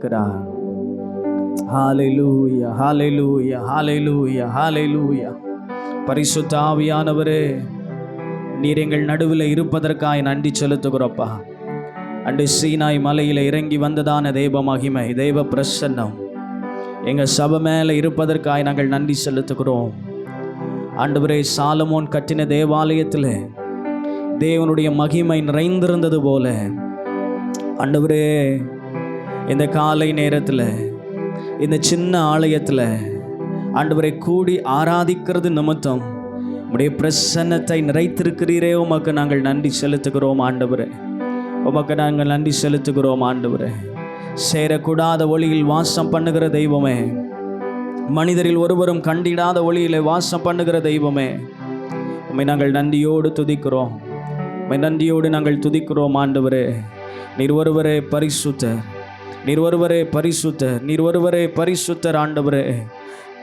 இருக்கிறார். ஹல்லேலூயா, ஹல்லேலூயா, ஹல்லேலூயா, ஹல்லேலூயா. பரிசுத்த ஆவியானவரே, நீர் எங்கள் நடுவில் இருப்பதற்காய் நன்றி செலுத்துகிறோப்பா. அன்று சீனாய் மலையில் இறங்கி வந்ததான தேவ மகிமை, தேவ பிரசன்னம் எங்கள் சபை மேலே இருப்பதற்காய் நாங்கள் நன்றி செலுத்துகிறோம். ஆண்டவரே, சாலமோன் கட்டின தேவாலயத்தில் தேவனுடைய மகிமை நிறைந்திருந்தது போல ஆண்டவரே, இந்த காலை நேரத்தில் இந்த சின்ன ஆலயத்தில் ஆண்டவரை கூடி ஆராதிக்கிறது நிமித்தம் உம்முடைய பிரசன்னத்தை நிறைத்திருக்கிறீரே. உமக்கு நாங்கள் நன்றி செலுத்துகிறோம் ஆண்டவரே. உமக்கு நாங்கள் நன்றி செலுத்துகிறோம் ஆண்டவரே. சேரக்கூடாத ஒளியில் வாசம் பண்ணுகிற தெய்வமே, மனிதரில் ஒருவரும் கண்டிடாத ஒளியிலே வாசம் பண்ணுகிற தெய்வமே, உம்மை நாங்கள் நன்றியோடு துதிக்கிறோம். உம்மை நன்றியோடு நாங்கள் துதிக்கிறோம் ஆண்டவரே. நீர் ஒருவரே பரிசுத்தர், நீர் ஒருவரே பரிசுத்தர், நீர் ஒருவரே பரிசுத்தர் ஆண்டவரே.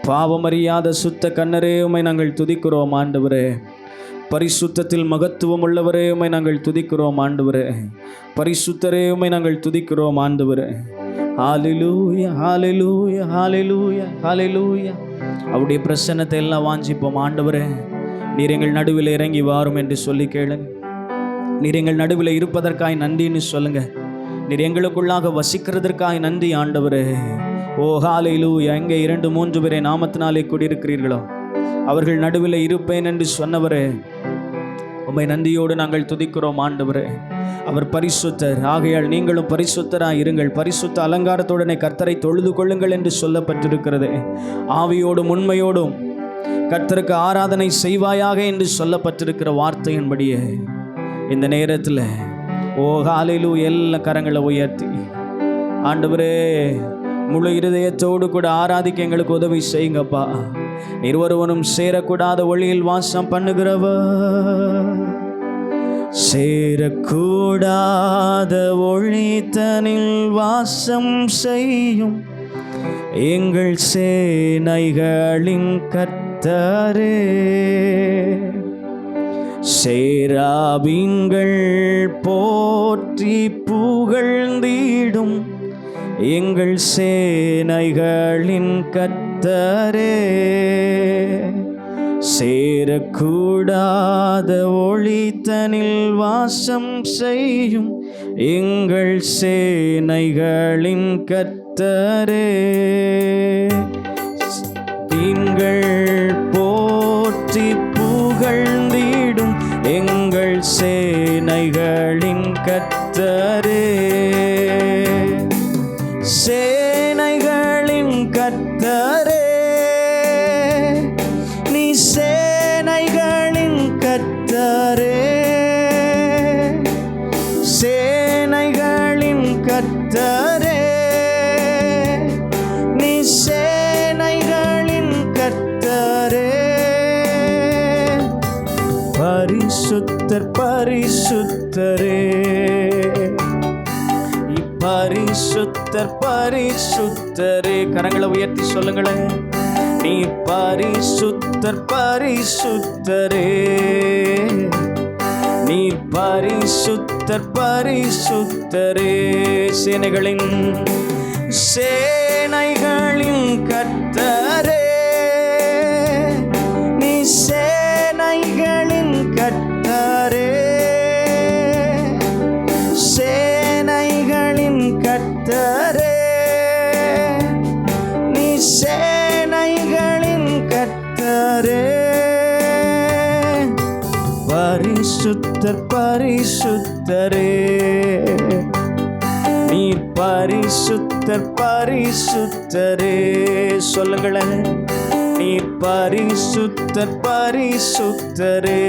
பாவமறியாத சுத்த கண்ணரே, உம்மை நாங்கள் துதிக்கிறோம் ஆண்டவரே. பரிசுத்தத்தில் மகத்துவம் உள்ளவரே, உம்மை நாங்கள் துதிக்கிறோம் ஆண்டவரே. பரிசுத்தரே, உம்மை நாங்கள் துதிக்கிறோம் ஆண்டவரே. ஹல்லேலூயா, ஹல்லேலூயா, ஹல்லேலூயா, ஹல்லேலூயா. அவருடைய பிரசன்னத்தை எல்லாம் வாஞ்சிப்போம் ஆண்டவரே. நீர் எங்கள் நடுவில் இறங்கி வாரும் என்று சொல்லி கேளுங்க. நீர் எங்கள் நடுவில் இருப்பதற்காய் நன்றின்னு சொல்லுங்க. நீர் எங்களுக்குள்ளாக வசிக்கிறதற்காய் நன்றி ஆண்டவரே. ஓ ஹல்லேலூயா. எங்கே 2-3 பேரை நாமத்தினாலே கூடியிருக்கிறீர்களோ அவர்கள் நடுவில் இருப்பேன் என்று சொன்னவரே, உம்மை நன்றியோடு நாங்கள் துதிக்கிறோம் ஆண்டவரே. அவர் பரிசுத்தர், ஆகையால் நீங்களும் பரிசுத்தராய் இருங்கள். பரிசுத்த அலங்காரத்துடனே கர்த்தரை தொழுது கொள்ளுங்கள் என்று சொல்லப்பட்டிருக்கிறது. ஆவியோடும் உண்மையோடும் கர்த்தருக்கு ஆராதனை செய்வாயாக என்று சொல்லப்பட்டிருக்கிற வார்த்தையின்படியே இந்த நேரத்தில் ஓ ஹல்லேலூயா எல்லா கரங்களை உயர்த்தி ஆண்டவரே முழு இருதயத்தோடு கூட ஆராதிக்க எங்களுக்கு உதவி செய்யுங்கப்பா. நீர் ஒருவனும் சேரக்கூடாத ஒளியில் வாசம் பண்ணுகிறவர், சேரக்கூடாத ஒளிதனில் வாசம் செய்யும் எங்கள் சேனைகளின் கர்த்தரே. சேராபீன்கள் போற்றி புகழ்ந்திடும் எங்கள் சேனைகளின் கர்த்தரே. சேரக்கூடாத ஒளிதனில் வாசம் செய்யும் எங்கள் சேனைகளின் கர்த்தரே. நீங்கள் போற்றி புகழ்ந்திடும் எங்கள் சேனைகளின் கர்த்தரே. சேனைகளின் கர்த்தரே, நீ சேனைகளின் கர்த்தரே. சேனைகளின் கர்த்தரே, நீ சேனைகளின் கர்த்தரே. பரிசுத்தர் பரிசுத்தரே, பரிசுத்தர் பரிசுத்தரே. கரங்களை உயர்த்தி சொல்லுங்களேன். நீ பரிசுத்தர் பரிசுத்தரே, நீ பரிசுத்தர் பரிசுத்தரே. சேனைகளின் சேனைகளின் கர்த்தரே, நீ சேனைகளின் கர்த்தரே. சேனைகளின் கர்த்தரே, நீ சேனைகளின் கர்த்தரே. பரிசுத்தர் பரிசுத்தரே, நீ பரிசுத்தர் பரிசுத்தரே. சொல்லுங்களேன். நீ பரிசுத்தர் பரிசுத்தரே,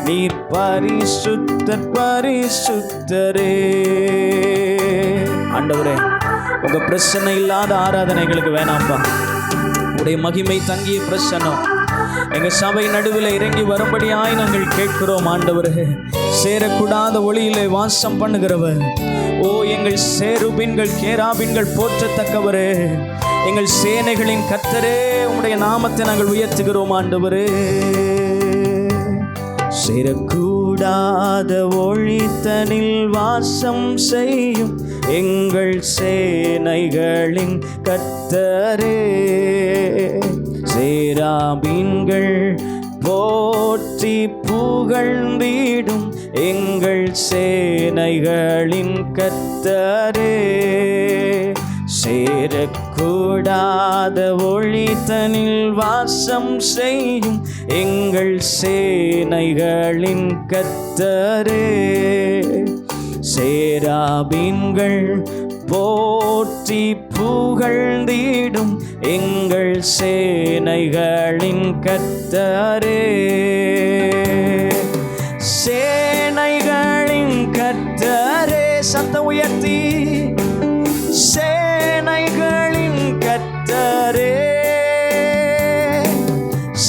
நீ பரிசுத்தர் பரிசுத்தரே. ஆண்டவரே, உங்க பிரச்சனை இல்லாத ஆராதனைகளுக்கு வேணாம்பா. உடைய மகிமை தங்கிய பிரசன்னம் எங்க சபை நடுவில் இறங்கி வரும்படியாய் நாங்கள் கேட்கிறோம் ஆண்டவரே. சேரக்கூடாத ஒளியிலே வாசம் பண்ணுகிறவர், ஓ எங்கள் சேருபின்கள் கேராபின்கள் போற்றத்தக்கவரே, எங்கள் சேனைகளின் கர்த்தரே, உம்முடைய நாமத்தை நாங்கள் உயர்த்துகிறோம் ஆண்டவரே. சேரக்கூடாத ஒளிதனில் வாசம் செய்யும் எங்கள் சேனைகளின் கர்த்தரே. சேராபீன்கள் போற்றி புகழ்ந்திடும் எங்கள் சேனைகளின் கர்த்தரே. சேரக்கூடாத ஒளி தனில் வாசம் செய்யும் எங்கள் சேனைகளின் கர்த்தரே. சேராபீன்கள் போற்றி புகழ்ந்திடும் எங்கள் சேனைகளின் கர்த்தரே. சேனைகளின் கர்த்தரே. சத்தம் உயர்த்தி சேனைகளின் கர்த்தரே.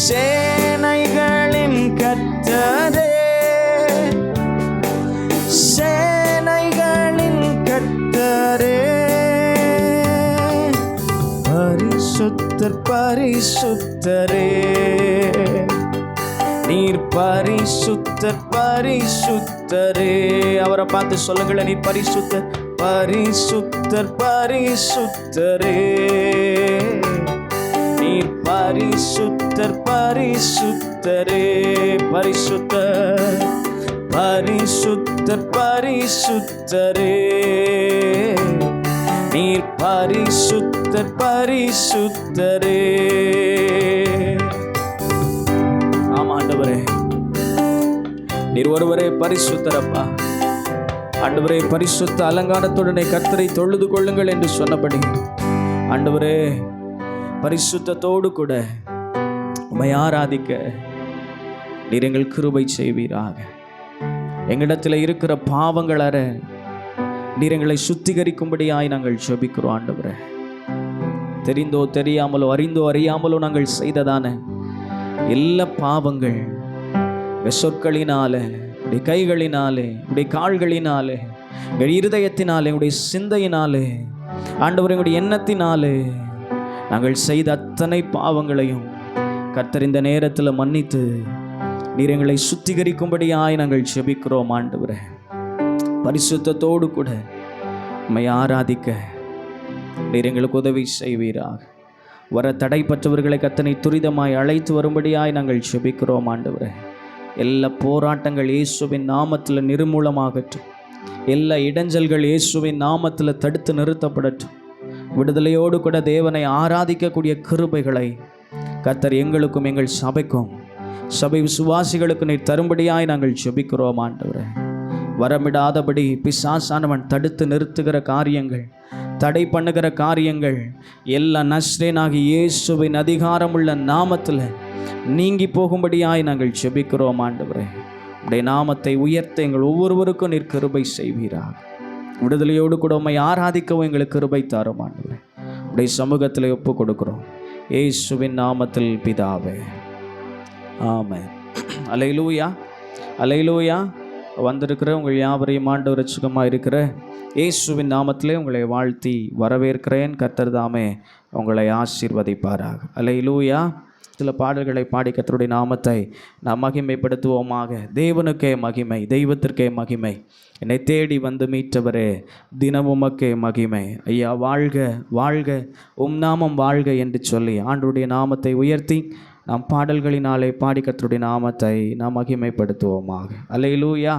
சேனைகளின் கர்த்தரே. சேனைகளின் கர்த்தரே. பரிசுத்தர் பரிசுத்தரே. நீர் பரிசுத்தர் பரிசுத்தரே. அவரை பார்த்து சொல்லுங்களேன், நீர் பரிசுத்தர் பரிசுத்தர் பரிசுத்தரே. நீர் பரிசுத்தர் பரிசுத்தரே. பரிசுத்தர் பரிசுத்தர் பரிசுத்தரே. நீர் பரிசுத்தர் பரிசுத்தரே. ஆண்டவரே, நீர் ஒருவரே பரிசுத்தரப்பா. ஆண்டவரே, பரிசுத்த அலங்காரத்துடனே கர்த்தரை தொழுது கொள்ளுங்கள் என்று சொன்னபடி ஆண்டவரே, பரிசுத்தத்தோடு கூட உம்மை ஆராதிக்க நீர் எங்கள் கிருபை செய்வீராக. எங்களிடத்தில் இருக்கிற பாவங்கள் அற நீர் எங்களை சுத்திகரிக்கும்படியாய் நாங்கள் ஜெபிக்கிறோம். ஆண்டவரே, தெரிந்தோ தெரியாமலோ அறிந்தோ அறியாமலோ நாங்கள் செய்ததான எல்லா பாவங்கள் சொற்களினாலே, உடைய கைகளினாலே, உடைய கால்களினாலே, எங்கள் இருதயத்தினாலே, உடைய சிந்தையினாலே, ஆண்டவரே எங்களுடைய எண்ணத்தினாலே நாங்கள் செய்த அத்தனை பாவங்களையும் கர்த்தர் இந்த நேரத்தில் மன்னித்து நீர் எங்களை சுத்திகரிக்கும்படியாய் நாங்கள் ஜெபிக்கிறோம். ஆண்டவரே, பரிசுத்தத்தோடு கூட உம்மை ஆராதிக்க நீர் எங்களுக்கு உதவி செய்வீராக. வர தடைப்பட்டவர்களை கர்த்தனை துரிதமாய் அழைத்து வரும்படியாய் நாங்கள் ஜெபிக்கிறோம். ஆண்டவரே, எல்லா போராட்டங்கள் இயேசுவின் நாமத்தில் நிர்மூலமாகட்டும். எல்லா இடைஞ்சல்கள் இயேசுவின் நாமத்தில் தடுத்து நிறுத்தப்படட்டும். விடுதலையோடு கூட தேவனை ஆராதிக்கக்கூடிய கிருபைகளை கர்த்தர் எங்களுக்கும் எங்கள் சபைக்கும் சபை விசுவாசிகளுக்கு நீர் தரும்படியாய் நாங்கள் ஜெபிக்கிறோம். ஆண்டவரே, வரமிடாதபடி பிசாசானவன் தடுத்து நிறுத்துகிற காரியங்கள், தடை பண்ணுகிற காரியங்கள் எல்லா நஸ்ரேனாகி இயேசுவின் அதிகாரமுள்ள நாமத்தில் நீங்கி போகும்படியாய் நாங்கள் ஜெபிக்கிறோம். ஆண்டவரே, உடைய நாமத்தை உயர்த்த எங்கள் ஒவ்வொருவருக்கும் நீர் கிருபை செய்வீராக. விடுதலையோடு கூட உம்மை ஆராதிக்கவும் எங்களுக்கு கிருபை தாரும். ஆண்டவரே, உடைய சமூகத்தில் ஒப்பு கொடுக்கிறோம் இயேசுவின் நாமத்தில் பிதாவே, ஆமென். அல்லேலூயா, அல்லேலூயா. வந்திருக்கிற உங்கள் யாவரையும் ஆண்டவர் ரட்சகமாக இருக்கிற இயேசுவின் நாமத்திலே உங்களை வாழ்த்தி வரவேற்கிறேன். கர்த்தர் தாமே உங்களை ஆசீர்வதிப்பாராக. அல்லேலூயா. சில பாடல்களை பாடி கர்த்தருடைய நாமத்தை நாம் மகிமைப்படுத்துவோமாக. தேவனுக்கே மகிமை, தெய்வத்திற்கே மகிமை, என்னை தேடி வந்து மீட்டவரே தினம் உமக்கே மகிமை. ஐயா வாழ்க வாழ்க, உம் நாமம் வாழ்க என்று சொல்லி ஆண்டவருடைய நாமத்தை உயர்த்தி நாம் பாடல்களினாலே பாடி கர்த்தருடைய நாமத்தை நாம் மகிமைப்படுத்துவோமாக. அல்லேலூயா.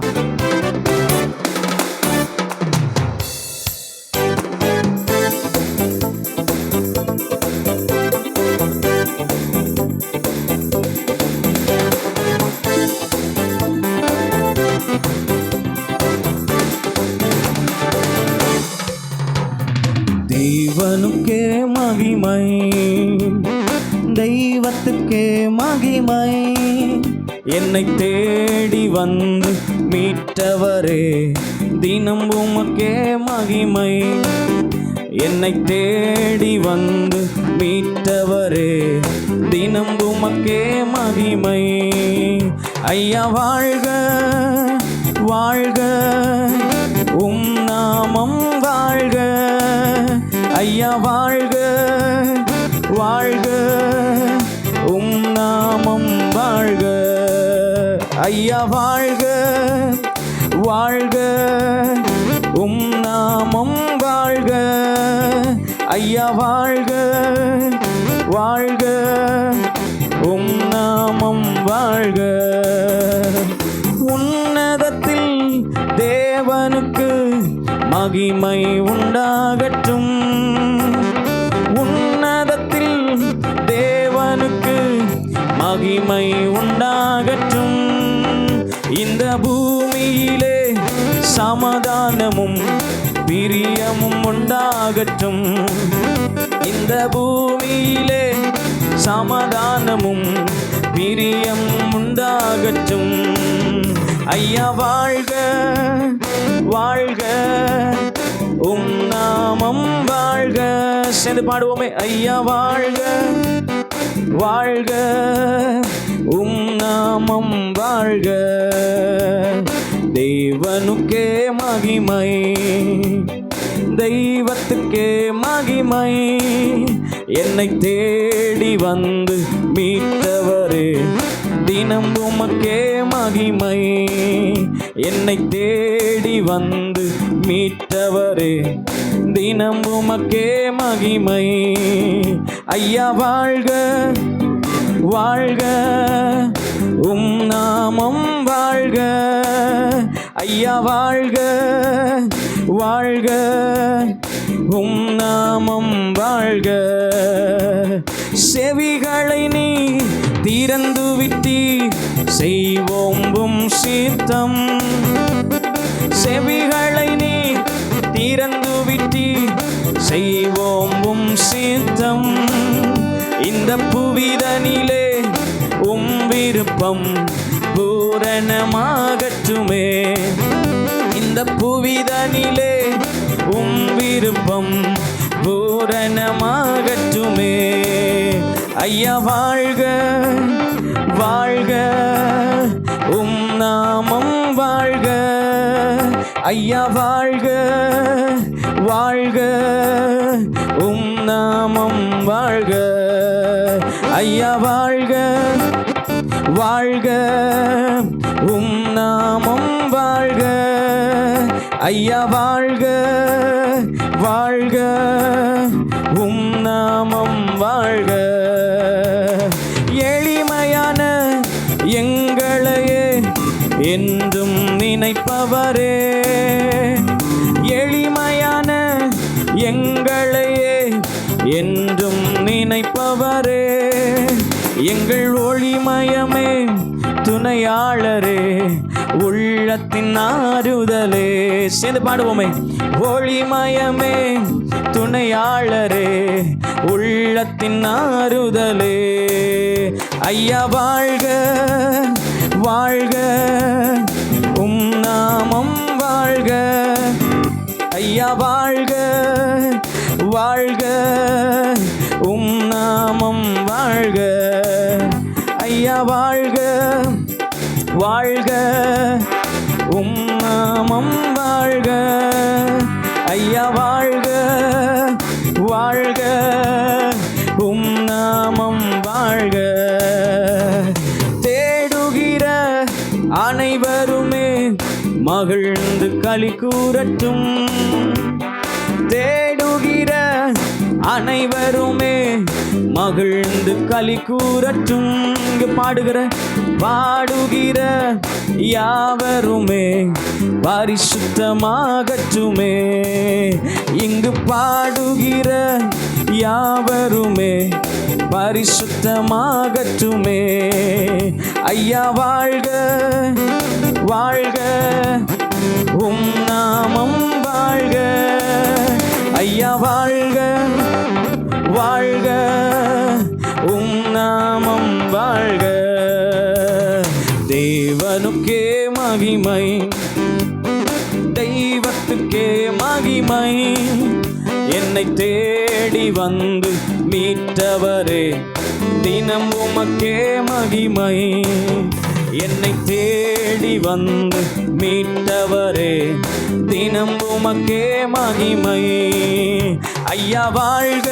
தேவனுக்கே மகிமை, தெய்வத்துக்கே மகிமை, என்னை தேடி வந்து மீட்டவரே தினம் உமக்கே மகிமை. என்னை தேடி வந்து மீட்டவரே தினம் உமக்கே மகிமை. ஐயா வாழ்க வாழ்க, உம் நாமம் வாழ்க. ஐயா வாழ்க வாழ்க, உம் நாமம் வாழ்க. ஐயா வாழ்க வாழ்க, உம் நாமம் வாழ்க, ஐயா வாழ்க, வாழ்க, உம் நாமம் வாழ்க. உன்னதத்தில் தேவனுக்கு மகிமை உண்டாகட்டும், உன்னதத்தில் தேவனுக்கு மகிமை உண்டாகட்டும். இந்த பூமியிலே சமாதானமும் பிரியமும் உண்டாகட்டும், இந்த பூமியிலே சமாதானமும் பிரியம் உண்டாகட்டும். ஐயா வாழ்க, வாழ்க, உம் நாமம் வாழ்க. சேர்ந்து பாடுவோமே. ஐயா வாழ்க, வாழ்க, உம் நாமம் வாழ்க. தேவனுக்கே மகிமை, தெய்வத்துக்கே மகிமை. என்னை தேடி வந்து மீட்டவரே, தினம் உமக்கே மகிமை. என்னை தேடி வந்து மீட்டவரே, தினம் உமக்கே மகிமை. ஐயா வாழ்க, வாழ்க, உம் நாமம் வாழ்க. ஐயா வாழ்க, வாழ்க, உம் நாமம் வாழ்க. செவிகளை நீ திறந்து விட்டி செய்வோம் உம் சித்தம், செவிகளை நீ திறந்து விட்டி செய்வோம் உம் சித்தம். இந்த புவிதனிலே உம் விருப்பம் பூரணமாகட்டுமே, இந்த புவிதனிலே உம் விருப்பம் பூரணமாகட்டுமே. ஐயா வாழ்க, வாழ்க, உம் நாமம் வாழ்க. ஐயா வாழ்க, வாழ்க, உம் நாமம் வாழ்க. ஐயா வாழ்க, வாழ்க, உம் நாமம் வாழ்க. ஐயா வாழ்க, வாழ்க, உம் நாமம் வாழ்க. எளிமையான எங்களையே என்றும் நினைப்பவரே, எளிமையான எங்களையே என்றும் நினைப்பவரே. எங்கள் ஒளிமயமே துணையாளரே, உள்ளத்தின் ஆறுதலே. சேர்ந்து பாடுவோமே. ஒளிமயமே துணையாளரே, உள்ளத்தின் ஆறுதலே. ஐயா வாழ்க, வாழ்க, உம் நாமம் வாழ்க. ஐயா வாழ்க, வாழ்க, உம் நாமம் வாழ்க. ஐயா வாழ்க, வாழ்க, உம் நாமம் வாழ்க. ஐயா வாழ்க, வாழ்க, உம் நாமம் வாழ்க. தேடுகிற அனைவருமே மகிழ்ந்து களி கூறட்டும், தேடுகிற அனைவருமே மகிழ்ந்து களி கூறட்டும். இங்கு பாடுகிற பாடுகிற யாவருமே பரிசுத்தமாகட்டுமே, இங்கு பாடுகிற யாவருமே பரிசுத்தமாகட்டுமே. ஐயா வாழ்க, வாழ்க, உம் நாமம் வாழ்க. ஐயா வாழ்க, வாழ்க, உம் நாமம் வாழ்க. தேவனுக்கே மகிமை, தெய்வத்துக்கே மகிமை. என்னை தேடி வந்து மீட்டவரே, தினம் உமக்கே மகிமை. என்னை தேடி வந்து மீட்டவரே, தினம் உமக்கே மகிமை. ஐயா வாழ்க,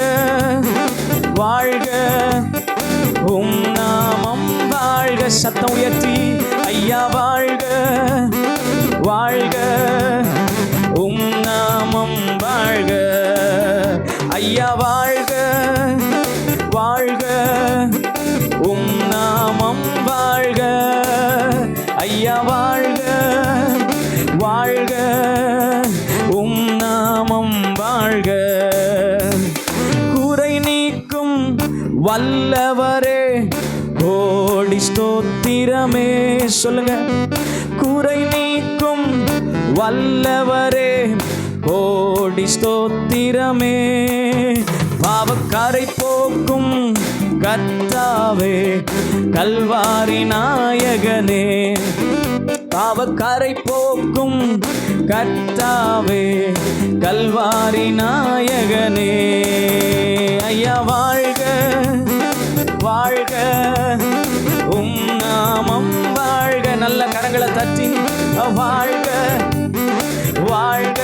வாழ்க, உம் நாமம் வாழ்க. சத்தம் உயர்த்தி ஐயா வாழ்க, வாழ்க, உம் நாமம் வாழ்க. வாழ்க. குறை நீக்கும் வல்லவரே கோடி ஸ்தோத்திரமே. சொல்லுங்க. குறை நீக்கும் வல்லவரே கோடி ஸ்தோத்திரமே. பாவக்கரை போக்கும் கர்த்தாவே கல்வாரி நாயகனே. பாவக்கரை போக்கும் கர்த்தாவே கல்வாரி நாயகனே. ஐயா வாழ்க வாழ்க, உம் நாமம் வாழ்க. நல்ல கரங்களை தட்டி வாழ்க வாழ்க,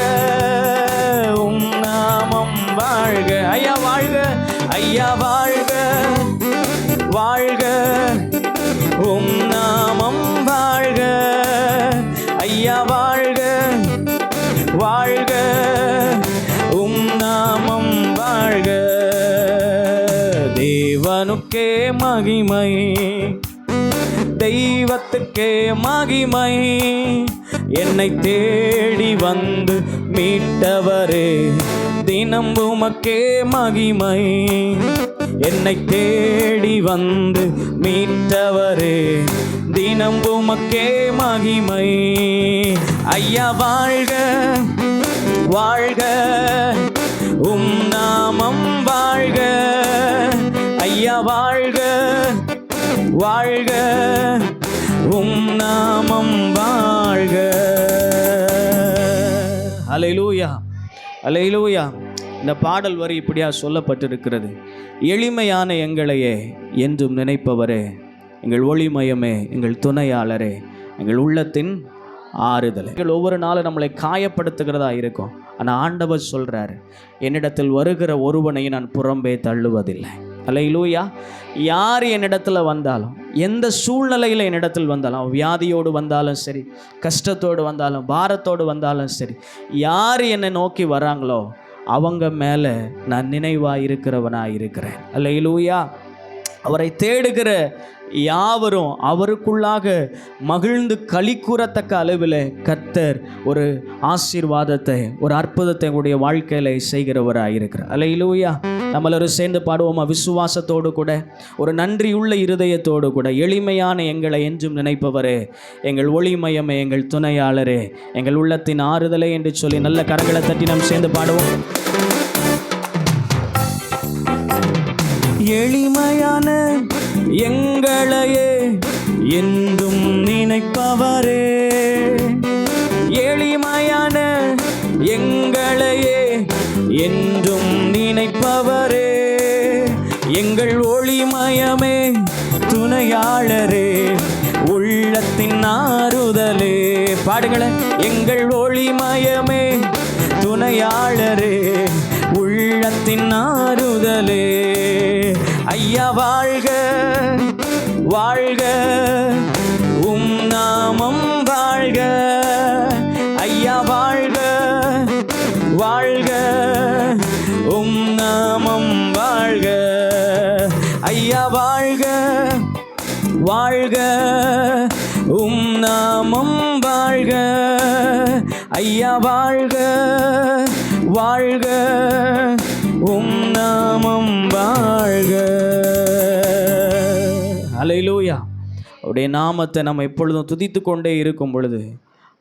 உம் நாமம் வாழ்க. ஐயா வாழ்க, ஐயா வாழ்க வாழ்க, உம் நாமம் வாழ்க. ஐயா வாழ்க வாழ்க, உம் நாமம் வாழ்க. தேவனுக்கே மகிமை, தெய்வத்துக்கே மகிமை. என்னை தேடி வந்து மீட்டவரே தினம் உமக்கே மகிமை. என்னை தேடி வந்து மீட்டவரே தினம் உமக்கே மகிமை. ஐயா வாழ்க வாழ்க, உம் நாமம் வாழ்க. ஐயா வாழ்க வாழ்க, உம் நாமம் வாழ்க. அல்லேலூயா அல்லேலூயா. இந்த பாடல் வரி இப்படியா சொல்லப்பட்டிருக்கிறது. எளிமையான எங்களையே என்றும் நினைப்பவரே, எங்கள் ஒளிமயமே, எங்கள் துணையாளரே, எங்கள் உள்ளத்தின் ஆறுதல். எங்கள் ஒவ்வொரு நாளும் நம்மளை காயப்படுத்துகிறதா இருக்கும். ஆனால் ஆண்டவர் சொல்கிறார், என்னிடத்தில் வருகிற ஒருவனை நான் புறம்பே தள்ளுவதில்லை. அல்லேலூயா. யார் என்னிடத்தில் வந்தாலும், எந்த சூழ்நிலையில் என்னிடத்தில் வந்தாலும், வியாதியோடு வந்தாலும் சரி, கஷ்டத்தோடு வந்தாலும், பாரத்தோடு வந்தாலும் சரி, யார் என்னை நோக்கி வராங்களோ அவங்க மேலே நான் நினைவாக இருக்கிறவனாக இருக்கிறேன். அல்லேலூயா. அவரை தேடுகிற யாவரும் அவருக்குள்ளாக மகிழ்ந்து களி கூறத்தக்க அளவில் கர்த்தர் ஒரு ஆசீர்வாதத்தை, ஒரு அற்புதத்தை உடைய வாழ்க்கையில் செய்கிறவராக இருக்கிறார். அல்லேலூயா. நம்மளோரும் சேர்ந்து பாடுவோமா? விசுவாசத்தோடு கூட, ஒரு நன்றியுள்ள இருதயத்தோடு கூட. எளிமையான எங்களை என்றும் நினைப்பவரே, எங்கள் ஒளிமயமே, எங்கள் துணையாளரே, எங்கள் உள்ளத்தின் ஆறுதலே என்று சொல்லி நல்ல கரங்களை தட்டி நாம் சேர்ந்து பாடுவோம். எளிமையான எங்களையே என்றும் நினைப்பவரே, எளிமையான எங்களையே என்றும் நினைப்பவரே, எங்கள் ஒளிமயமே, துணையாளரே, உள்ளத்தின் ஆறுதலே. பாடுங்களேன். எங்கள் ஒளிமயமே, துணையாளரே, உள்ளத்தின் ஆறுதலே. ஐயா வாழ்க வாழ்க, உம் நாமம் வாழ்க. ஐயா வாழ்க வாழ்க, உம் நாமம் வாழ்க. ஐயா வாழ்க வாழ்க, உம் நாமம் வாழ்க. ஐயா வாழ்க வாழ்க, உம் நாமம் வாழ்க. அல்லேலூயா. அவருடைய நாமத்தை நம்ம எப்பொழுதும் துதித்து கொண்டே இருக்கும் பொழுது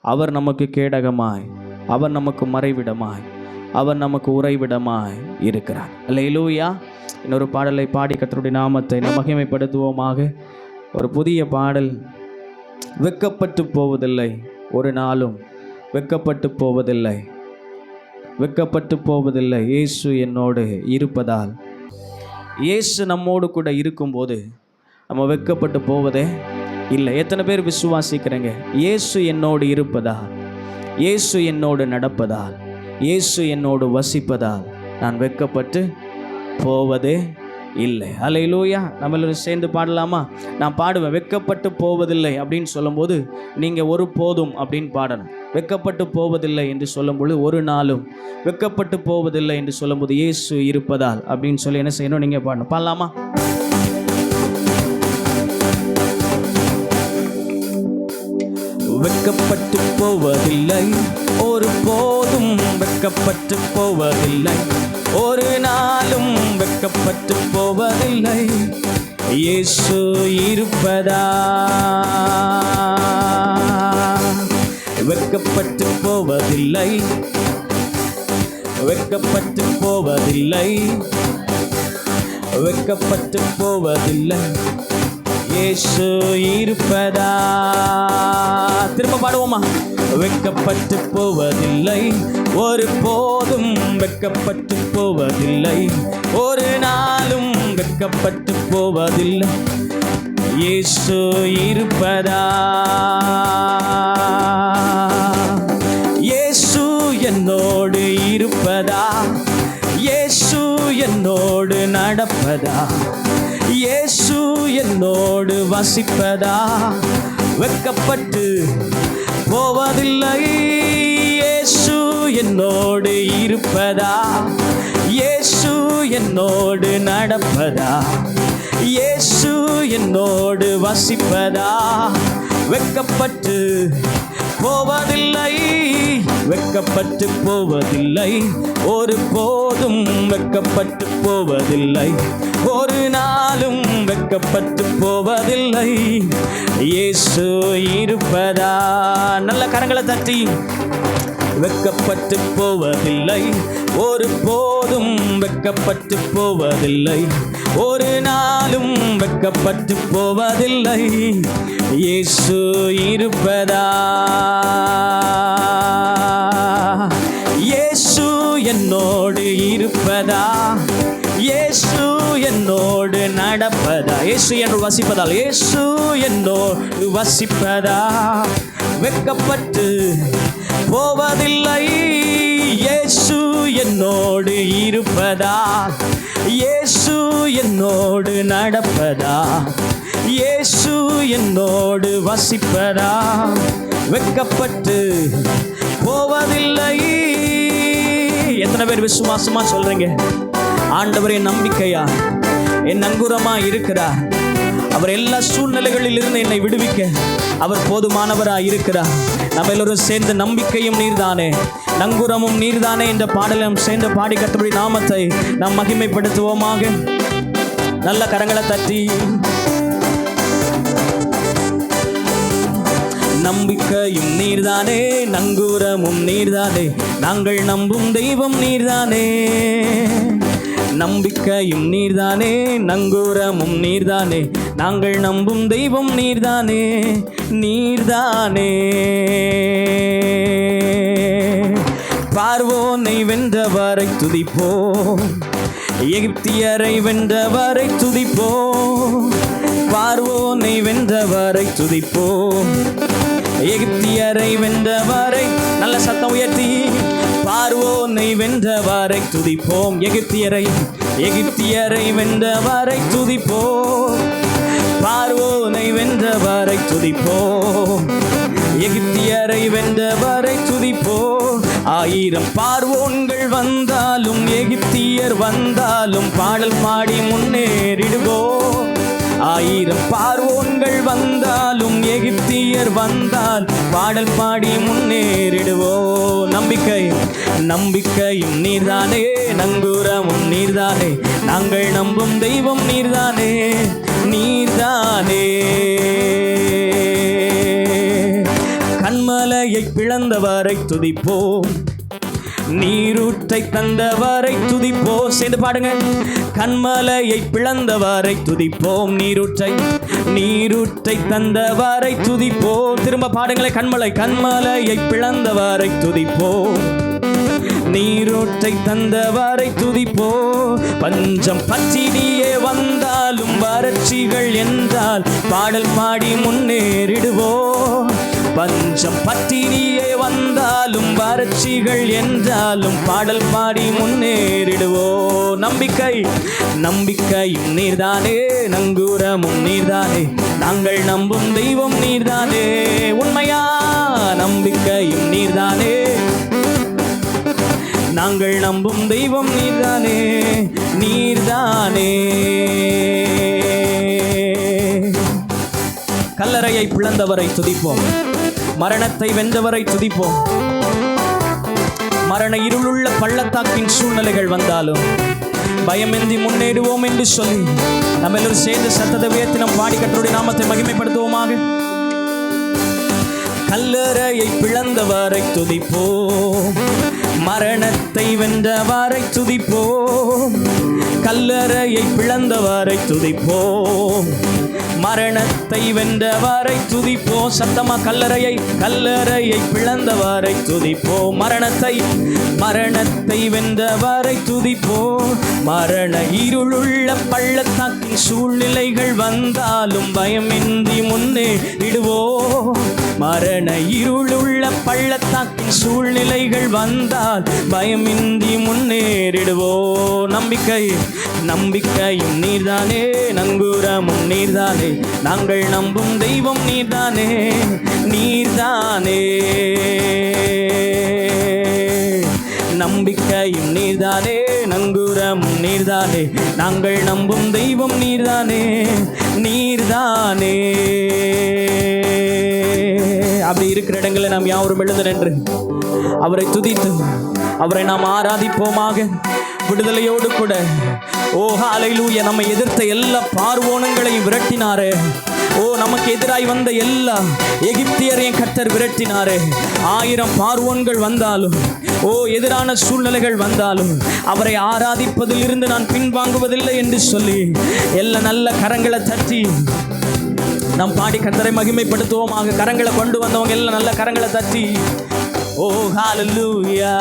அவர் நமக்கு கேடகமாய், அவர் நமக்கு மறைவிடமாய், அவர் நமக்கு உறைவிடமாய் இருக்கிறார். அல்லேலூயா. இன்னொரு பாடலை பாடி கர்த்தருடைய நாமத்தை நாம் மகிமைப்படுத்துவோமாக. ஒரு புதிய பாடல். வெட்கப்பட்டு போவதில்லை, ஒரு நாளும் வெட்கப்பட்டு போவதில்லை, வெட்கப்பட்டு போவதில்லை. இயேசு என்னோடு இருப்பதால். இயேசு நம்மோடு கூட இருக்கும்போது நம்ம வெட்கப்பட்டு போவதே இல்லை. எத்தனை பேர் விசுவாசிக்கிறேங்க? இயேசு என்னோடு இருப்பதால், இயேசு என்னோடு நடப்பதால், இயேசு என்னோடு வசிப்பதால் நான் வெட்கப்பட்டு போவதே இல்லை. அல்லேலூயா. நம்மளும் சேர்ந்து பாடலாமா? நான் பாடுவேன். வெட்கப்பட்டு போவதில்லை அப்படின்னு சொல்லும்போது நீங்கள் ஒரு போதும் அப்படின்னு பாடணும். வெட்கப்பட்டு போவதில்லை என்று சொல்லும்போது ஒரு நாளும் வெட்கப்பட்டு போவதில்லை என்று சொல்லும்போது இயேசு இருப்பதால் அப்படின்னு சொல்லி என்ன செய்யணும்? நீங்கள் பாடணும். பாடலாமா? வெட்கப்பட்டு போவதில்லை, ஒரு போதும் வெட்கப்பட்டு போவதில்லை, ஒரு நாளும் வெட்கப்பட்டு போவதில்லை. இயேசு இருப்பதா வெட்கப்பட்டு போவதில்லை, வெட்கப்பட்டு போவதில்லை, வெட்கப்பட்டு போவதில்லை. இயேசு இருப்பதா. திரும்ப பாடுவோமா? வெட்கப்பட்டு போவதில்லை, ஒரு போதும் வெட்கப்பட்டு போவதில்லை, ஒரு நாளும் வெட்கப்பட்டு போவதில்லை. இயேசு இருப்பதா. இயேசு என்னோடு இருப்பதா, இயேசு என்னோடு நடப்பதா, இயேசு என்னோடு வசிப்பதா. வெட்கப்பட்டு போவதில்லை, இயேசு என்னோடு இருப்பதா, இயேசு என்னோடு நடப்பதா, இயேசு என்னோடு வசிப்பதா. வெட்கப்பட்டு போவதில்லை, வெட்கப்பட்டு போவதில்லை, ஒரு போதும் வெட்கப்பட்டு போவதில்லை, ஒரு நாளும் வெட்கப்பட்டு போவதில்லை. இயேசு இருப்பதா. நல்ல கரங்களை தட்டி வெட்கப்பட்டு போவதில்லை, ஒரு போதும் வெட்கப்பட்டு போவதில்லை, ஒரு நாளும் வெட்கப்பட்டு போவதில்லை. இயேசு இருப்பதா. இயேசு என்னோடு இருப்பதா, இயேசு என்னோடு நடப்பதா, இயேசு என்னோடு வசிப்பதால், இயேசு என்னோடு வசிப்பதா. வெட்கப்பட்டு போவதில்லை, இயேசு என்னோடு இருப்பதா, இயேசு என்னோடு நடப்பதா, இயேசு என்னோடு வசிப்பதா. வெட்கப்பட்டு போவதில்லை. எத்தனை பேர் விசுவாசமா சொல்றீங்க? ஆண்டவர் என் நம்பிக்கையா, என் நங்கூரமா இருக்கிறார். அவர் எல்லா சூழ்நிலைகளில் இருந்து என்னை விடுவிக்க அவர் போதுமானவராய் இருக்கிறார். நம்ம எல்லோரும் சேர்ந்த நம்பிக்கையும் நீர்தானே, நங்கூரமும் நீர்தானே என்ற பாடலும் சேர்ந்து பாடி கர்த்தருடைய நாமத்தை நாம் மகிமைப்படுத்துவோமாக. நல்ல கரங்களை தட்டி நம்பிக்கையும் நீர்தானே, நங்கூரமும் நீர்தானே, நாங்கள் நம்பும் தெய்வம் நீர்தானே. நம்பிக்கையும் நீர்தானே, நங்கூரமும் நீர்தானே, நாங்கள் நம்பும் தெய்வம் நீர்தானே, நீர்தானே. பார்வோனை வென்றவரை துதிப்போம், எகிப்தியரை வென்றவரை துதிப்போம். பார்வோனை வென்றவரை துதிப்போம், எகிப்தியரை வென்றவரை. நல்ல சத்தம் உயர்த்தி பார்வோனை வென்றவரை துதிப்போம், எகிப்தியரை வென்றவரை துதிப்போம். பார்வோனை வென்றவரை துதிப்போம், எகிப்தியரை வென்றவரை துதிப்போம். 1000 பார்வோன்கள் வந்தாலும் எகிப்தியர் வந்தாலும் பாடல் பாடி முன்னேறிடுவோம். 1000 பார்வோன்கள் வந்தாலும் எகிப்தியர் வந்தால் பாடல் பாடி முன்னேறிடுவோம். நம்பிக்கையும் நீர்தானே, நங்கூரமும் நீர்தானே, நாங்கள் நம்பும் தெய்வம் நீர்தானே, நீர்தானே. கண்மலையை பிளந்தவரை துதிப்போம், நீரூற்றை தந்தவரை துதிப்போம். சேர்ந்து பாடுங்க. கண்மலையை பிளந்தவரை துதிப்போம், நீரூற்றை தந்தவரை துதிப்போம். திரும்ப பாடுங்களே. கண்மலையை பிளந்தவரை துதிப்போம், நீரூற்றை தந்தவரை துதிப்போம். பஞ்சம் பட்டினியே வந்தாலும் வறட்சிகள் என்றால் பாடல் பாடி முன்னேறிடுவோம். பஞ்சம் பட்டினியே வந்தாலும் வறட்சிகள் என்றாலும் பாடல் பாடி முன்னேறிடுவோம். நம்பிக்கையும் நீர்தானே, நங்கூரமும் நீர்தானே, நாங்கள் நம்பும் தெய்வம் நீர்தானே. உண்மையா நம்பிக்கையும் நீர்தானே, நாங்கள் நம்பும் தெய்வம் நீர்தானே, நீர்தானே. கல்லறையை பிளந்தவரை துதிப்போம், மரணத்தை வென்றவரை துதிப்போம். மரண இருளுள்ள பள்ளத்தாக்கின் சூழ்நிலைகள் வந்தாலும் பயமின்றி முன்னேறுவோம் என்று சொல்லி நம்ம எல்லோரும் சேர்ந்து சத்தத்தை உயர்த்தி நம் பாடி கர்த்தருடைய நாமத்தை மகிமைப்படுத்துவோமாக. கல்லறையை பிளந்தவரை துதிப்போம், மரணத்தை வென்றவரை துதிப்போம். கல்லறையை பிளந்தவரை துதிப்போம், மரணத்தை வென்றவரை துதிப்போம். சத்தமா கல்லறையை பிளந்தவரை துதிப்போம், மரணத்தை வென்றவரை துதிப்போம். மரண இருளுள்ள பள்ளத்தாக்கின் சூழ்நிலைகள் வந்தாலும் பயமின்றி முன்னேறிடுவோம். மரண இருளுள்ள பள்ளத்தாக்கின் சூழ்நிலைகள் வந்தால் பயமின்றி முன்னேறிடுவோம். நம்பிக்கையும் நீர்தானே, நங்கூரமும் நீர்தானே, நாங்கள் நம்பும் தெய்வம் நீர்தானே. நம்பிக்கையும் நீர்தானே, நங்கூரமும் நீர்தானே, நாங்கள் நம்பும் தெய்வம் நீர்தானே. அப்படி இருக்கிற இடங்களில் நாம் யாவரும் எழுந்து நின்று அவரை துதித்து அவரை நாம் ஆராதிப்போமாக. விடுதலையோடு கூட ஹல்லேலூயா. நம்மை எதிர்த்த எல்லா பார்வோனங்களையும் விரட்டினாரே. நமக்கு எதிராய் வந்த எல்லா எகிப்தியரையும் கர்த்தர் விரட்டினாரே. 1000 பார்வோன்கள் வந்தாலும் எதிரான சூழ்நிலைகள் வந்தாலும் அவரை ஆராதிப்பதில் இருந்து நான் பின்வாங்குவதில்லை என்று சொல்லி எல்லா நல்ல கரங்களை தட்டி நாம் பாடி கர்த்தரை மகிமைப்படுத்துவோமாக. கரங்களை கொண்டு வந்தவங்க எல்லாம் நல்ல கரங்களை தட்டி ஹல்லேலூயா.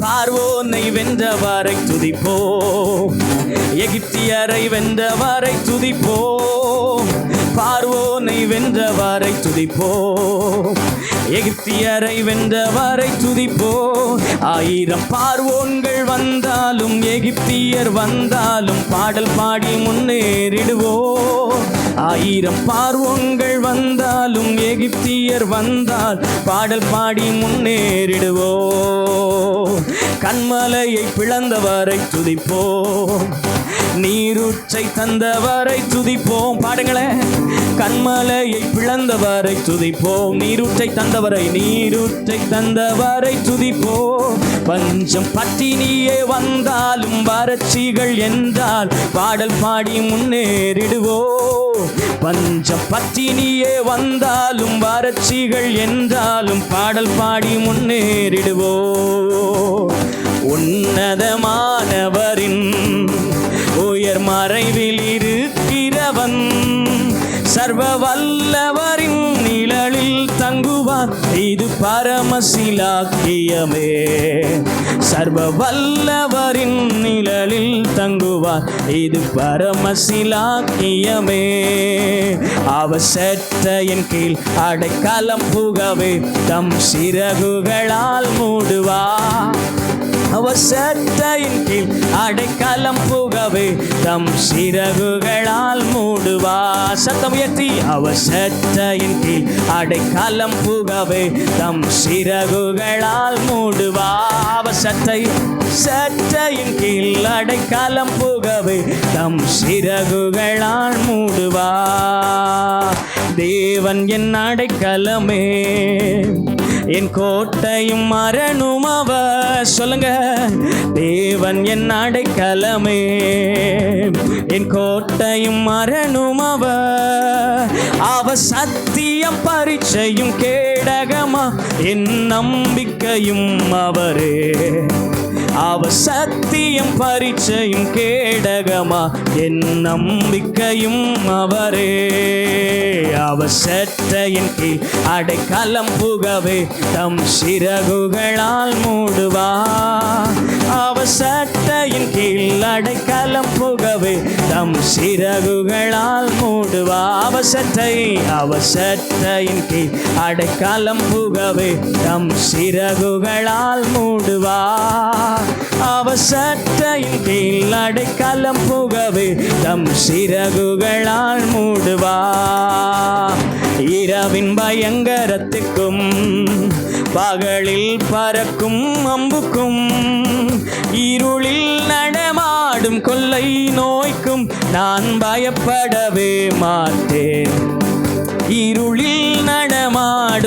பார்வோனை வென்றவரை துதிப்போம், எகிப்தியரை வென்றவரை துதிப்போம். பார்வோனை வென்றவரை துதிப்போம், எகிப்தியரை வென்றவரை துதிப்போம். 1000 பார்வோன்கள் வந்தாலும் எகிப்தியர் வந்தாலும் பாடல் பாடி முன்னேறிடுவோம். 1000 பார்வோன்கள் வந்தாலும் எகிப்தியர் வந்தால் பாடல் பாடி முன்னேறிடுவோம். கண்மலையை பிளந்தவரை துதிப்போம், நீரூற்றை தந்தவரை துதிப்போம். பாடுங்களேன். கண்மலையை பிளந்தவரை துதிப்போம், நீரூற்றை தந்தவரை துதிப்போம். பஞ்சம் பட்டினியே வந்தாலும் வறட்சிகள் என்றால் பாடல் பாடி முன்னேறிடுவோம். பஞ்சம் பட்டினியே வந்தாலும் வறட்சிகள் என்றாலும் பாடல் பாடி முன்னேறிடுவோம். உன்னதமானவரின் உயர் மறைவில் இருக்கிறவன் சர்வ வல்லவரின் நிழலில் தங்குவான், இது பரமசிலாக்கியமே. சர்வ வல்லவரின் நிழலில் தங்குவான், இது பரமசிலாக்கியமே. அவர் செட்டையின் கீழ் அடைக்கலம் புகவே தம் சிறகுகளால் மூடுவார். அவர் செட்டையின் கீழ் அடைக்கலம் புகவே தம் சிறகுகளால் மூடுவார். சத்தம் உயர்த்தி. அவர் செட்டையின் கீழ் அடைக்கலம் புகவே தம் சிறகுகளால் மூடுவார். அவர் சட்டையின் கீழ் அடைக்கலம் புகவே தம் சிறகுகளால் மூடுவார். தேவன் என் அடைக்கலமே, என் கோட்டையும் மரணும் அவர். சொல்லுங்க. தேவன் என் அடைக்கலமே, என் கோட்டையும் மரணும் அவர். அவர் சத்தியம் பரீட்சையும் கேடகமா, என் நம்பிக்கையும் அவரே. அவர் சத்தியம் பரீட்சையும் கேடகமா, என் நம்பிக்கையும் அவரே. அவர் செட்டையின் கீழ் அடைக்கலம் புகவே தம் சிறகுகளால் மூடுவார். அவர் சட்டையின் கீழ் அடைக்கலம் புகவே தம் சிறகுகளால் மூடுவார். அவர் சட்டையின் கீழ் அடைக்கலம் புகவே தம் சிறகுகளால் மூடுவார். அவர் சட்டையின் கீழ் அடைக்கலம் புகவே தம் சிறகுகளால் மூடுவார். இரவின் பயங்கரத்துக்கும் பகலில் பறக்கும் அம்புக்கும் இருளில் நடமாடும் கொள்ளை நோய்க்கும் நான் பயப்படவே மாட்டேன். இருளில்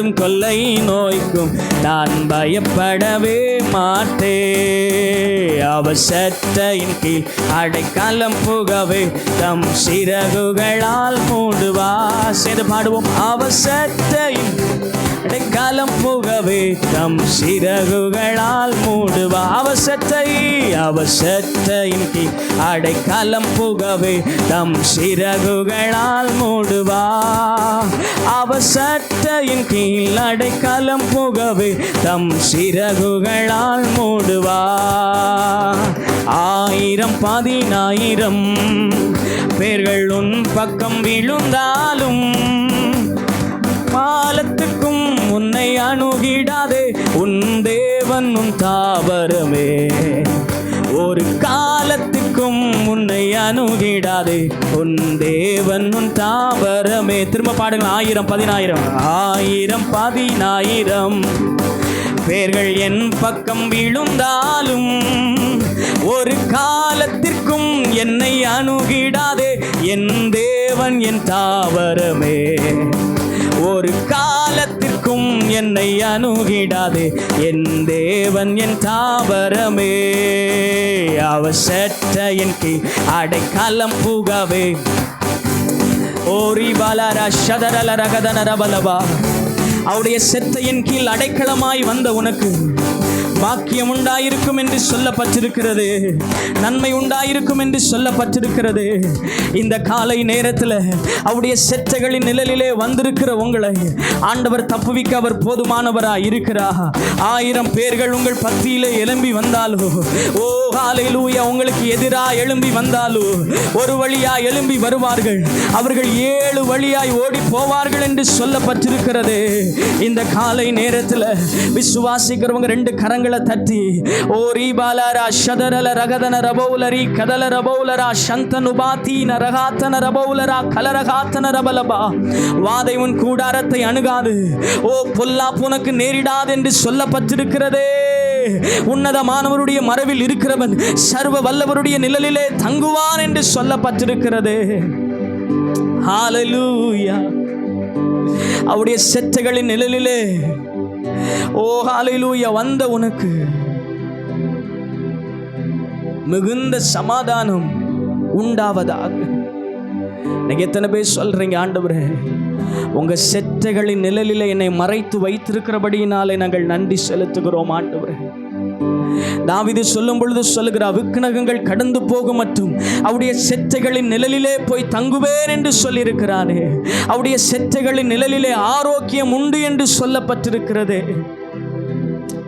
வரும் கொள்ளை நோய்க்கும் நான் பயப்படவே மாட்டே. அவர் சட்டையின் கீழ் அடைக்கலம் புகவே தம் சிறகுகளால் மூடுவா. சேர்ந்து பாடுவோம். அவர் சட்டையின் அடைக்கலம் புகவே தம் சிறகுகளால் மூடுவா. அவர் சட்டையின் கீழ் அடைக்கலம் புகவே தம் சிறகுகளால் மூடுவா. அவர் சட்டையின் கீழ் அடைக்கலம் புகவே தம் சிறகுகளால் மூடுவா. 1000 10,000 பேர்கள் உன் பக்கம் விழுந்தாலும் காலத்துக்கும் உன்னை அணுகிடாதே. உன் தேவன் உன் தாவரமே. ஒரு காலத்துக்கும் உன்னை அணுகிடாதே. உன் தேவன் உன் தாவரமே. திரும்ப பாடுங்க. 1000 10,000 1000 10,000 பேர்கள் என் பக்கம் விழுந்தாலும் ஒரு காலத்திற்கும் என்னை அணுகிடாதே. என் தேவன் என் தாவரமே. ஒரு காலத்திற்கும் என்னை அணுகிடாதே. என் தேவன் என் தாவரமே. அவர் சட்டையின் கீழ் அடைக்கலம் புகவே. ஓரி பாலரா ஷதரல ரகதன ரபலபா. அவருடைய சட்டையின் கீழ் அடைக்கலமாய் வந்த உனக்கு பாக்கியம் உண்டாயிருக்கும் என்று சொல்லப்பட்டிருக்கிறது. நன்மை உண்டாயிருக்கும் என்று சொல்லப்பட்டிருக்கிறது. இந்த காலை நேரத்தில் அவருடைய செட்டைகளின் நிழலிலே வந்திருக்கிற உங்களை ஆண்டவர் தப்புவிக்க அவர் போதுமானவராய் இருக்கிறார். 1000 பேர்கள் உங்கள் பத்தியிலே எழும்பி வந்தாலோ, ஓ ஹல்லேலூயா, உங்களுக்கு எதிராக எழும்பி வந்தாலோ ஒரு வழியாய் எழும்பி வருவார்கள். அவர்கள் 7 வழியாய் ஓடி போவார்கள் என்று சொல்லப்பட்டிருக்கிறது. இந்த காலை நேரத்தில் விசுவாசிக்கிறவங்க 2 கரங்களை தட்டி ஓரி பாலரா ஷதரல ரகதன ரபௌலரி கதல ரபௌலரா சந்தனுபாதி நரகாத்தன ரபௌலரா கலரகாத்தன ரபலபா. வாதை உன் கூடாரத்தை அணுகாது. ஓ பொல்லாப்பு உனக்கு நேரிடாது என்று சொல்லப்பட்டிருக்கிறதே. உன்னதமானவருடைய மறைவில் இருக்கிறவன் சர்வ வல்லவருடைய நிழலிலே தங்குவான் என்று சொல்லப்பட்டிருக்கிறது. ஹல்லேலூயா. அவருடைய செட்டைகளின் நிழலிலே ஓ ஹல்லேலூயா வந்த உனக்கு மிகுந்த சமாதானம் உண்டாவதாக. நீங்க எத்தனை பேர் சொல்றீங்க, ஆண்டவரே உங்க செட்டைகளின் நிழலிலே என்னை மறைத்து வைத்திருக்கிறபடியினாலே நாங்கள் நன்றி செலுத்துகிறோம். ஆண்டவரே, தாவீது சொல்லும் பொழுது சொல்லுகிறார், விக்கினகங்கள் கடந்து போகும் மற்றும் அவருடைய செட்டைகளின் நிழலிலே போய் தங்குவேன் என்று சொல்லியிருக்கிறானே. அவருடைய செட்டைகளின் நிழலிலே ஆரோக்கியம் உண்டு என்று சொல்லப்பட்டிருக்கிறது.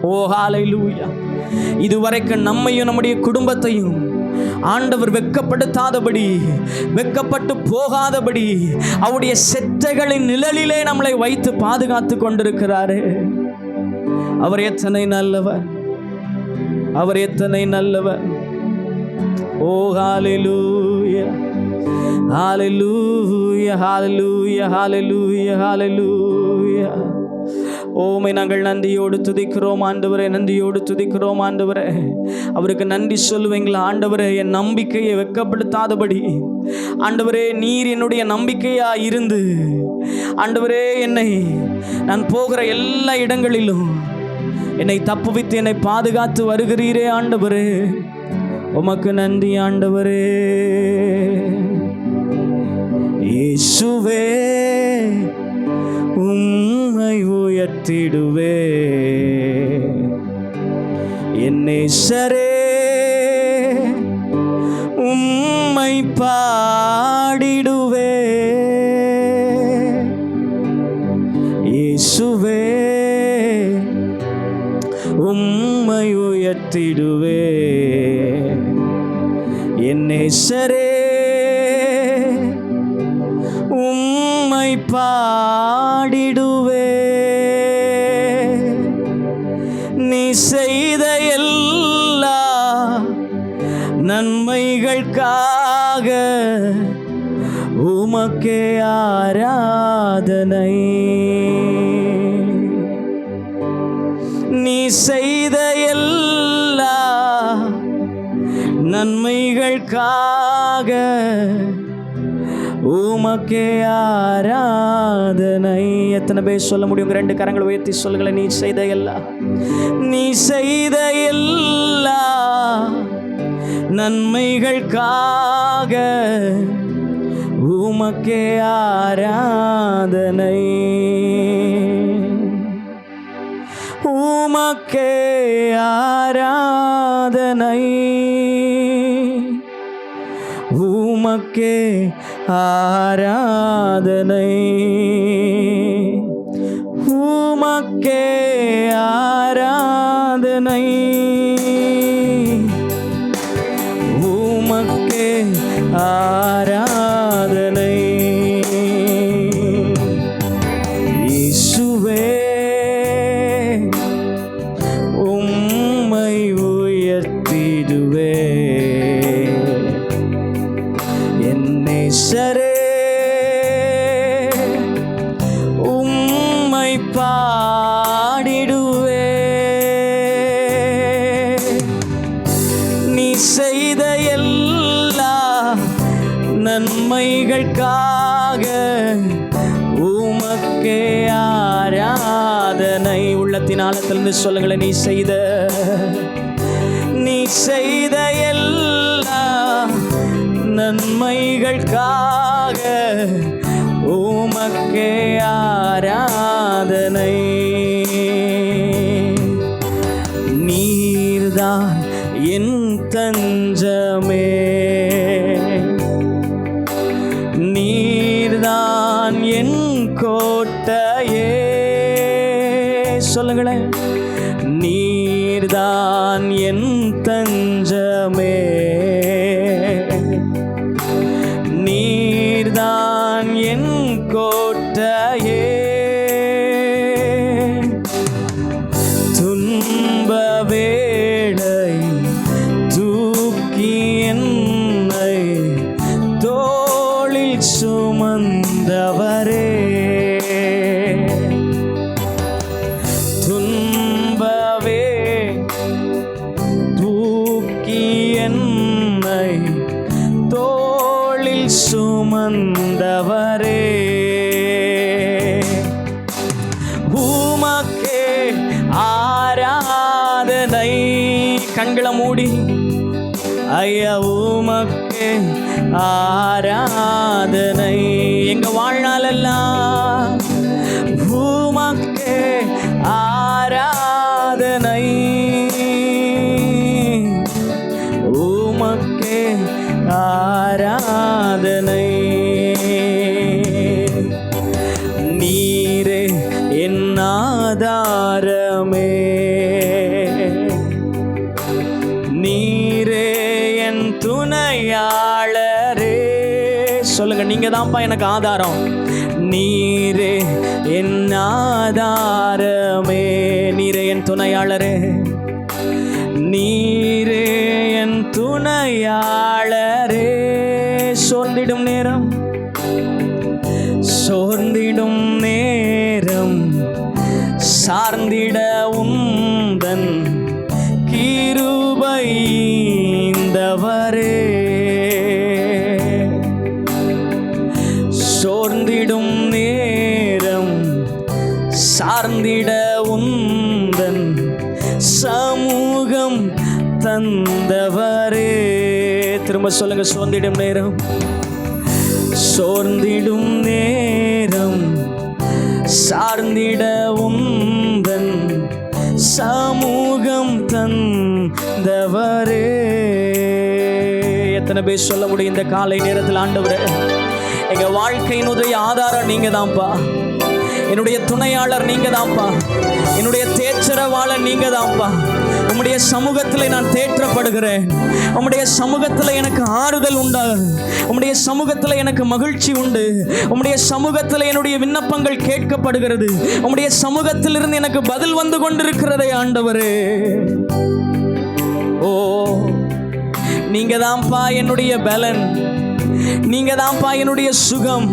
ஓ ஹல்லேலூயா. இதுவரைக்கும் நம்மையும் நம்முடைய குடும்பத்தையும் ஆண்டவர் வெட்கப்படுத்தாதபடி, வெட்கப்பட்டு போகாதபடி அவருடைய செட்டைகளின் நிழலிலே நம்மளை வைத்து பாதுகாத்து கொண்டிருக்கிறாரே. அவர் எத்தனை நல்லவர், அவர் எத்தனை நல்லவர். ஓ ஹல்லேலூயா, ஹல்லேலூயா, ஹல்லேலூயா, ஹல்லேலூயா, ஹல்லேலூயா. ஓமை நாங்கள் நன்றியோடு துதிக்கிறோம் ஆண்டவரே, நன்றியோடு துதிக்கிறோம் ஆண்டவரே. அவருக்கு நன்றி சொல்லுவீங்களா? ஆண்டவரே, என் நம்பிக்கையை வெட்கப்படுத்தாதபடி ஆண்டவரே நீர் என்னுடைய நம்பிக்கையா இருந்து ஆண்டவரே என்னை நான் போகிற எல்லா இடங்களிலும் என்னை தப்புவித்து என்னை பாதுகாத்து வருகிறீரே ஆண்டவரே. உமக்கு நன்றி ஆண்டவரே. இயேசுவே உம்மை உயர்த்திடுவே, என் நேசரே உம்மை பாடிடுவே. இயேசுவே உம்மை உயர்த்திடுவே, என் நேசரே உம்மை பாடிடுவே. நீ செய்த எல்லா நன்மைகளுக்காக உமக்கே ஆராதனை. நீ செய்த எல்லா நன்மைகளுக்காக உமக்கே ஆராதனை. எத்தனை பேர் சொல்ல முடியும்? 2 கரங்களை உயர்த்தி சொல்லுங்களேன். நீ செய்த எல்லா நன்மைகளுக்காக உமக்கே ஆராதனை. உமக்கே ஆராதனை. உமக்கே ஆராதனை. உமக்கே ஆராதனை. உமக்கே ஆராதனை. இயேசுவே உம்மை உயர்த்திடுவே. நேசரே உம்மை பாடிடுவே. நீ செய்த எல்லா நன்மைகளுக்காக உமக்கே ஆராதனை. உள்ளத்தின் ஆழத்திலிருந்து சொல்லுங்களேன். நீ செய்த எல்லா நன்மைகளுக்காக உமக்கே ஆராதனை. நீர்தான் என் தஞ்சமே. நீர்தான் என் கோட்டையே. சொல்லுங்களேன். நீர்தான் என் தஞ்சமே. நீர்தான் என் கோட்டையே. துன்ப வேளை தூக்கி என்னை தோளில் சுமந்தவரே. துன்பவே தூக்கி என்னை தோளில் சுமந்தவரே. உமக்கே ஆராதனை. கண்களை மூடி ஐயா உமக்கே ஆராதனை. எங்க வாழ்நாளெல்லாம் உமக்கே ஆராதனை. உமக்கே ஆராதனை. நீரே என் ஆதாரமே. நீரே என் துணையாளரே. சொல்லுங்க. நீங்க தான்ப்பா எனக்கு ஆதாரம். நீரே என் ஆதாரமே. நீரே என் துணையாளரே. நீரே என் துணையாளரே. சோர்ந்திடும் நேரம் சார்ந்திட உந்தன் கிருபை ஈந்தவரே. சோர்ந்திடும் நேரம் சார்ந்திட உந்தன் சமூகம் தந்தவரே. திரும்ப சொல்லுங்க. சோர்ந்திடும் நேரம் சார்ந்திட உந்தன் சமூகம் தந்தவரே. எத்தனை பேர் சொல்ல முடியும் இந்த காலை நேரத்தில்? ஆண்டவரே, எங்க வாழ்க்கையினுடைய ஆதாரம் நீங்க தான்ப்பா. என்னுடைய துணையாளர் நீங்க தான்ப்பா. என்னுடைய தேற்றரவாளர் நீங்க தான்ப்பா. உம்முடைய சமூகத்தில் நான் தேற்றப்படுகிறேன். உம்முடைய சமூகத்தில் எனக்கு ஆறுதல் உண்டு. உம்முடைய சமூகத்தில் எனக்கு மகிழ்ச்சி உண்டு. உம்முடைய சமூகத்தில் என்னுடைய விண்ணப்பங்கள் கேட்கப்படுகிறது. உம்முடைய சமூகத்திலிருந்து எனக்கு பதில் வந்து கொண்டிருக்கிறதே ஆண்டவரே. ஓ, நீங்க தான்ப்பா என்னுடைய பலன். நீங்க தான்ப்பா என்னுடைய சுகம்.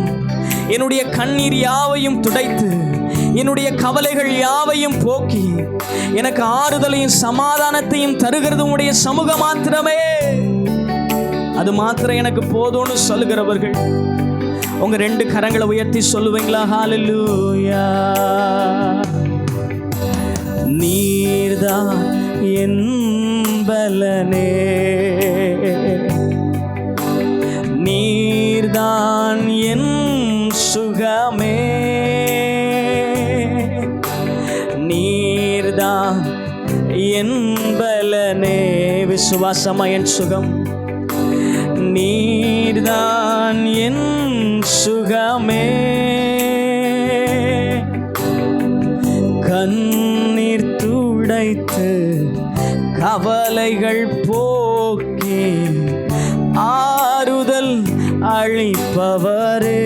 என்னுடைய கண்ணீர் யாவையும் துடைத்து என்னுடைய கவலைகள் யாவையும் போக்கி எனக்கு ஆறுதலையும் சமாதானத்தையும் தருகிறது உம்முடைய சமூகம் மாத்திரமே. அது மாத்திரம் எனக்கு போதும்னு சொல்லுகிறவர்கள் உங்க 2 கரங்களை உயர்த்தி சொல்லுவீங்களா? ஹalleluya. நீர்தான் என் பலனே, நீர்தான் என் சுகமே, நீர்தான் என் பலனே. விசுவாசமா என் சுகம், நீர்தான் என் சுகமே. கண்ணீர் துடைத்து கவலைகள் போக்கி ஆறுதல் அளிப்பவரே.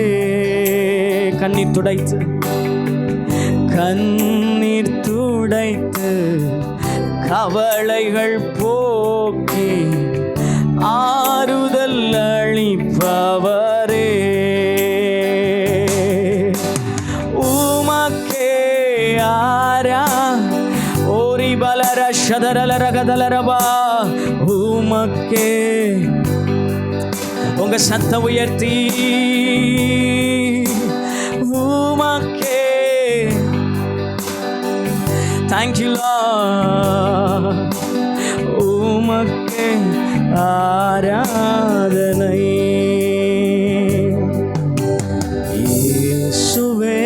கண்ணீர் துடைத்து, கண்ணீர் துடைத்து கவலைகள் போக்கி ஆறுதல் அளிப்பவரே. உமக்கே ஆரா ஓரி பலர ஷதரலரகதலரபா. உமக்கே, உங்க சத்தம் உயர்த்தி உமக்கே. Thank you Lord. உமக்கே ஆராதனை. இயேசுவே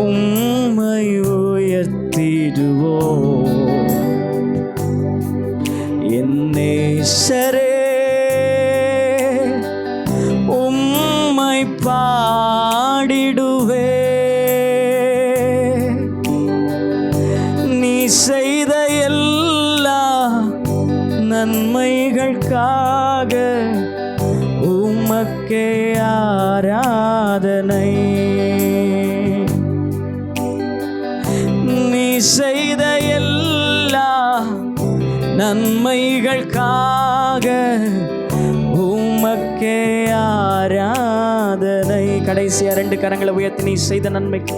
உம்மை உயர்த்திடுவோம். என் நேசரே உம்மை பாடிடுவே. நீ செய்த எல்லா நன்மைகளுக்காக உமக்கே ஆராதனை. நீ செய்த எல்லா நன்மைகளுக்காக உமக்கே ஆராதனை. கடைசியா 2 கரங்களை உயர்த்தி நீ செய்த நன்மைக்கு,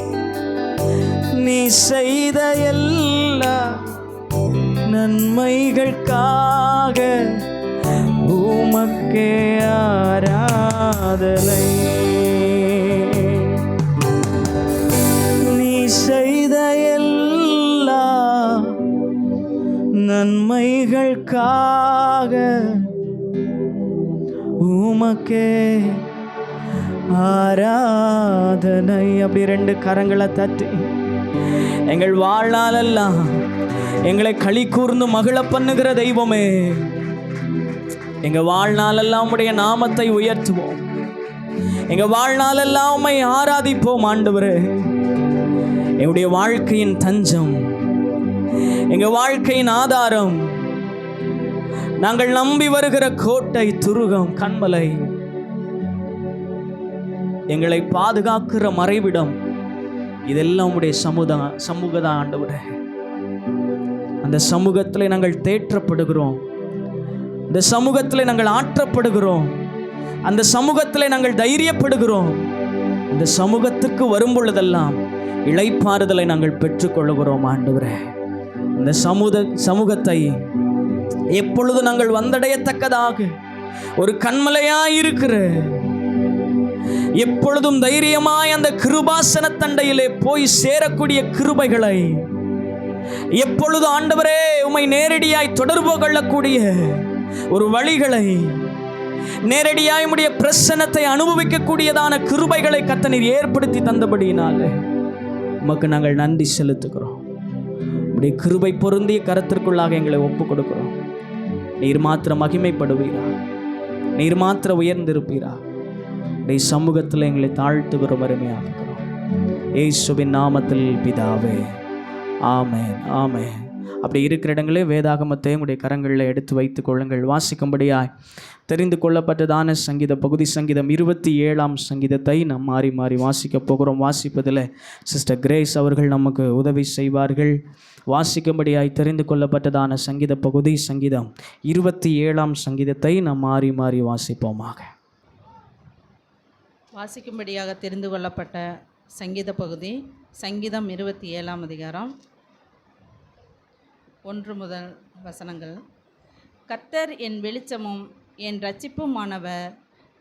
நீ செய்த எல்லா நன்மைகளுக்காக உமக்கே ஆராதனை. நீ செய்த எல்லா நன்மைகளுக்காக உமக்கே ஆராதனை. அப்படி 2 கரங்களை தட்டி எங்கள் வாழ்நாளெல்லாம் எங்களை களி கூர்ந்து மகிழ பண்ணுகிற தெய்வமே, எங்க வாழ்நாளெல்லாம் உம்முடைய நாமத்தை உயர்த்துவோம். எங்க வாழ்நாளெல்லாம் உம்மை ஆராதிப்போம். ஆண்டவரே, எங்களுடைய வாழ்க்கையின் தஞ்சம், எங்க வாழ்க்கையின் ஆதாரம், நாங்கள் நம்பி வருகிற கோட்டை, துருகம், கண்மலை, எங்களை பாதுகாக்கிற மறைவிடம், இதெல்லாம் உடைய சமூகதான் ஆண்டவரே. அந்த சமூகத்தில் நாங்கள் தேற்றப்படுகிறோம், அந்த சமூகத்தில் நாங்கள் ஆற்றப்படுகிறோம், அந்த சமூகத்தில் நாங்கள் தைரியப்படுகிறோம். அந்த சமூகத்துக்கு வரும் பொழுதெல்லாம் இளைப்பாறுதலை நாங்கள் பெற்றுக்கொள்கிறோம் ஆண்டவரே. அந்த சமூகத்தை எப்பொழுது நாங்கள் வந்தடையத்தக்கதாக ஒரு கண்மலையாயிருக்கிற, எப்பொழுதும் தைரியமாய் அந்த கிருபாசன தண்டையிலே போய் சேரக்கூடிய கிருபைகளை, எப்பொழுது ஆண்டவரே உம்மை நேரடியாய் தொடர்பு கொள்ளக்கூடிய ஒரு வழிகளை, நேரடியாய் உம்முடைய பிரசன்னத்தை அனுபவிக்கக்கூடியதான கிருபைகளை கர்த்தர் ஏற்படுத்தி தந்தபடியினாலே உமக்கு நாங்கள் நன்றி செலுத்துகிறோம். உம்முடைய கிருபை பொருந்திய கரத்திற்குள்ளாக எங்களை ஒப்புக் கொடுக்கிறோம். நீர் மாத்திரம் மகிமைப்படுவீரா, நீர் மாத்திரம் உயர்ந்திருப்பீரா. உடைய சமூகத்தில் எங்களை தாழ்த்துகிறோம், அருமையாகிறோம். இயேசுவின் நாமத்தில் பிதாவே, ஆமென், ஆமென். அப்படி இருக்கிற இடங்களே வேதாகமத்தை உங்களுடைய கரங்களில் எடுத்து வைத்துக் கொள்ளுங்கள். வாசிக்கும்படியாய் தெரிந்து கொள்ளப்பட்டதான சங்கீத பகுதி சங்கீதம் 27ஆம் சங்கீதத்தை நாம் மாறி மாறி வாசிக்கப் போகிறோம். வாசிப்பதில் சிஸ்டர் கிரேஸ் அவர்கள் நமக்கு உதவி செய்வார்கள். வாசிக்கும்படியாய் தெரிந்து கொள்ளப்பட்டதான சங்கீத பகுதி சங்கீதம் 27ஆம் சங்கீதத்தை நாம் மாறி மாறி வாசிப்போமாக. வாசிக்கும்படியாக தெரிந்து கொள்ளப்பட்ட சங்கீத பகுதி சங்கீதம் 27ஆம் அதிகாரம் 1 முதல் வசனங்கள். கர்த்தர் என் வெளிச்சமும் என் இரட்சிப்புமானவர்,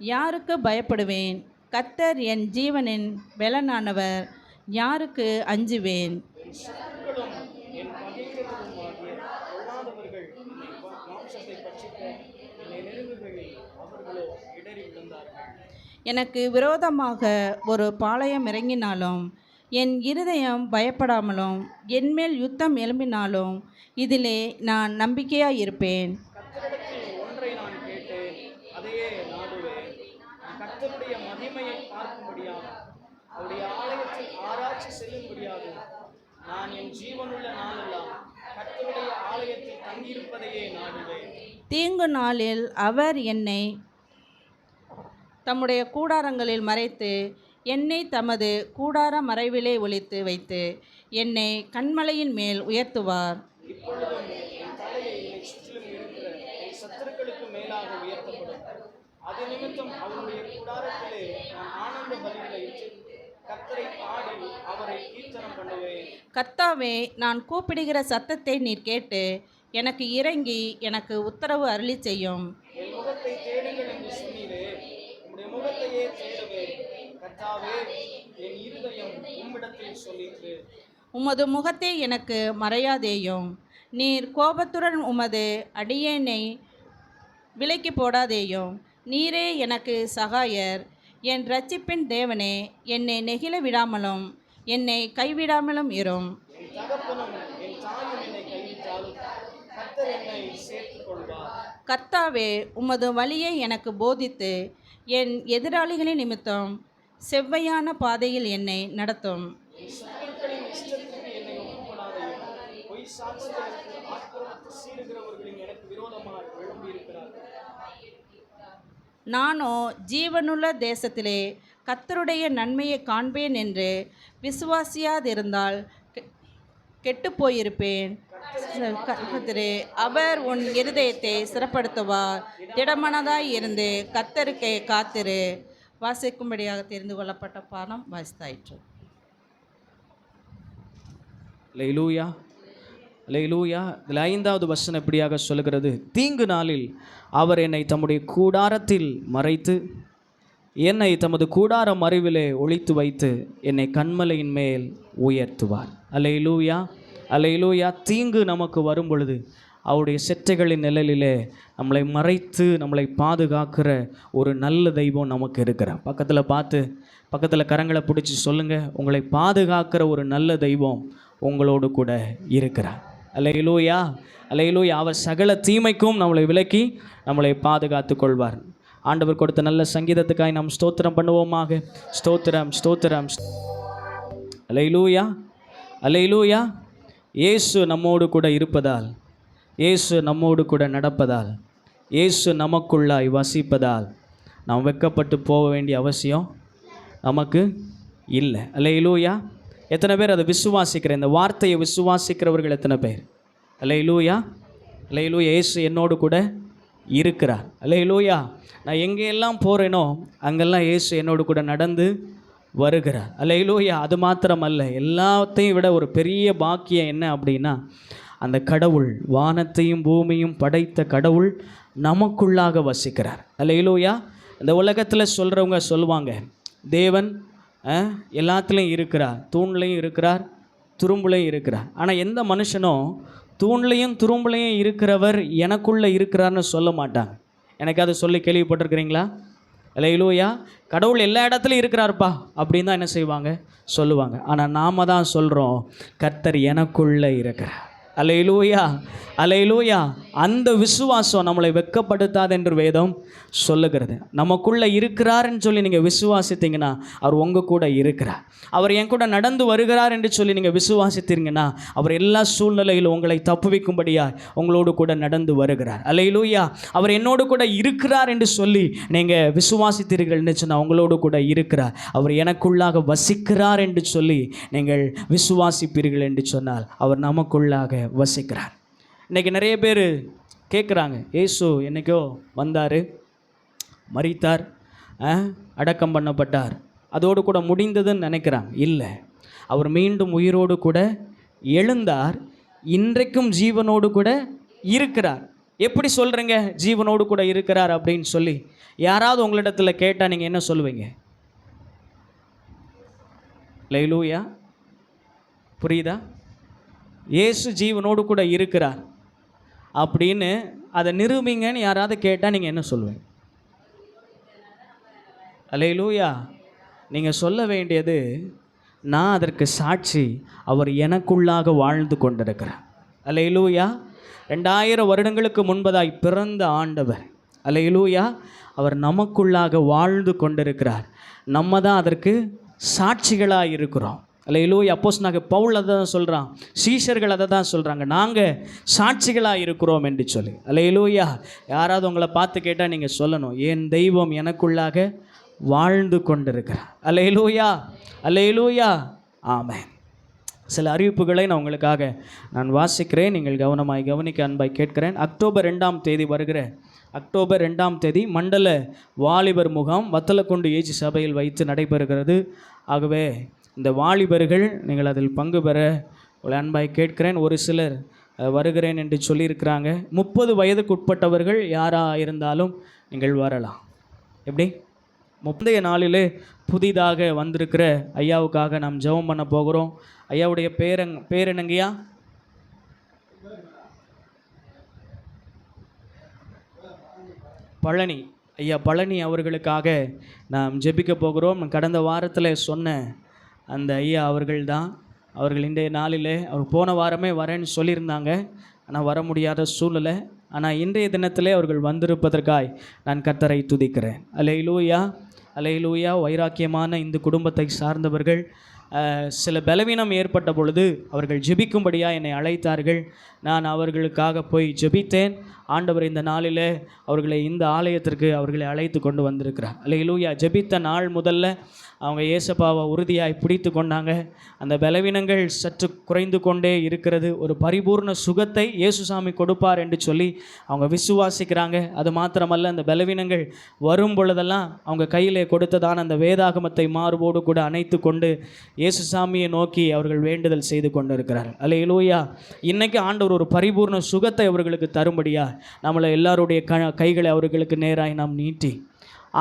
யாருக்கு பயப்படுவேன்? கர்த்தர் என் ஜீவனின் பெலனானவர். யாருக்கு அஞ்சுவேன்? எனக்கு விரோதமாக ஒரு பாளையம் இறங்கினாலும் என் இருதயம் பயப்படாமலும் என்மேல் யுத்தம் எழும்பினாலும் இதிலே நான் நம்பிக்கையாக இருப்பேன். ஒன்றை நான் கேட்டேன், அதையே நாடுவேன். கர்த்தருடைய மகிமையை பார்க்கும்படியாக அவருடைய ஆலயத்தில் ஆராய்ச்சி செய்யும்படியாக நான் என் ஜீவனுள்ள நாளெல்லாம் கர்த்தருடைய ஆலயத்தில் தங்கியிருப்பதையே நாடுவேன். தீங்கு நாளில் அவர் என்னை தம்முடைய கூடாரங்களில் மறைத்து என்னை தமது கூடார மறைவிலே ஒளித்து வைத்து என்னை கன்மலையின் மேல் உயர்த்துவார். இப்பொழுதும் என் தலையை என்னை சுற்றிலும் இருக்கிற என் சத்துருக்களுக்கு மேலாக உயர்த்தப்படும். அது நிமித்தம் அவருடைய கூடாரத்திலே நான் ஆனந்த பலிகளை இட்டு கர்த்தரை பாடி அவரை கீர்த்தனம் பண்ணுவேன். கர்த்தாவே, நான் கூப்பிடுகிற சத்தத்தை நீர் கேட்டு எனக்கு இறங்கி எனக்கு உத்தரவு அருளி செய்யும். என் முகத்தை தேடுங்கள் என்று சொன்னீரே, உம்முடைய முகத்தையே தேடுவேன். கர்த்தாவே, என் இருதயம் உம்மிடத்தில் சொல்லிற்று. உமது முகத்தை எனக்கு மறையாதேயும். நீர் கோபத்துடன் உமது அடியேனை விலக்கி போடாதேயும். நீரே எனக்கு சகாயர். என் இரட்சிப்பின் தேவனே, என்னை நெகிழ விடாமலும் என்னை கைவிடாமலும் இரும். என் தகப்பனும் என் தாயும் என்னை கைவிட்டாலும் கர்த்தர் என்னை சேர்த்துக் கொள்வார். கர்த்தாவே, உமது வழியை எனக்கு போதித்து என் எதிராளிகளின் நிமித்தம் செவ்வையான பாதையில் என்னை நடத்தும். என் சத்துருக்களின் இஷ்டத்திற்கு என்னை ஒப்புக்கொடாதையும். பொய் சாட்சிகளுக்கு ஆக்கிரமித்து சீறுகிறவர்களின் எனக்கு விரோதமாக எழும்பியிருக்கிறார்கள். நானோ ஜீவனுள்ள தேசத்திலே கர்த்தருடைய நன்மையை காண்பேன் என்று விசுவாசியாதிருந்தால் கெட்டுப்போயிருப்பேன். கர்த்தரே, அவர் உன் இருதயத்தை சிறப்படுத்துவார். திடமனதாய் இருந்து கர்த்தருக்கே காத்திரு. வாசிக்கும்படியாக தெரிந்து கொள்ளப்பட்ட பாடம் வாசித்தாயிற்று. அல்லேலூயா, அல்லேலூயா. இதில் 5வது வசனம் எப்படியாக சொல்கிறது? தீங்கு நாளில் அவர் என்னை தம்முடைய கூடாரத்தில் மறைத்து என்னை தமது கூடார மறைவிலே ஒளித்து வைத்து என்னை கன்மலையின் மேல் உயர்த்துவார். அல்லேலூயா, அல்லேலூயா. தீங்கு நமக்கு வரும் பொழுது அவருடைய செட்டைகளின் நிழலிலே நம்மளை மறைத்து நம்மளை பாதுகாக்கிற ஒரு நல்ல தெய்வம் நமக்கு இருக்கிறார். பக்கத்தில் கரங்களை பிடிச்சி சொல்லுங்கள், உங்களை பாதுகாக்கிற ஒரு நல்ல தெய்வம் உங்களோடு கூட இருக்கிறார். அல்லேலூயா, அல்லேலூயா. அவர் சகல தீமைக்கும் நம்மளை விலக்கி நம்மளை பாதுகாத்து கொள்வார். ஆண்டவர் கொடுத்த நல்ல சங்கீதத்துக்காய் நாம் ஸ்தோத்திரம் பண்ணுவோமாக. ஸ்தோத்திரம், ஸ்தோத்திரம். அல்லேலூயா, அல்லேலூயா. இயேசு நம்மோடு கூட இருப்பதால், இயேசு நம்மோடு கூட நடப்பதால், இயேசு நமக்குள்ளாய் வசிப்பதால் நாம் வெட்கப்பட்டு போக வேண்டிய அவசியம் நமக்கு இல்லை. அல்லேலூயா. எத்தனை பேர் அதை விசுவாசிக்கிற, இந்த வார்த்தையை விசுவாசிக்கிறவர்கள் எத்தனை பேர்? அல்லேலூயா, அல்லேலூயா. இயேசு என்னோடு கூட இருக்கிறார். அல்லேலூயா. நான் எங்கெல்லாம் போகிறேனோ அங்கெல்லாம் இயேசு என்னோடு கூட நடந்து வருகிறார். அல்லேலூயா. அது மாத்திரமல்ல, எல்லாத்தையும் விட ஒரு பெரிய பாக்கியம் என்ன அப்படின்னா, அந்த கடவுள், வானத்தையும் பூமியும் படைத்த கடவுள் நமக்குள்ளாக வசிக்கிறார். அல்லேலூயா. இந்த உலகத்தில் சொல்கிறவங்க சொல்லுவாங்க, தேவன் எல்லாத்துலேயும் இருக்கிறார், தூண்லையும் இருக்கிறார், துரும்புலையும் இருக்கிறார். ஆனால் எந்த மனுஷனும் தூண்லையும் துரும்புலையும் இருக்கிறவர் எனக்குள்ளே இருக்கிறார்னு சொல்ல மாட்டாங்க. எனக்கு அதை சொல்லி கேள்விப்பட்டிருக்கிறீங்களா? அல்லேலூயா. கடவுள் எல்லா இடத்துலையும் இருக்கிறார்ப்பா அப்படின்னு தான் என்ன செய்வாங்க, சொல்லுவாங்க. ஆனால் நாம் தான் சொல்கிறோம், கர்த்தர் எனக்குள்ளே இருக்கிறார். அல்லேலூயா, அல்லேலூயா. அந்த விசுவாசம் நம்மளை வெட்கப்படுத்தாது என்று வேதம் சொல்லுகிறது. நமக்குள்ளே இருக்கிறாருன்னு சொல்லி நீங்கள் விசுவாசித்தீங்கன்னா அவர் உங்கள் கூட இருக்கிறார். அவர் என் கூட நடந்து வருகிறார் என்று சொல்லி நீங்கள் விசுவாசித்தீங்கன்னா அவர் எல்லா சூழ்நிலையிலும் உங்களை தப்புவிக்கும்படியாக உங்களோடு கூட நடந்து வருகிறார். அல்லேலூயா. அவர் என்னோடு கூட இருக்கிறார் என்று சொல்லி நீங்கள் விசுவாசித்தீர்கள் என்று சொன்னால் உங்களோடு கூட இருக்கிறார். அவர் எனக்குள்ளாக வசிக்கிறார் என்று சொல்லி நீங்கள் விசுவாசிப்பீர்கள் என்று சொன்னால் அவர் நமக்குள்ளாக வசிக்கிறார். இன்றைக்கி நிறைய பேர் கேட்குறாங்க, இயேசு என்னைக்கோ வந்தார், மரித்தார், அடக்கம் பண்ணப்பட்டார், அதோடு கூட முடிந்ததுன்னு நினைக்கிறாங்க. இல்லை, அவர் மீண்டும் உயிரோடு கூட எழுந்தார், இன்றைக்கும் ஜீவனோடு கூட இருக்கிறார். எப்படி சொல்கிறீங்க ஜீவனோடு கூட இருக்கிறார் அப்படின்னு சொல்லி? யாராவது உங்களிடத்தில் கேட்டால் நீங்கள் என்ன சொல்லுவீங்க? அல்லேலூயா. புரியுதா? இயேசு ஜீவனோடு கூட இருக்கிறார் அப்படின்னு அதை நிரூபிங்கன்னு யாராவது கேட்டால் நீங்கள் என்ன சொல்லுவீங்க? அல்லேலூயா. நீங்கள் சொல்ல வேண்டியது, நான் அதற்கு சாட்சி, அவர் எனக்குள்ளாக வாழ்ந்து கொண்டிருக்கிறார். அல்லேலூயா. 2000 வருடங்களுக்கு முன்பதாய் பிறந்த ஆண்டவர், அல்லேலூயா, அவர் நமக்குள்ளாக வாழ்ந்து கொண்டிருக்கிறார். நம்ம தான் அதற்கு சாட்சிகளாக இருக்கிறோம். அல்லேலூயா. அப்போஸ்தலனாகிய பவுல் அதை தான் சொல்கிறான், சீஷர்கள் அதை தான் சொல்கிறாங்க, நாங்கள் சாட்சிகளாக இருக்கிறோம் என்று சொல்லி. அல்லேலூயா. யாராவது உங்களை பார்த்து கேட்டால் நீங்கள் சொல்லணும், என் தெய்வம் எனக்குள்ளாக வாழ்ந்து கொண்டிருக்கிறார். அல்லேலூயா, அல்லேலூயா, ஆமென். சில அறிவிப்புகளை நான் உங்களுக்காக வாசிக்கிறேன். நீங்கள் கவனமாய் கவனிக்க அன்பாய் கேட்கிறேன். அக்டோபர் 2ஆம் தேதி வருகிற அக்டோபர் 2ஆம் தேதி மண்டல வாலிபர் முகாம் வத்தலக்குண்டு ஏஜி சபையில் வைத்து நடைபெறுகிறது. ஆகவே இந்த வாலிபர்கள் நீங்கள் அதில் பங்கு பெற உங்களை அன்பாய் கேட்கிறேன். ஒரு சிலர் வருகிறேன் என்று சொல்லியிருக்கிறாங்க. 30 வயதுக்கு உட்பட்டவர்கள் யாராக இருந்தாலும் நீங்கள் வரலாம். எப்படி? முந்தைய நாளிலே புதிதாக வந்திருக்கிற ஐயாவுக்காக நாம் ஜெபம் பண்ண போகிறோம். ஐயாவுடைய பேர் என்னங்கய்யா? பழனி. ஐயா பழனி அவர்களுக்காக நாம் ஜெபிக்க போகிறோம். கடந்த வாரத்தில் சொன்ன அந்த ஐயா அவர்கள்தான். அவர்கள் இன்றைய நாளிலே, அவர் போன வாரமே வரேன்னு சொல்லியிருந்தாங்க, ஆனால் வர முடியாத சூழ்நிலை. ஆனால் இன்றைய தினத்திலே அவர்கள் வந்திருப்பதற்காய் நான் கர்த்தரை துதிக்கிறேன். அல்லேலூயா, அல்லேலூயா. வைராக்கியமான இந்த குடும்பத்தை சார்ந்தவர்கள் சில பலவீனம் ஏற்பட்ட பொழுது அவர்கள் ஜெபிக்கும்படியாக என்னை அழைத்தார்கள். நான் அவர்களுக்காக போய் ஜெபித்தேன். ஆண்டவர் இந்த நாளில் அவர்களை இந்த ஆலயத்திற்கு அவர்களை அழைத்து கொண்டு வந்திருக்கிறார். அல்லேலூயா. ஜெபித்த நாள் முதல்ல அவங்க இயேசப்பாவை உறுதியாய் பிடித்து கொண்டாங்க. அந்த பலவீனங்கள் சற்று குறைந்து கொண்டே இருக்கிறது. ஒரு பரிபூர்ண சுகத்தை இயேசுசாமி கொடுப்பார் என்று சொல்லி அவங்க விசுவாசிக்கிறாங்க. அது மாத்திரமல்ல, அந்த பலவீனங்கள் வரும் பொழுதெல்லாம் அவங்க கையிலே கொடுத்ததான அந்த வேதாகமத்தை மார்போடு கூட அணைத்து கொண்டு இயேசுசாமியை நோக்கி அவர்கள் வேண்டுதல் செய்து கொண்டு இருக்கிறார்கள். அல்லேலூயா. இன்னைக்கு ஆண்டவர் ஒரு பரிபூர்ண சுகத்தை அவர்களுக்கு தரும்படியா நம்மளை எல்லாருடைய கைகளை அவர்களுக்கு நேராய் நாம் நீட்டி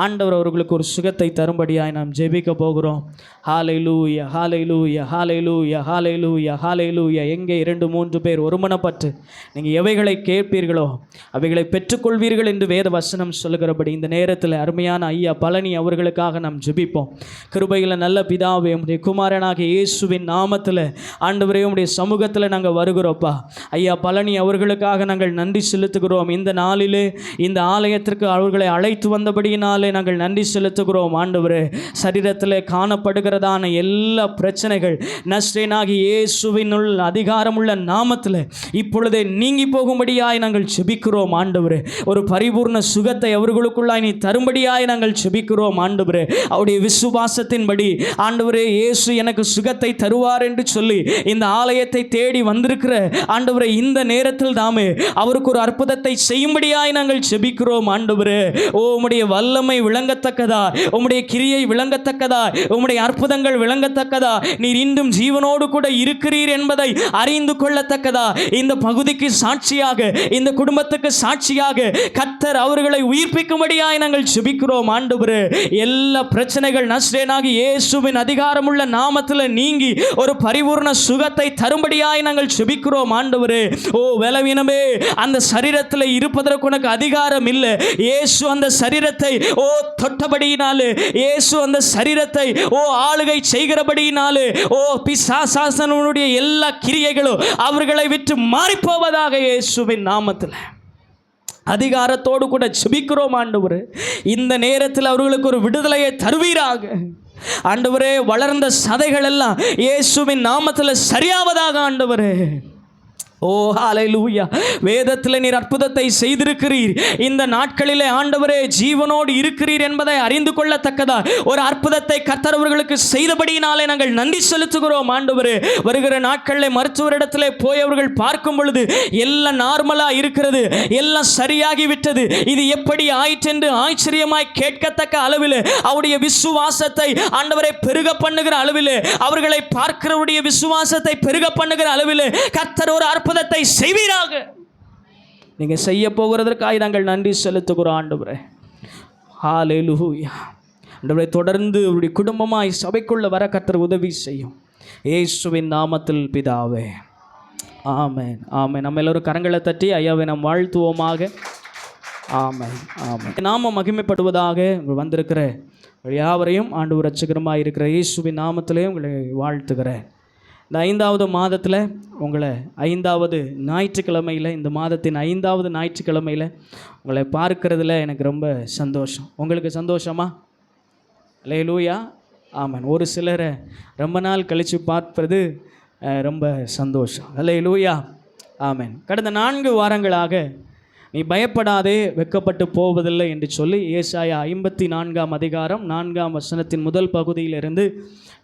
ஆண்டவர் அவர்களுக்கு ஒரு சுகத்தை தரும்படியாய் நாம் ஜெபிக்க போகிறோம். ஹல்லேலூயா, ஹல்லேலூயா, ஹல்லேலூயா, ஹல்லேலூயா, ஹல்லேலூயா. எங்கே 2-3 பேர் ஒருமனப்பட்டு நீங்கள் எவைகளை கேட்பீர்களோ அவைகளை பெற்றுக்கொள்வீர்கள் என்று வேத வசனம் சொல்லுகிறபடி இந்த நேரத்தில் அருமையான ஐயா பழனி அவர்களுக்காக நாம் ஜெபிப்போம். கிருபையில் நல்ல பிதாவே, உம்முடைய குமாரனாகிய இயேசுவின் நாமத்தில் ஆண்டவரே உம்முடைய சமூகத்தில் நாங்கள் வருகிறோப்பா. ஐயா பழனி அவர்களுக்காக நாங்கள் நன்றி செலுத்துகிறோம். இந்த நாளிலே இந்த ஆலயத்திற்கு அவர்களை அழைத்து வந்தபடியினாலே நாங்கள் நன்றி செலுத்துகிறோம். ஆண்டவரே, சரீரத்தில் காணப்படுகிறதான எல்லா பிரச்சனைகள் நஸ்ரேனாகிய இயேசுவினுள் அதிகாரமுள்ள நாமத்தில் இப்பொழுதே நீங்கி போகும்படியாய் நாங்கள் செபிக்கிறோம். ஆண்டவரே, ஒரு பரிபூர்ண சுகத்தை அவர்களுக்குள்ளாய் நீ தரும்படியாய் நாங்கள் செபிக்கிறோம். ஆண்டவரே, அவருடைய விசுவாசத்தின்படி ஆண்டவரே இயேசு எனக்கு சுகத்தை தருவார் என்று சொல்லி இந்த ஆலயத்தை தேடி வந்திருக்கிற ஆண்டவரே, இந்த நேரத்தில் தாமே அவருக்கு ஒரு அற்புதத்தை செய்யும்படியாய் நாங்கள் செபிக்கிறோம். ஆண்டவரே, ஓ உம்முடைய வல்லமை விளங்கத்தக்கதா, உம்முடைய கிரியை விளங்கத்தக்கதா, உம்முடைய அற்புதங்கள் விளங்கத்தக்கதா, நீர் இன்றும் ஜீவனோடு கூட இருக்கிறீர் என்பதை அறிந்து கொள்ளத்தக்கதா, இந்த பகுதிக்கு சாட்சியாக, இந்த குடும்பத்துக்கு சாட்சியாக கர்த்தர் அவர்களை உயிர்ப்பிக்கும்படியாய் நாங்கள் ஜெபிக்கிறோம். ஆண்டவரே, எல்லா பிரச்சனைகள் நஸ்ரேனாகிய இயேசுவின் அதிகாரமுள்ள நாமத்தில் நீங்கி ஒரு பரிபூர்ண சுகத்தை தரும்படியாய் நாங்கள் ஜெபிக்கிறோம். ஆண்டவரே, ஓ பலவீனமே, அந்த சரீரத்தில் இருப்பதற்கு உனக்கு அதிகாரம் இல்லை. இயேசு அந்த சரீரத்தை ஓ தொட்டபடியினாலே, இயேசு அந்த சரீரத்தை ஓ ஆளுகை செய்கிறபடியினாலே, ஓ பிசாசாசனுடைய எல்லா கிரியைகளும் அவர்களை விட்டு மாறிப்போவதாக இயேசுவின் நாமத்தில் அதிகாரத்தோடு கூட ஜெபிக்கிறோம். ஆண்டவரே, இந்த நேரத்தில் அவர்களுக்கு ஒரு விடுதலையை தருவீராக. ஆண்டவரே, வளர்ந்த சதைகள் எல்லாம் இயேசுவின் நாமத்தில் சரியாவதாக. ஆண்டவரே, ஓ ஹல்லேலூயா. வேதத்தில் நீர் அற்புதத்தை செய்திருக்கிறீர். இந்த நாட்களிலே ஆண்டவரே ஜீவனோடு இருக்கிறீர் என்பதை அறிந்து கொள்ளத்தக்கதா ஒரு அற்புதத்தை கர்த்தர் அவர்களுக்கு செய்தபடியினாலே நாங்கள் நன்றி செலுத்துகிறோம். ஆண்டவரே, வருகிற நாட்களில் மருத்துவரிடத்திலே போய் அவர்கள் பார்க்கும் பொழுது எல்லாம் நார்மலா இருக்கிறது, எல்லாம் சரியாகி விட்டது, இது எப்படி ஆயிற்று என்று ஆச்சரியமாய் கேட்கத்தக்க அளவில் அவருடைய விசுவாசத்தை ஆண்டவரை பெருக பண்ணுகிற அளவில், அவர்களை பார்க்கிறவருடைய விசுவாசத்தை பெருக பண்ணுகிற அளவில் கர்த்தர் ஒரு அற்புதத்தை செய்வீராக. நீங்கள் செய்ய போகிறதற்காக நாங்கள் நன்றி செலுத்துகிறோம் ஆண்டவரே. ஹல்லேலூயா. ஆண்டவரே, தொடர்ந்து உடைய குடும்பமாய் சபைக்குள்ள வர கர்த்தர் உதவி செய்யும். இயேசுவின் நாமத்தில் பிதாவே, ஆமென், ஆமென். நம்ம எல்லோரும் கரங்களை தட்டி ஐயாவை நாம் வாழ்த்துவோமாக. ஆமென், ஆமென். நாம மகிமைப்படுவதாக. வந்திருக்கிற யாவரையும் ஆண்டவர் இரட்சகருமாய் இருக்கிற இயேசுவின் நாமத்திலே உங்களை வாழ்த்துகிறேன். இந்த 5வது மாதத்தில் உங்களை 5வது ஞாயிற்றுக்கிழமையில், இந்த மாதத்தின் 5வது ஞாயிற்றுக்கிழமையில் உங்களை பார்க்கறதுல எனக்கு ரொம்ப சந்தோஷம். உங்களுக்கு சந்தோஷமா? அல்லேலூயா. ஆமென். ஒரு சிலரை ரொம்ப நாள் கழித்து பார்ப்பது ரொம்ப சந்தோஷம். அல்லேலூயா. ஆமென். கடந்த 4 வாரங்களாக நீ பயப்படாதே, வெட்கப்பட்டு போவதில்லை என்று சொல்லி ஏசாயா 54ஆம் அதிகாரம் 4ஆம் வசனத்தின் முதல் பகுதியிலிருந்து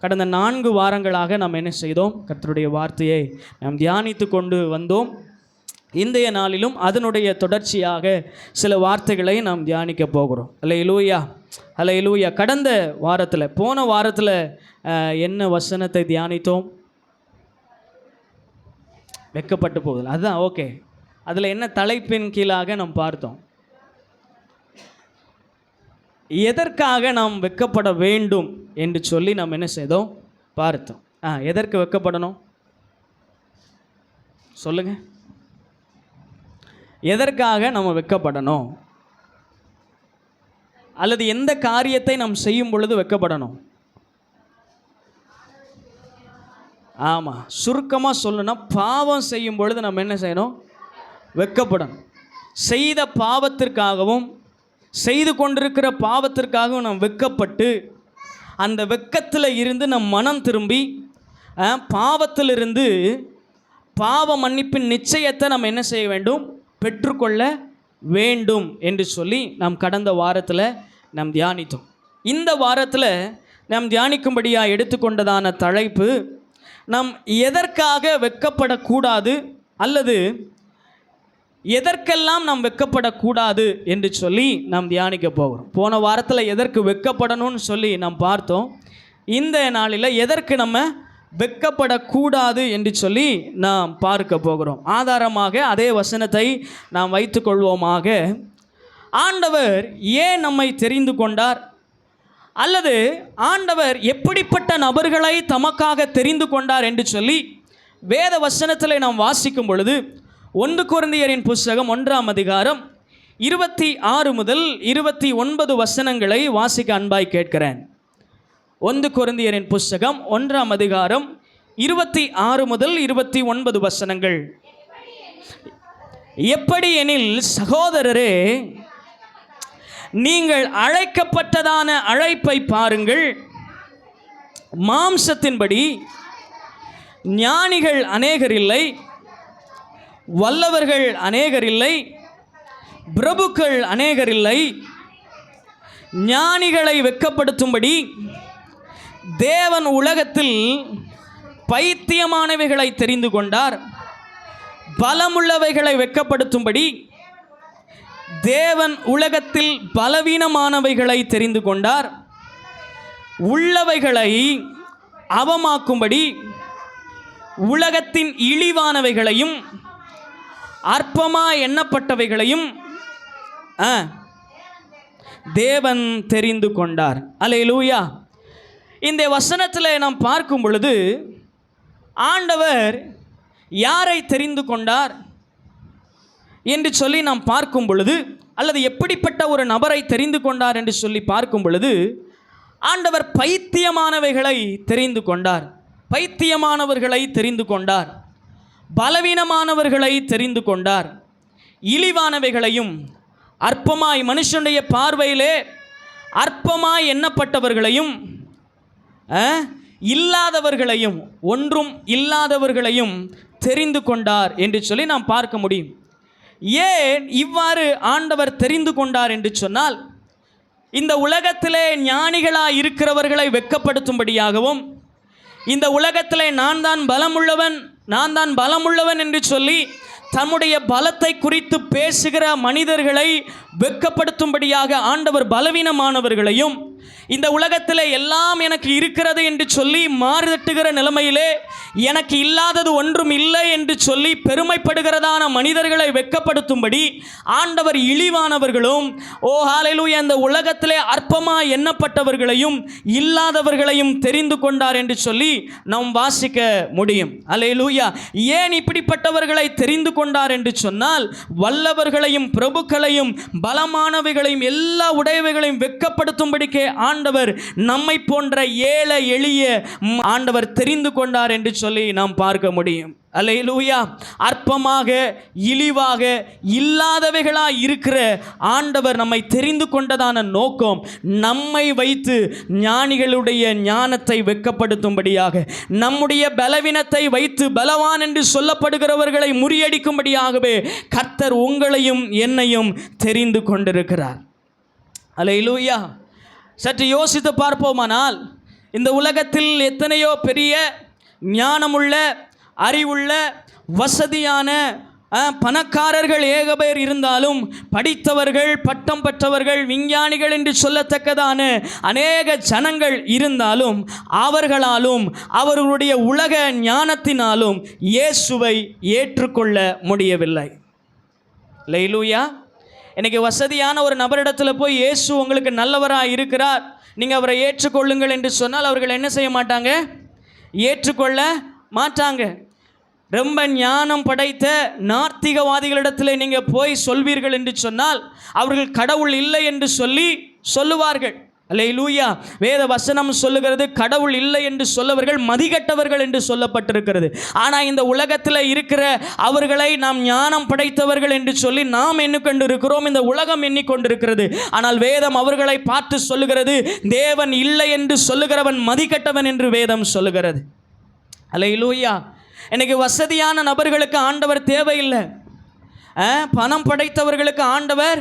கடந்த 4 வாரங்களாக நாம் என்ன செய்தோம்? கர்த்தருடைய வார்த்தையை நாம் தியானித்து கொண்டு வந்தோம். இன்றைய நாளிலும் அதனுடைய தொடர்ச்சியாக சில வார்த்தைகளை நாம் தியானிக்க போகிறோம். அல்லேலூயா, அல்லேலூயா. கடந்த வாரத்தில், போன வாரத்தில் என்ன வசனத்தை தியானித்தோம்? வெட்கப்பட்டு போவதில்லை. அதுதான் ஓகே. அதில் என்ன தலைப்பின் கீழாக நாம் பார்த்தோம்? எதற்காக நாம் வெட்கப்பட வேண்டும் என்று சொல்லி நாம் என்ன செய்தோம்? பார்த்தோம். எதற்கு வெட்கப்படணும் சொல்லுங்க. எதற்காக நம்ம வெட்கப்படணும்? அல்லது எந்த காரியத்தை நாம் செய்யும் பொழுது வெட்கப்படணும்? ஆமாம், சுருக்கமாக சொல்லணும்னா பாவம் செய்யும் பொழுது நம்ம என்ன செய்யணும்? வெட்கப்படணும். செய்த பாவத்திற்காகவும் செய்து கொண்டிருக்கிற பாவத்திற்காகவும் நாம் வெட்கப்பட்டு அந்த வெட்கத்தில் இருந்து நம் மனம் திரும்பி பாவத்திலிருந்து பாவ மன்னிப்பின் நிச்சயத்தை நம்ம என்ன செய்ய வேண்டும்? பெற்றுக்கொள்ள வேண்டும் என்று சொல்லி நாம் கடந்த வாரத்தில் நாம் தியானித்தோம். இந்த வாரத்தில் நாம் தியானிக்கும்படியாக எடுத்துக்கொண்டதான தலைப்பு, நாம் எதற்காக வெட்கப்படக்கூடாது அல்லது எதற்கெல்லாம் நாம் வெட்கப்படக்கூடாது என்று சொல்லி நாம் தியானிக்க போகிறோம். போன வாரத்தில் எதற்கு வெட்கப்படணும்னு சொல்லி நாம் பார்த்தோம். இந்த நாளில் எதற்கு நம்ம வெட்கப்படக்கூடாது என்று சொல்லி நாம் பார்க்க போகிறோம். ஆதாரமாக அதே வசனத்தை நாம் வைத்துக்கொள்வோமாக. ஆண்டவர் ஏன் நம்மை தெரிந்து கொண்டார், அல்லது ஆண்டவர் எப்படிப்பட்ட நபர்களை தமக்காக தெரிந்து கொண்டார் என்று சொல்லி வேத வசனத்தில் நாம் வாசிக்கும் பொழுது 1 கொரிந்தியரின் புஸ்தகம் 1ஆம் அதிகாரம் 26 முதல் 29 வசனங்களை வாசிக்க அன்பாய் கேட்கிறேன். 1 கொரிந்தியரின் புஸ்தகம் 1ஆம் அதிகாரம் 26 முதல் 29 வசனங்கள். எப்படி எனில் சகோதரரே, நீங்கள் அழைக்கப்பட்டதான அழைப்பை பாருங்கள். மாம்சத்தின்படி ஞானிகள் அநேகர் இல்லை, வல்லவர்கள் அநேகர் இல்லை, பிரபுக்கள் அநேகர் இல்லை. ஞானிகளை வெட்கப்படுத்தும்படி தேவன் உலகத்தில் பைத்தியமானவைகளை தெரிந்து கொண்டார். பலமுள்ளவைகளை வெட்கப்படுத்தும்படி தேவன் உலகத்தில் பலவீனமானவைகளை தெரிந்து கொண்டார். உள்ளவைகளை அவமாக்கும்படி உலகத்தின் இழிவானவைகளையும் அற்பமாய் எண்ணப்பட்டவைகளையும் தேவன் தெரிந்து கொண்டார். அல்லேலூயா. இந்த வசனத்தில் நாம் பார்க்கும் பொழுது ஆண்டவர் யாரை தெரிந்து கொண்டார் என்று சொல்லி நாம் பார்க்கும் பொழுது, அல்லது எப்படிப்பட்ட ஒரு நபரை தெரிந்து கொண்டார் என்று சொல்லி பார்க்கும் பொழுது, ஆண்டவர் பைத்தியமானவைகளை தெரிந்து கொண்டார், பைத்தியமானவர்களை தெரிந்து கொண்டார், பலவீனமானவர்களை தெரிந்து கொண்டார், இழிவானவைகளையும் அற்பமாய் மனுஷனுடைய பார்வையிலே அற்பமாய் எண்ணப்பட்டவர்களையும் இல்லாதவர்களையும் ஒன்றும் இல்லாதவர்களையும் தெரிந்து கொண்டார் என்று சொல்லி நாம் பார்க்க முடியும். ஏன் இவ்வாறு ஆண்டவர் தெரிந்து கொண்டார் என்று சொன்னால், இந்த உலகத்திலே ஞானிகளாய் இருக்கிறவர்களை வெட்கப்படுத்தும்படியாகவும், இந்த உலகத்திலே நான் தான் பலமுள்ளவன் என்று சொல்லி தம்முடைய பலத்தை குறித்து பேசுகிற மனிதர்களை வெட்கப்படுத்தும்படியாக ஆண்டவர் பலவீனமானவர்களையும் இந்த உலகத்தில் எல்லாம் எனக்கு இருக்கிறது என்று சொல்லி மாறுதட்டுகிற நிலைமையிலே எனக்கு இல்லாதது ஒன்றும் இல்லை என்று சொல்லி பெருமைப்படுகிறதான மனிதர்களை வெட்கப்படுத்தும்படி ஆண்டவர் இழிவானவர்களும் ஹல்லேலூயா இந்த உலகத்திலே அற்பமாக எண்ணப்பட்டவர்களையும் இல்லாதவர்களையும் தெரிந்து கொண்டார் என்று சொல்லி நாம் வாசிக்க முடியும். ஹல்லேலூயா. ஏன் இப்படிப்பட்டவர்களை தெரிந்து கொண்டார் என்று சொன்னால், வல்லவர்களையும் பிரபுக்களையும் பலமானவைகளையும் எல்லா உடையவைகளையும் வெட்கப்படுத்தும்படிக்கே ஆண்டவர் நம்மை போன்ற ஏழை எளிய ஆண்டவர் தெரிந்து கொண்டார் என்று சொல்லி நாம் பார்க்க முடியும். அல்லேலூயா. அற்பமாக இழிவாக இல்லாதவைகளாய் இருக்கிற ஆண்டவர் நம்மை தெரிந்து கொண்டதான நோக்கம் நம்மை வைத்து ஞானிகளுடைய ஞானத்தை வெட்கப்படுத்தும்படியாக, நம்முடைய பலவீனத்தை வைத்து பலவான் என்று சொல்லப்படுகிறவர்களை முறியடிக்கும்படியாகவே கர்த்தர் உங்களையும் என்னையும் தெரிந்து கொண்டிருக்கிறார். அல்லேலூயா. சற்று யோசித்து பார்ப்போமானால், இந்த உலகத்தில் எத்தனையோ பெரிய ஞானமுள்ள அறிவுள்ள வசதியான பணக்காரர்கள் ஏக பேர் இருந்தாலும், படித்தவர்கள் பட்டம் பெற்றவர்கள் விஞ்ஞானிகள் என்று சொல்லத்தக்கதான அநேக ஜனங்கள் இருந்தாலும், அவர்களாலும் அவர்களுடைய உலக ஞானத்தினாலும் இயேசுவை ஏற்றுக்கொள்ள முடியவில்லை. அல்லேலூயா. இன்றைக்கி வசதியான ஒரு நபரிடத்தில் போய் இயேசு உங்களுக்கு நல்லவராக இருக்கிறார், நீங்கள் அவரை ஏற்றுக்கொள்ளுங்கள் என்று சொன்னால் அவர்கள் என்ன செய்ய மாட்டாங்க? ஏற்றுக்கொள்ள மாட்டாங்க. ரொம்ப ஞானம் படைத்த நாத்திகவாதிகளிடத்தில் நீங்கள் போய் சொல்வீர்கள் என்று சொன்னால் அவர்கள் கடவுள் இல்லை என்று சொல்லுவார்கள். அல்லேலூயா. வேத வசனம் சொல்லுகிறது, கடவுள் இல்லை என்று சொல்லவர்கள் மதிகட்டவர்கள் என்று சொல்லப்பட்டிருக்கிறது. ஆனால் இந்த உலகத்தில் இருக்கிற அவர்களை நாம் ஞானம் படைத்தவர்கள் என்று சொல்லி நாம் எண்ணிக்கொண்டிருக்கிறோம், இந்த உலகம் எண்ணிக்கொண்டிருக்கிறது. ஆனால் வேதம் அவர்களை பார்த்து சொல்லுகிறது, தேவன் இல்லை என்று சொல்லுகிறவன் மதிகட்டவன் என்று வேதம் சொல்லுகிறது. அல்லேலூயா. இன்னைக்கு வசதியான நபர்களுக்கு ஆண்டவர் தேவையில்லை, பணம் படைத்தவர்களுக்கு ஆண்டவர்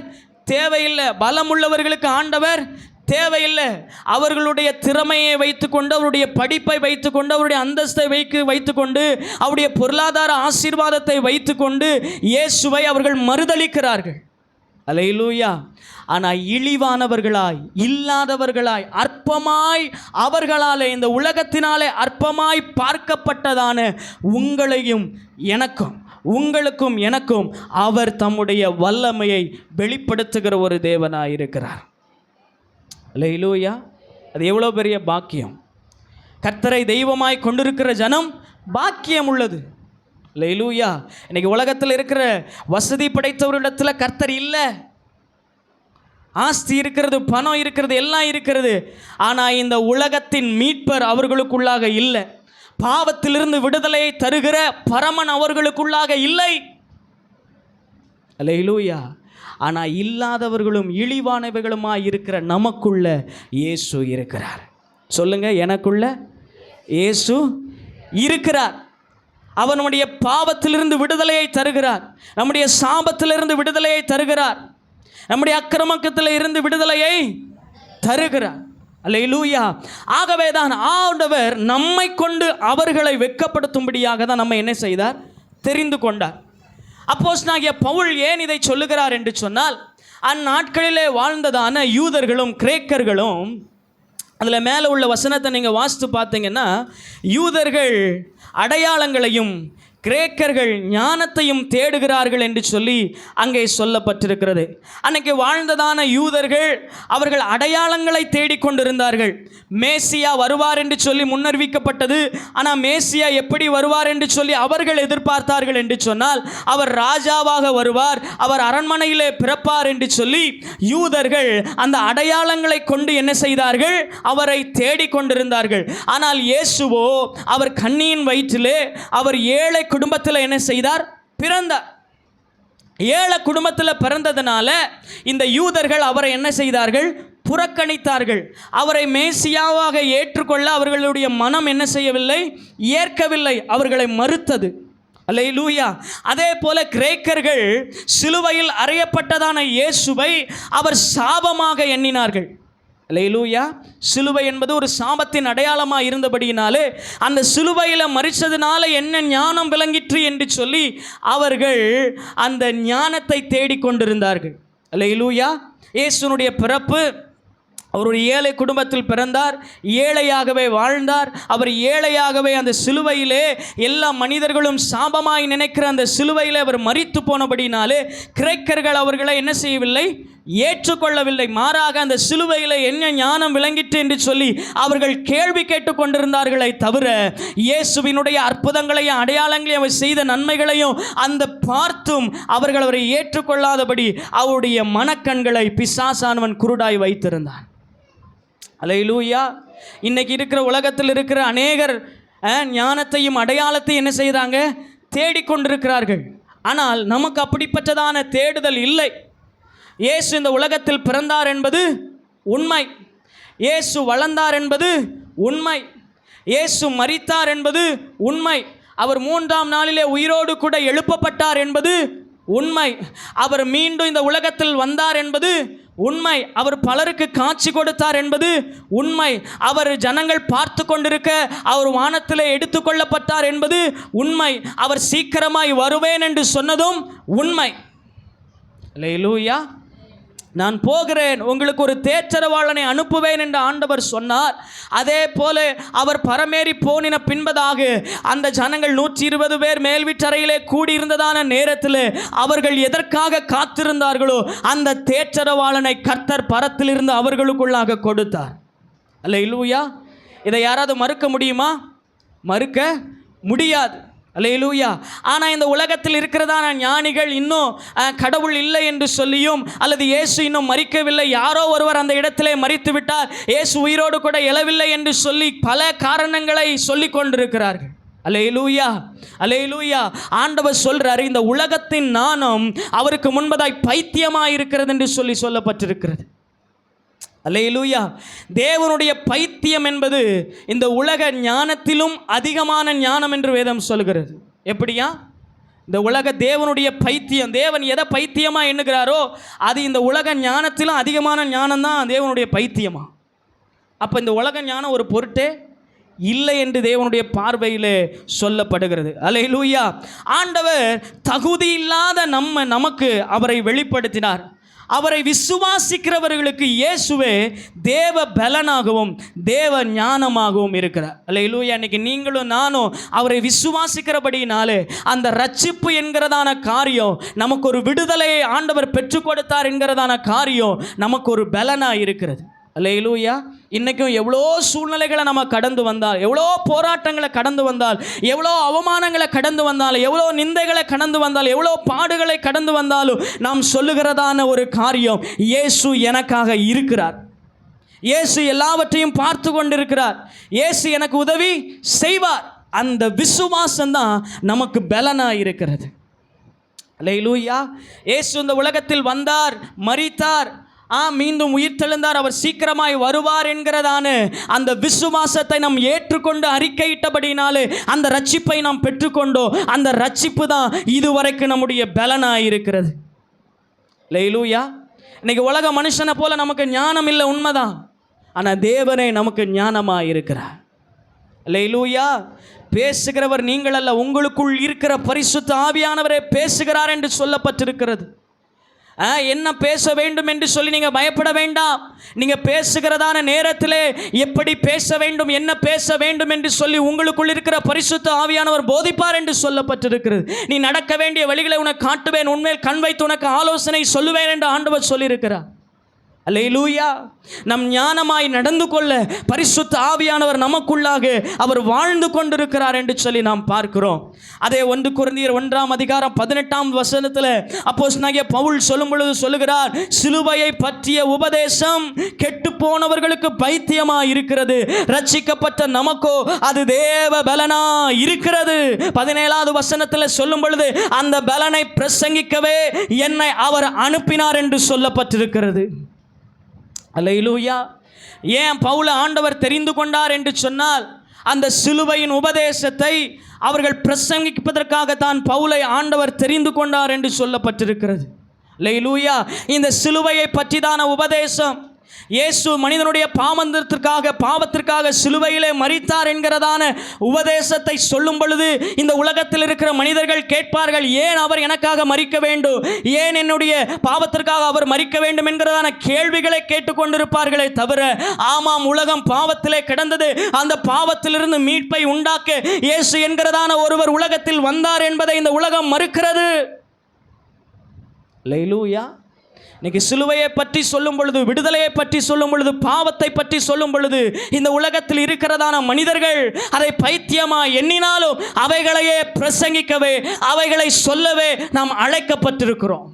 தேவையில்லை, பலமுள்ளவர்களுக்கு ஆண்டவர் தேவையில்லை. அவர்களுடைய திறமையை வைத்துக்கொண்டு, அவருடைய படிப்பை வைத்துக்கொண்டு, அவருடைய அந்தஸ்தை வைத்துக்கொண்டு, அவருடைய பொருளாதார ஆசீர்வாதத்தை வைத்துக்கொண்டு இயேசுவை அவர்கள் மறுதலிக்கிறார்கள். அல்லேலூயா. ஆனால் இழிவானவர்களாய் இல்லாதவர்களாய் அற்பமாய் அவர்களாலே இந்த உலகத்தினாலே அற்பமாய் பார்க்கப்பட்டதான உங்களையும் எனக்கும் உங்களுக்கும் எனக்கும் அவர் தம்முடைய வல்லமையை வெளிப்படுத்துகிற ஒரு தேவனாய் இருக்கிறார். அல்லேலூயா. அது எவ்வளோ பெரிய பாக்கியம்! கர்த்தரை தெய்வமாய் கொண்டிருக்கிற ஜனம் பாக்கியம் உள்ளது. அல்லேலூயா. இன்னைக்கு உலகத்தில் இருக்கிற வசதி படைத்தவரிடத்தில் கர்த்தர் இல்லை. ஆஸ்தி இருக்கிறது, பணம் இருக்கிறது, எல்லாம் இருக்கிறது. ஆனால் இந்த உலகத்தின் மீட்பர் அவர்களுக்குள்ளாக இல்லை. பாவத்திலிருந்து விடுதலையை தருகிற பரமன் அவர்களுக்குள்ளாக இல்லை. அல்லேலூயா. ஆனால் இல்லாதவர்களும் இழிவானவர்களுமாய் இருக்கிற நமக்குள்ள இயேசு இருக்கிறார். சொல்லுங்க, எனக்குள்ள இயேசு இருக்கிறார். அவர் நம்முடைய பாவத்திலிருந்து விடுதலையை தருகிறார், நம்முடைய சாபத்திலிருந்து விடுதலையை தருகிறார், நம்முடைய அக்கிரமத்தில் இருந்து விடுதலையை தருகிறார். அல்லேலூயா. ஆகவே தான் ஆண்டவர் நம்மை கொண்டு அவர்களை வெட்கப்படுத்தும்படியாக தான் நம்ம என்ன செய்தார்? தெரிந்து கொண்டார். அப்போஸ்தலனாகிய பவுல் ஏன் இதை சொல்லுகிறார் என்று சொன்னால், அந்நாட்களிலே வாழ்ந்ததான யூதர்களும் கிரேக்கர்களும், அதில் மேலே உள்ள வசனத்தை நீங்கள் வாசித்து பார்த்தீங்கன்னா, யூதர்கள் அடையாளங்களையும் கிரேக்கர்கள் ஞானத்தையும் தேடுகிறார்கள் என்று சொல்லி அங்கே சொல்லப்பட்டிருக்கிறது. அன்னைக்கு வாழ்ந்ததான யூதர்கள் அவர்கள் அடையாளங்களை தேடிக்கொண்டிருந்தார்கள். மேசியா வருவார் என்று சொல்லி முன்னறிவிக்கப்பட்டது. ஆனால் மேசியா எப்படி வருவார் என்று சொல்லி அவர்கள் எதிர்பார்த்தார்கள் என்று சொன்னால், அவர் ராஜாவாக வருவார், அவர் அரண்மனையிலே பிறப்பார் என்று சொல்லி யூதர்கள் அந்த அடையாளங்களை கொண்டு என்ன செய்தார்கள்? அவரை தேடிக்கொண்டிருந்தார்கள். ஆனால் இயேசுவோ அவர் கன்னியின் வயிற்றிலே அவர் ஏழை குடும்பத்தில் என்ன செய்தார்? பிறந்தார். ஏழை குடும்பத்தில் பிறந்ததுனால இந்த யூதர்கள் அவரை என்ன செய்தார்கள்? புறக்கணித்தார்கள். அவரை மேசியாவாக ஏற்றுக்கொள்ள அவர்களுடைய மனம் என்ன செய்யவில்லை? ஏற்கவில்லை, அவர்களை மறுத்தது. அல்லேலூயா. அதே போல கிரேக்கர்கள் சிலுவையில் அறையப்பட்டதான இயேசுவை அவர் சாபமாக எண்ணினார்கள். அல்லேலூயா. சிலுவை என்பது ஒரு சாபத்தின் அடையாளமாக இருந்தபடியினாலே அந்த சிலுவையில் மரிச்சதுனால என்ன ஞானம் விளங்கிற்று என்று சொல்லி அவர்கள் அந்த ஞானத்தை தேடிக்கொண்டிருந்தார்கள். அல்லேலூயா. இயேசுனுடைய பிறப்பு அவர் ஒரு ஏழை குடும்பத்தில் பிறந்தார், ஏழையாகவே வாழ்ந்தார். அவர் ஏழையாகவே அந்த சிலுவையிலே எல்லா மனிதர்களும் சாபமாய் நினைக்கிற அந்த சிலுவையில் அவர் மரித்து போனபடினாலே கிரேக்கர்கள் அவர்களை என்ன செய்யவில்லை, ஏற்றுக்கொள்ளவில்லை. மாறாக அந்த சிலுவையில் என்ன ஞானம் விளங்கிட்டு என்று சொல்லி அவர்கள் கேள்வி கேட்டு கொண்டிருந்தார்களே தவிர இயேசுவினுடைய அற்புதங்களையும் அடையாளங்களையும் அவர் செய்த நன்மைகளையும் அந்த பார்த்தும் அவர்கள் அவரை ஏற்றுக்கொள்ளாதபடி அவருடைய மனக்கண்களை பிசாசானவன் குருடாய் வைத்திருந்தான். அல்லேலூயா. இன்னைக்கு இருக்கிற உலகத்தில் இருக்கிற அநேகர் ஞானத்தையும் அடையாளத்தையும் என்ன செய்கிறாங்க, தேடிக்கொண்டிருக்கிறார்கள். ஆனால் நமக்கு அப்படிப்பட்டதான தேடுதல் இல்லை. இயேசு இந்த உலகத்தில் பிறந்தார் என்பது உண்மை, இயேசு வளர்ந்தார் என்பது உண்மை, இயேசு மரித்தார் என்பது உண்மை, அவர் 3ஆம் நாளிலே உயிரோடு கூட எழுப்பப்பட்டார் என்பது உண்மை, அவர் மீண்டும் இந்த உலகத்தில் வந்தார் என்பது உண்மை, அவர் பலருக்கு காட்சி கொடுத்தார் என்பது உண்மை, அவர் ஜனங்கள் பார்த்து கொண்டிருக்க அவர் வானத்திலே எடுத்துக்கொள்ளப்பட்டார் என்பது உண்மை, அவர் சீக்கிரமாய் வருவேன் என்று சொன்னதும் உண்மை. அல்லேலூயா. நான் போகிறேன், உங்களுக்கு ஒரு தேற்றரவாளனை அனுப்புவேன் என்று ஆண்டவர் சொன்னார். அதே போல அவர் பரமேறி போனின பின்பதாக அந்த ஜனங்கள் 120 பேர் மேல் வீட்டறையிலே கூடியிருந்ததான நேரத்தில் அவர்கள் எதற்காக காத்திருந்தார்களோ அந்த தேற்றரவாளனை கர்த்தர் பரத்திலிருந்து அவர்களுக்குள்ளாக கொடுத்தார். அல்லேலூயா. இதை யாராவது மறுக்க முடியுமா? மறுக்க முடியாது. அல்லேலூயா. ஆனால் இந்த உலகத்தில் இருக்கிறதான ஞானிகள் இன்னும் கடவுள் இல்லை என்று சொல்லியும், அல்லது இயேசு இன்னும் மரிக்கவில்லை, யாரோ ஒருவர் அந்த இடத்திலே மரித்து விட்டார், இயேசு உயிரோடு கூட எழவில்லை என்று சொல்லி பல காரணங்களை சொல்லி கொண்டிருக்கிறார்கள். அல்லேலூயா, அல்லேலூயா. ஆண்டவர் சொல்றாரு, இந்த உலகத்தின் நாணம் அவருக்கு முன்பதாய் பைத்தியமாக இருக்கிறது என்று சொல்லி சொல்லப்பட்டிருக்கிறது. அல்லேலூயா. தேவனுடைய பைத்தியம் என்பது இந்த உலக ஞானத்திலும் அதிகமான ஞானம் என்று வேதம் சொல்கிறது. எப்படியா? இந்த உலக தேவனுடைய பைத்தியம், தேவன் எதை பைத்தியமாக எண்ணுகிறாரோ அது இந்த உலக ஞானத்திலும் அதிகமான ஞானம் தான் தேவனுடைய பைத்தியமா. அப்போ இந்த உலக ஞானம் ஒரு பொருட்டே இல்லை என்று தேவனுடைய பார்வையில் சொல்லப்படுகிறது. அல்லேலூயா. ஆண்டவர் தகுதி இல்லாத நமக்கு அவரை வெளிப்படுத்தினார். அவரை விசுவாசிக்கிறவர்களுக்கு இயேசுவே தேவ பலனாகவும் தேவ ஞானமாகவும் இருக்கிறார். அல்லேலூயா. இன்னைக்கு நீங்களும் நானும் அவரை விசுவாசிக்கிறபடினாலே அந்த ரட்சிப்பு என்கிறதான காரியம், நமக்கு ஒரு விடுதலையை ஆண்டவர் பெற்றுக் கொடுத்தார் என்கிறதான காரியம் நமக்கு ஒரு பலனாக இருக்கிறது. அல்லேலூயா. இன்றைக்கும் எவ்வளோ சூழ்நிலைகளை நம்ம கடந்து வந்தால், எவ்வளோ போராட்டங்களை கடந்து வந்தால், எவ்வளோ அவமானங்களை கடந்து வந்தால், எவ்வளோ நிந்தைகளை கடந்து வந்தால், எவ்வளோ பாடுகளை கடந்து வந்தாலும் நாம் சொல்லுகிறதான ஒரு காரியம், இயேசு எனக்காக இருக்கிறார், இயேசு எல்லாவற்றையும் பார்த்து கொண்டிருக்கிறார், இயேசு எனக்கு உதவி செய்வார். அந்த விசுவாசம்தான் நமக்கு பலனாக இருக்கிறது. அல்லேலூயா. இயேசு இந்த உலகத்தில் வந்தார், மரித்தார், மீண்டும் உயிர்த்தெழுந்தார், அவர் சீக்கிரமாய் வருவார் என்கிறதான அந்த விசுவாசத்தை நாம் ஏற்றுக்கொண்டு அறிக்கையிட்டபடினாலே அந்த ரட்சிப்பை நாம் பெற்றுக்கொண்டோம். அந்த ரட்சிப்பு தான் இதுவரைக்கும் நம்முடைய பலனாக இருக்கிறது. அல்லேலூயா. இன்னைக்கு உலக மனுஷனை போல நமக்கு ஞானம் இல்லை, உண்மைதான். ஆனால் தேவனே நமக்கு ஞானமாக இருக்கிறார். அல்லேலூயா. பேசுகிறவர் நீங்கள் அல்ல, உங்களுக்குள் இருக்கிற பரிசுத்த ஆவியானவரே பேசுகிறார் என்று சொல்லப்பட்டிருக்கிறது. என்ன பேச வேண்டும் என்று சொல்லி நீங்கள் பயப்பட வேண்டாம். நீங்கள் பேசுகிறதான நேரத்திலே எப்படி பேச வேண்டும், என்ன பேச வேண்டும் என்று சொல்லி உங்களுக்குள் இருக்கிற பரிசுத்த ஆவியானவர் போதிப்பார் என்று சொல்லப்பட்டிருக்கிறது. நீ நடக்க வேண்டிய வழிகளை உனக்கு காட்டுவேன், உன்மேல் கண் வைத்து உனக்கு ஆலோசனை சொல்லுவேன் என்று ஆண்டவர் சொல்லியிருக்கிறார். அல்லேலூயா. நம் ஞானமாய் நடந்து கொள்ள பரிசுத்த ஆவியானவர் நமக்குள்ளாக அவர் வாழ்ந்து கொண்டிருக்கிறார் என்று சொல்லி நாம் பார்க்கிறோம். அதே 1 கொரிந்தியர் 1ஆம் அதிகாரம் 18ஆம் வசனத்தில் அப்போஸ்தலனாகிய பவுல் சொல்லும் பொழுது சொல்லுகிறார், சிலுவையை பற்றிய உபதேசம் கெட்டு போனவர்களுக்கு பைத்தியமாய் இருக்கிறது, ரட்சிக்கப்பட்ட நமக்கோ அது தேவ பலனா இருக்கிறது. 17ஆவது வசனத்தில் சொல்லும் பொழுது அந்த பலனை பிரசங்கிக்கவே என்னை அவர் அனுப்பினார் என்று சொல்லப்பட்டிருக்கிறது. அல்லேலூயா. ஏன் பவுலை ஆண்டவர் தெரிந்து கொண்டார் என்று சொன்னால், அந்த சிலுவையின் உபதேசத்தை அவர்கள் பிரசங்கிப்பதற்காக தான் பவுலை ஆண்டவர் தெரிந்து கொண்டார் என்று சொல்லப்பட்டிருக்கிறது. அல்லேலூயா. இந்த சிலுவையை பற்றிதான உபதேசம், இயேசு மனிதனுடைய பாவத்திற்காக சிலுவையிலே மரித்தார் என்கிறதான உபதேசத்தை சொல்லும் பொழுது இந்த உலகத்தில் இருக்கிற மனிதர்கள் கேட்பார்கள், ஏன் அவர் எனக்காக மரிக்க வேண்டும், ஏன் என்னுடைய பாவத்திற்காக அவர் மரிக்க வேண்டும் என்கிறதான கேள்விகளை கேட்டுக்கொண்டிருப்பார்களே தவிர, ஆமாம், உலகம் பாவத்திலே கிடந்தது, அந்த பாவத்திலிருந்து மீட்பை உண்டாக்க இயேசு என்கிறதான ஒருவர் உலகத்தில் வந்தார் என்பதை இந்த உலகம் மறுக்கிறது. அல்லேலூயா. இன்னைக்கு சிலுவையை பற்றி சொல்லும் பொழுது, விடுதலையை பற்றி சொல்லும் பொழுது, பாவத்தை பற்றி சொல்லும் பொழுது, இந்த உலகத்தில் இருக்கிறதான மனிதர்கள் அதை பைத்தியமா எண்ணினாலும் அவைகளையே பிரசங்கிக்கவே, அவைகளை சொல்லவே நாம் அழைக்கப்பட்டிருக்கிறோம்.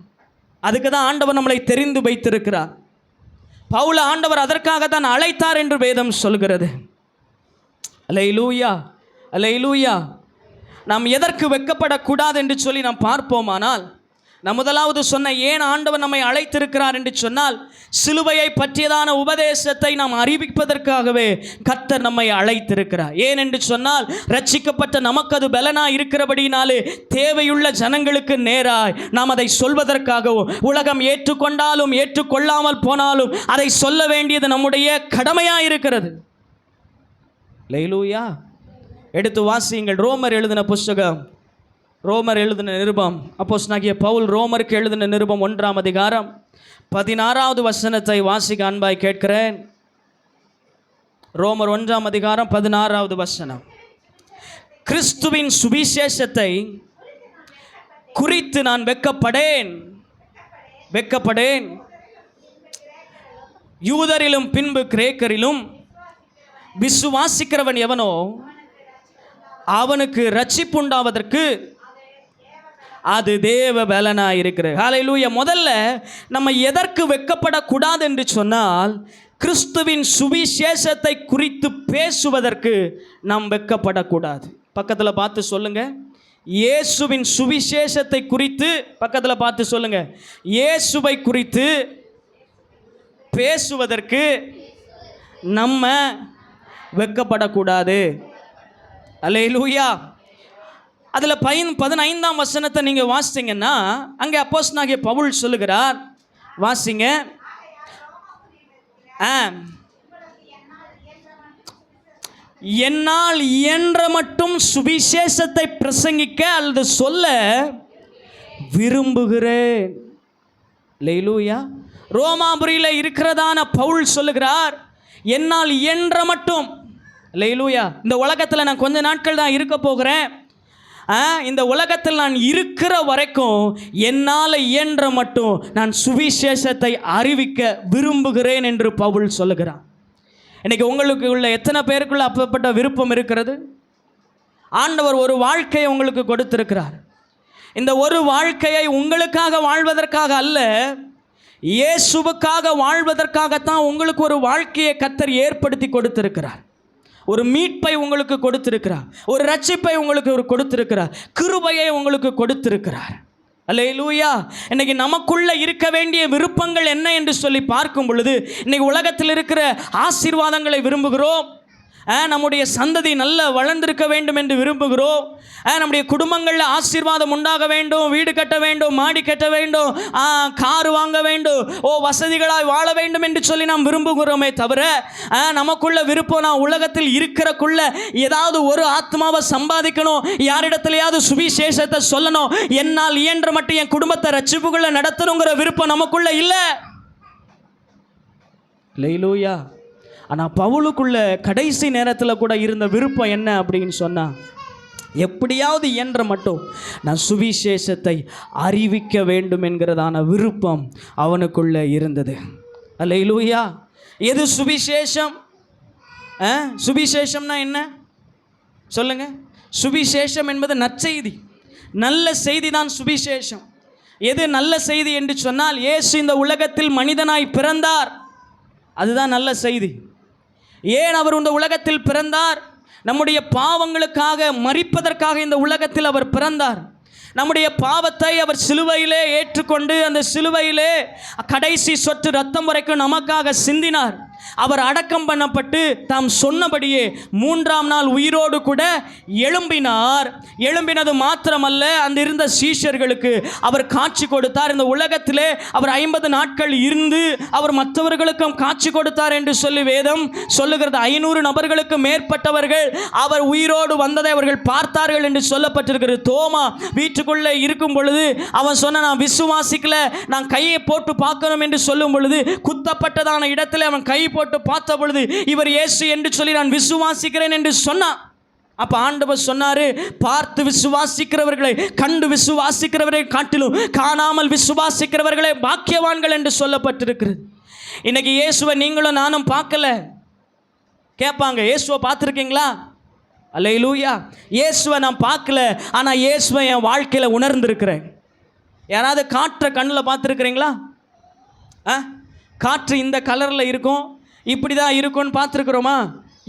அதுக்கு தான் ஆண்டவர் நம்மளை தெரிந்து வைத்திருக்கிறார். பவுல ஆண்டவர் அதற்காக தான் அழைத்தார் என்று வேதம் சொல்கிறது. அல்லேலூயா, அல்லேலூயா. நாம் எதற்கு வெட்கப்படக்கூடாது என்று சொல்லி நாம் பார்ப்போமானால், நான் முதலாவது சொன்ன ஏன் ஆண்டவர் நம்மை அழைத்திருக்கிறார் என்று சொன்னால், சிலுவையை பற்றியதான உபதேசத்தை நாம் அறிவிப்பதற்காகவே கர்த்தர் நம்மை அழைத்திருக்கிறார். ஏன் என்று சொன்னால், ரட்சிக்கப்பட்ட நமக்கு அது பலனாய் இருக்கிறபடினாலே தேவையுள்ள ஜனங்களுக்கு நேராய் நாம் அதை சொல்வதற்காகவும், உலகம் ஏற்றுக்கொண்டாலும் ஏற்றுக்கொள்ளாமல் போனாலும் அதை சொல்ல வேண்டியது நம்முடைய கடமையாக இருக்கிறது. அல்லேலூயா. எடுத்து வாசியுங்கள் ரோமர் எழுதின புஸ்தகம், ரோமர் எழுதின நிருபம், அப்போஸ்தலனாகிய பவுல் ரோமருக்கு எழுதின நிருபம் 1ஆம் அதிகாரம் 16வது வசனத்தை வாசிக்க அன்பாய் கேட்கிறேன். ரோமர் 1ஆம் அதிகாரம் 16வது வசனம். கிறிஸ்துவின் சுவிசேஷத்தை குறித்து நான் வெட்கப்படேன், யூதரிலும் பின்பு கிரேக்கரிலும் விசுவாசிக்கிறவன் எவனோ அவனுக்கு ரட்சிப்பு உண்டாவதற்கு அது தேவ பலனாக இருக்கிறது. ஹல்லேலூயா. முதல்ல நம்ம எதற்கு வெட்கப்படக்கூடாது என்று சொன்னால், கிறிஸ்துவின் சுவிசேஷத்தை குறித்து பேசுவதற்கு நாம் வெட்கப்படக்கூடாது. பக்கத்தில் பார்த்து சொல்லுங்க, இயேசுவின் சுவிசேஷத்தை குறித்து, பக்கத்தில் பார்த்து சொல்லுங்க, இயேசுவை குறித்து பேசுவதற்கு நம்ம வெட்கப்படக்கூடாது. அல்லேலூயா. அதில் 15ஆம் வசனத்தை நீங்கள் வாசித்தீங்கன்னா, அங்கே அப்போஸ்தலனாகிய பவுல் சொல்லுகிறார், வாசிங்க. என்னால் இயன்ற மட்டும் சுவிசேஷத்தை பிரசங்கிக்க அல்லது சொல்ல விரும்புகிறேன். அல்லேலூயா. ரோமாபுரியில் இருக்கிறதான பவுல் சொல்லுகிறார், என்னால் இயன்ற மட்டும். அல்லேலூயா. இந்த உலகத்தில் நான் கொஞ்ச நாட்கள் தான் இருக்க போகிறேன். இந்த உலகத்தில் நான் இருக்கிற வரைக்கும் என்னால் இயன்ற மட்டும் நான் சுவிசேஷத்தை அறிவிக்க விரும்புகிறேன் என்று பவுல் சொல்லுகிறான். இன்னைக்கு உங்களுக்கு உள்ள எத்தனை பேருக்குள்ள அப்பப்பட்ட விருப்பம் இருக்கிறது? ஆண்டவர் ஒரு வாழ்க்கையை உங்களுக்கு கொடுத்திருக்கிறார். இந்த ஒரு வாழ்க்கையை உங்களுக்காக வாழ்வதற்காக அல்ல, இயேசுவுக்காக வாழ்வதற்காகத்தான் உங்களுக்கு ஒரு வாழ்க்கையை கர்த்தர் ஏற்படுத்தி கொடுத்திருக்கிறார். ஒரு மீட்பை உங்களுக்கு கொடுத்திருக்கிறார், ஒரு ரட்சிப்பை உங்களுக்கு கொடுத்திருக்கிறார், கிருபையை உங்களுக்கு கொடுத்திருக்கிறார். அல்லேலூயா. இன்னைக்கு நமக்குள்ள இருக்க வேண்டிய விருப்பங்கள் என்ன என்று சொல்லி பார்க்கும் பொழுது, இன்னைக்கு உலகத்தில் இருக்கிற ஆசீர்வாதங்களை விரும்புகிறோம். நம்முடைய சந்ததி நல்ல வளர்ந்திருக்க வேண்டும் என்று விரும்புகிறோம். நம்முடைய குடும்பங்களில் ஆசீர்வாதம் உண்டாக வேண்டும், வீடு கட்ட வேண்டும், மாடி கட்ட வேண்டும், கார் வாங்க வேண்டும், வசதிகளாய் வாழ வேண்டும் என்று சொல்லி நாம் விரும்புகிறோமே தவிர, நமக்குள்ள விருப்பம் நான் உலகத்தில் இருக்கிறக்குள்ள ஏதாவது ஒரு ஆத்மாவை சம்பாதிக்கணும், யாரிடத்திலேயாவது சுவிசேஷத்தை சொல்லணும், என்னால் இயன்ற மட்டும் என் குடும்பத்தை ரட்சிப்புக்குள்ள நடத்தணுங்கிற விருப்பம் நமக்குள்ள இல்லை. அல்லேலூயா. ஆனால் பவுலுக்குள்ள கடைசி நேரத்தில் கூட இருந்த விருப்பம் என்ன அப்படின்னு சொன்னால், எப்படியாவது இயன்ற மட்டும் நான் சுவிசேஷத்தை அறிவிக்க வேண்டும் என்கிறதான விருப்பம் அவனுக்குள்ளே இருந்தது. அல்லேலூயா. எது சுவிசேஷம்? சுவிசேஷம்னா என்ன சொல்லுங்க? சுவிசேஷம் என்பது நற்செய்தி, நல்ல செய்தி தான் சுவிசேஷம். எது நல்ல செய்தி என்று சொன்னால், இயேசு இந்த உலகத்தில் மனிதனாய் பிறந்தார், அதுதான் நல்ல செய்தி. ஏன் அவர் இந்த உலகத்தில் பிறந்தார்? நம்முடைய பாவங்களுக்காக மரிப்பதற்காக இந்த உலகத்தில் அவர் பிறந்தார். நம்முடைய பாவத்தை அவர் சிலுவையிலே ஏற்றுக்கொண்டு அந்த சிலுவையிலே கடைசி சொட்டு ரத்தம் வரைக்கும் நமக்காக சிந்தினார். அவர் அடக்கம் பண்ணப்பட்டு தாம் சொன்னபடியே 3ஆம் நாள் உயிரோடு கூட எழும்பினார். எழும்பினது மாத்திரமல்ல, அந்த இருந்த சீஷர்களுக்கு அவர் காட்சி கொடுத்தார். இந்த உலகத்திலே அவர் 50 நாட்கள் இருந்து அவர் மற்றவர்களுக்கும் காட்சி கொடுத்தார் என்று சொல்லி வேதம் சொல்லுகிறது. 500 நபர்களுக்கு மேற்பட்டவர்கள் அவர் உயிரோடு வந்ததை அவர்கள் பார்த்தார்கள் என்று சொல்லப்பட்டிருக்கிறது. தோமா வீட்டுக்குள்ளே இருக்கும் பொழுது அவன் சொன்ன, நான் விசுவாசிக்கல, நான் கையை போட்டு பார்க்கணும் என்று சொல்லும் பொழுது குத்தப்பட்டதான இடத்துல அவன் கை போட்டு பார்த்த பொழுது இவர் இயேசு என்று சொல்லி நான் விசுவாசிக்கிறேன் என்று சொன்னான். அப்ப ஆண்டவர் சொன்னாரு, பார்த்து விசுவாசிக்கிறவர்களை கண்டு விசுவாசிக்கிறவரை காட்டிலும் காணாமல் விசுவாசிக்கிறவர்களே பாக்கியவான்கள் என்று சொல்லப்பட்டிருக்கிறது. இன்னைக்கு இயேசுவை நீங்களும் நானும் பார்க்கல. கேட்பாங்க, இயேசுவை பார்த்துருக்கீங்களா? அல்லேலூயா. இயேசுவை நான் பார்க்கல, ஆனால் இயேசுவை என் வாழ்க்கையில் உணர்ந்திருக்கிறேன். யாராவது காற்றை கண்ணில் பார்த்துருக்குறீங்களா? காற்று இந்த கலரில் இருக்கும், இப்படி தான் இருக்கும்னு பார்த்துருக்குறோமா?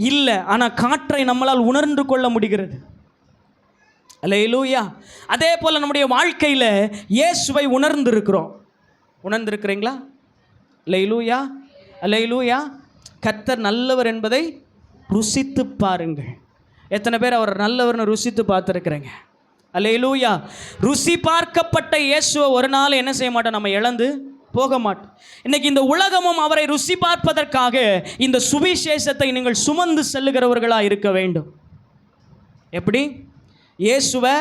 இல்லை. ஆனால் காற்றை நம்மளால் உணர்ந்து கொள்ள முடிகிறது. அல்லேலூயா. அதே போல் நம்முடைய வாழ்க்கையில் இயேசுவை உணர்ந்திருக்கிறோம். உணர்ந்திருக்கிறீங்களா? அல்லேலூயா, அல்லேலூயா. கர்த்தர் நல்லவர் என்பதை ருசித்து பாருங்கள். எத்தனை பேர் அவர் நல்லவர்னு ருசித்து பார்த்துருக்குறேங்க? அல்லேலூயா. ருசி பார்க்கப்பட்ட இயேசுவை ஒரு நாள் என்ன செய்ய மாட்டோம், நம்ம இழந்து போக மாட்டோம். இன்னைக்கு இந்த உலகமும் அவரை ருசி பார்ப்பதற்காக இந்த சுவிசேஷத்தை நீங்கள் சுமந்து செல்லுகிறவர்களாக இருக்க வேண்டும். எப்படி? இயேசுவை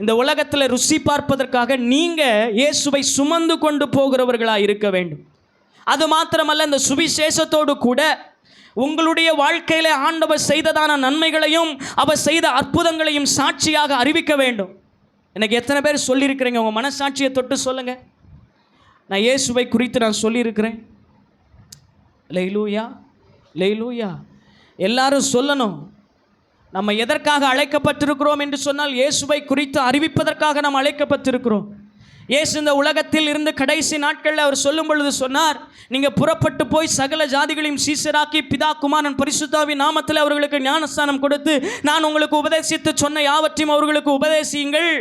இந்த உலகத்தில் ருசி பார்ப்பதற்காக நீங்கள் இயேசுவை சுமந்து கொண்டு போகிறவர்களாக இருக்க வேண்டும். அது மாத்திரமல்ல, இந்த சுவிசேஷத்தோடு கூட உங்களுடைய வாழ்க்கையில் ஆண்டவர் செய்ததான நன்மைகளையும் அவர் செய்த அற்புதங்களையும் சாட்சியாக அறிவிக்க வேண்டும். எனக்கு எத்தனை பேர் சொல்லியிருக்கிறீங்க? உங்கள் மனசாட்சியை தொட்டு சொல்லுங்கள், நான் இயேசுவை குறித்து நான் சொல்லியிருக்கிறேன். அல்லேலூயா, அல்லேலூயா. எல்லாரும் சொல்லணும். நம்ம எதற்காக அழைக்கப்பட்டிருக்கிறோம் என்று சொன்னால் இயேசுவை குறித்து அறிவிப்பதற்காக நாம் அழைக்கப்பட்டிருக்கிறோம். இயேசு இந்த உலகத்தில் இருந்து கடைசி நாட்களில் அவர் சொல்லும் பொழுது சொன்னார், நீங்கள் புறப்பட்டு போய் சகல ஜாதிகளையும் சீஷராக்கி பிதா குமாரன் பரிசுத்தாவின் நாமத்தில் அவர்களுக்கு ஞானஸ்தானம் கொடுத்து நான் உங்களுக்கு உபதேசித்து சொன்ன யாவற்றையும் அவர்களுக்கு உபதேசியுங்கள்.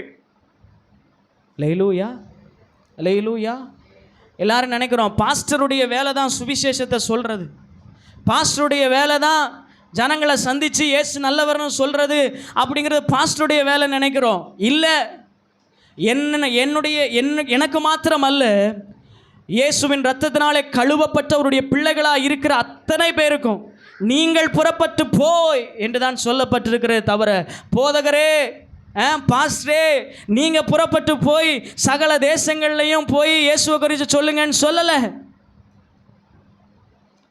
அல்லேலூயா, அல்லேலூயா. எல்லாரும் நினைக்கிறோம் பாஸ்டருடைய வேலை தான் சுவிசேஷத்தை சொல்கிறது, பாஸ்டருடைய வேலை தான் ஜனங்களை சந்தித்து இயேசு நல்லவர்னு சொல்கிறது அப்படிங்கிறது பாஸ்டருடைய வேலை நினைக்கிறோம். இல்லை, எனக்கு மாத்திரம் அல்ல, இயேசுவின் இரத்தத்தினாலே கழுவப்பட்டவருடைய பிள்ளைகளாக இருக்கிற அத்தனை பேருக்கும் நீங்கள் புறப்பட்டு போய் என்று தான் சொல்லப்பட்டிருக்கிறது. தவிர போதகரே, பாஸ்டரே, நீங்கள் புறப்பட்டு போய் சகல தேசங்கள்லையும் போய் இயேசுவை குறித்து சொல்லுங்கன்னு சொல்லலை.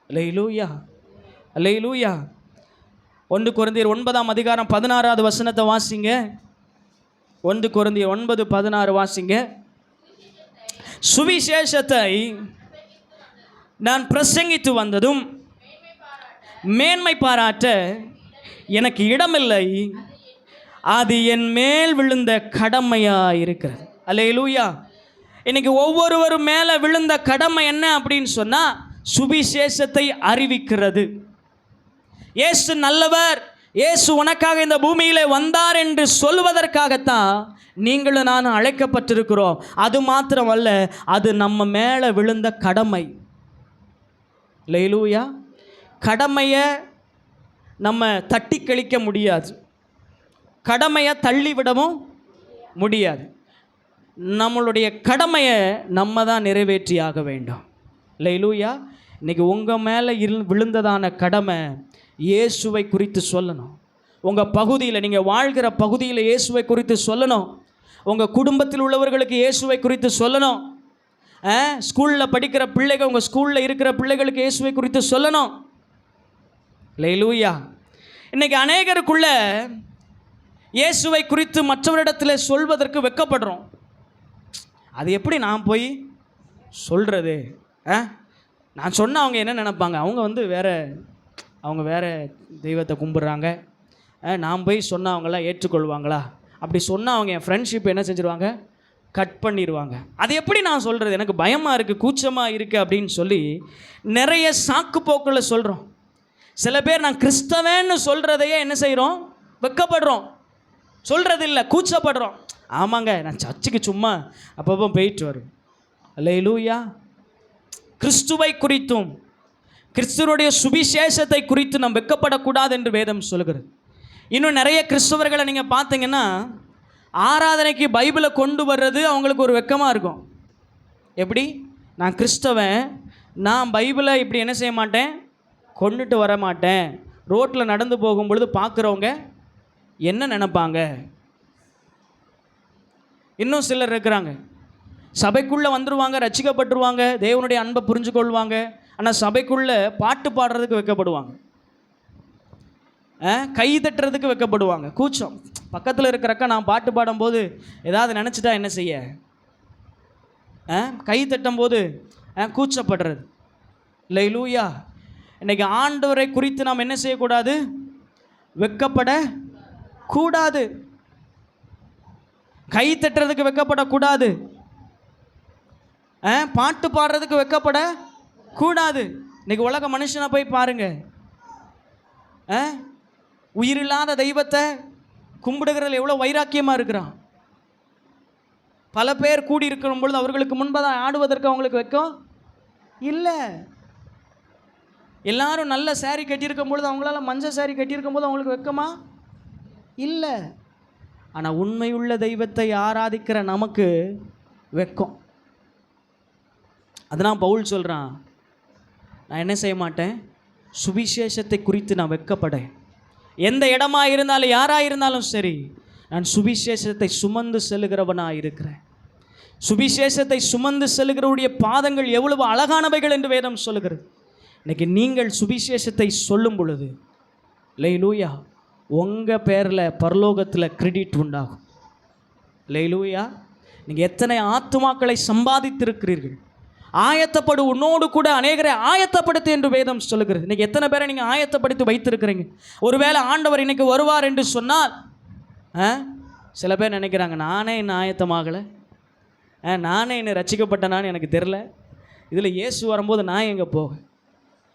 அல்லேலூயா, அல்லேலூயா. 1 கொரிந்தியர் 9ஆம் அதிகாரம் 16வது வசனத்தை வாசிங்க. 1 கொரிந்தியர் 9:16 வாசிங்க. சுவிசேஷத்தை நான் பிரசங்கித்து வந்ததும் மேன்மை பாராட்ட எனக்கு இடமில்லை, அது என் மேல் விழுந்த கடமையாக இருக்கிறது. அல்லேலூயா. இன்னைக்கு ஒவ்வொருவரும் மேலே விழுந்த கடமை என்ன அப்படின்னு சொன்னால் சுவிசேஷத்தை அறிவிக்கிறது. இயேசு நல்லவர், இயேசு உனக்காக இந்த பூமியிலே வந்தார் என்று சொல்வதற்காகத்தான் நீங்களும் நானும் அழைக்கப்பட்டிருக்கிறோம். அது மாத்திரமல்ல, அது நம்ம மேலே விழுந்த கடமை. அல்லேலூயா. கடமையை நம்ம தட்டி கழிக்க முடியாது, கடமையை தள்ளிவிடவும் முடியாது. நம்மளுடைய கடமையை நம்ம தான் நிறைவேற்றியாக வேண்டும். அல்லேலூயா. இன்றைக்கி உங்கள் மேலே விழுந்ததான கடமை இயேசுவை குறித்து சொல்லணும். உங்கள் பகுதியில், நீங்கள் வாழ்கிற பகுதியில் இயேசுவை குறித்து சொல்லணும். உங்கள் குடும்பத்தில் உள்ளவர்களுக்கு இயேசுவை குறித்து சொல்லணும். ஸ்கூலில் படிக்கிற பிள்ளைகள், உங்கள் ஸ்கூலில் இருக்கிற பிள்ளைகளுக்கு இயேசுவை குறித்து சொல்லணும். அல்லேலூயா. இன்றைக்கி அநேகருக்குள்ள இயேசுவை குறித்து மற்றவரிடத்தில் சொல்வதற்கு வெட்கப்படுறோம். அது எப்படி நான் போய் சொல்கிறது? நான் சொன்னால் அவங்க என்ன நினைப்பாங்க? அவங்க வேறு தெய்வத்தை கும்பிட்றாங்க, நான் போய் சொன்னால் அவங்களாம் ஏற்றுக்கொள்வாங்களா? அப்படி சொன்னால் அவங்க என் ஃப்ரெண்ட்ஷிப் என்ன செஞ்சுருவாங்க? கட் பண்ணிடுவாங்க. அது எப்படி நான் சொல்கிறது? எனக்கு பயமாக இருக்குது, கூச்சமாக இருக்குது அப்படின்னு சொல்லி நிறைய சாக்கு போக்குகளை சொல்கிறோம். சில பேர் நான் கிறிஸ்தவன்னு சொல்கிறதையே என்ன செய்கிறோம்? வெட்கப்படுறோம், சொல்கிறதில்ல, கூச்சப்படுறோம். ஆமாங்க, நான் சர்ச்சுக்கு சும்மா அப்பப்போ போயிட்டு வரும். அல்லேலூயா. கிறிஸ்துவை குறித்தும் கிறிஸ்துவனுடைய சுவிசேஷத்தை குறித்து நாம் வெட்கப்படக்கூடாது என்று வேதம் சொல்கிறது. இன்னும் நிறைய கிறிஸ்தவர்களை நீங்கள் பார்த்தீங்கன்னா ஆராதனைக்கு பைபிளை கொண்டு வர்றது அவங்களுக்கு ஒரு வெட்கமாக இருக்கும். எப்படி? நான் கிறிஸ்தவன், நான் பைபிளை இப்படி என்ன செய்ய மாட்டேன், கொண்டுட்டு வர மாட்டேன். ரோட்டில் நடந்து போகும்பொழுது பார்க்குறவங்க என்ன நினைப்பாங்க? இன்னும் சிலர் இருக்கிறாங்க, சபைக்குள்ளே வந்துடுவாங்க, ரட்சிக்கப்பட்டுருவாங்க, தேவனுடைய அன்பை புரிஞ்சு கொள்வாங்க, ஆனால் சபைக்குள்ளே பாட்டு பாடுறதுக்கு வைக்கப்படுவாங்க, கை தட்டுறதுக்கு வைக்கப்படுவாங்க. கூச்சம். பக்கத்தில் இருக்கிறக்கா நான் பாட்டு பாடும்போது ஏதாவது நினச்சிட்டா என்ன செய்ய, கை தட்டும்போது கூச்சப்படுறது. அல்லேலூயா. இன்றைக்கி ஆண்டவரை குறித்து நாம் என்ன செய்யக்கூடாது, வெட்கப்படக்கூடாது. கை தட்டுறதுக்கு வெட்கப்படக்கூடாது, பாட்டு பாடுறதுக்கு வெட்கப்படக்கூடாது. இன்றைக்கி உலக மனுஷனை போய் பாருங்க, உயிரில்லாத தெய்வத்தை கும்பிடுகிறதுல எவ்வளோ வைராக்கியமாக இருக்கிறான். பல பேர் கூடி இருக்கிற பொழுது அவர்களுக்கு முன்பதாக ஆடுவதற்கு அவங்களுக்கு வெட்கம் இல்லை. எல்லாரும் நல்ல சாரி கட்டியிருக்கும் பொழுது அவங்களால மஞ்சள் சாரி கட்டியிருக்கும் போது அவங்களுக்கு வெட்கமா இல்லை. ஆனால் உண்மையுள்ள தெய்வத்தை ஆராதிக்கிற நமக்கு வெட்கம். அதனால் பவுல் சொல்கிறான், நான் என்ன செய்ய மாட்டேன், சுவிசேஷத்தை குறித்து நான் வெட்கப்படேன். எந்த இடமா இருந்தாலும் யாராக இருந்தாலும் சரி, நான் சுவிசேஷத்தை சுமந்து செல்லுகிறவனாக இருக்கிறேன். சுவிசேஷத்தை சுமந்து செல்லுகிறவருடைய பாதங்கள் எவ்வளவு அழகானவைகள் என்று வேதம் சொல்லுகிறது. இன்றைக்கி நீங்கள் சுவிசேஷத்தை சொல்லும் பொழுது அல்லேலூயா, உங்கள் பேரில் பரலோகத்தில் கிரெடிட் உண்டாகும். அல்லேலூயா. நீங்கள் எத்தனை ஆத்துமாக்களை சம்பாதித்திருக்கிறீர்கள். ஆயத்தப்படு, உன்னோடு கூட அநேகரை ஆயத்தப்படுத்து என்று வேதம் சொல்லுகிறது. இன்றைக்கி எத்தனை பேரை நீங்கள் ஆயத்தப்படுத்தி வைத்திருக்கிறீங்க? ஒருவேளை ஆண்டவர் இன்றைக்கி வருவார் என்று சொன்னால், சில பேர் நினைக்கிறாங்க, நானே இன்னும் ஆயத்தமாகலை, நானே இன்னும் ரட்சிக்கப்பட்டனான்னு எனக்கு தெரில, இதில் இயேசு வரும்போது நான் எங்கே போக.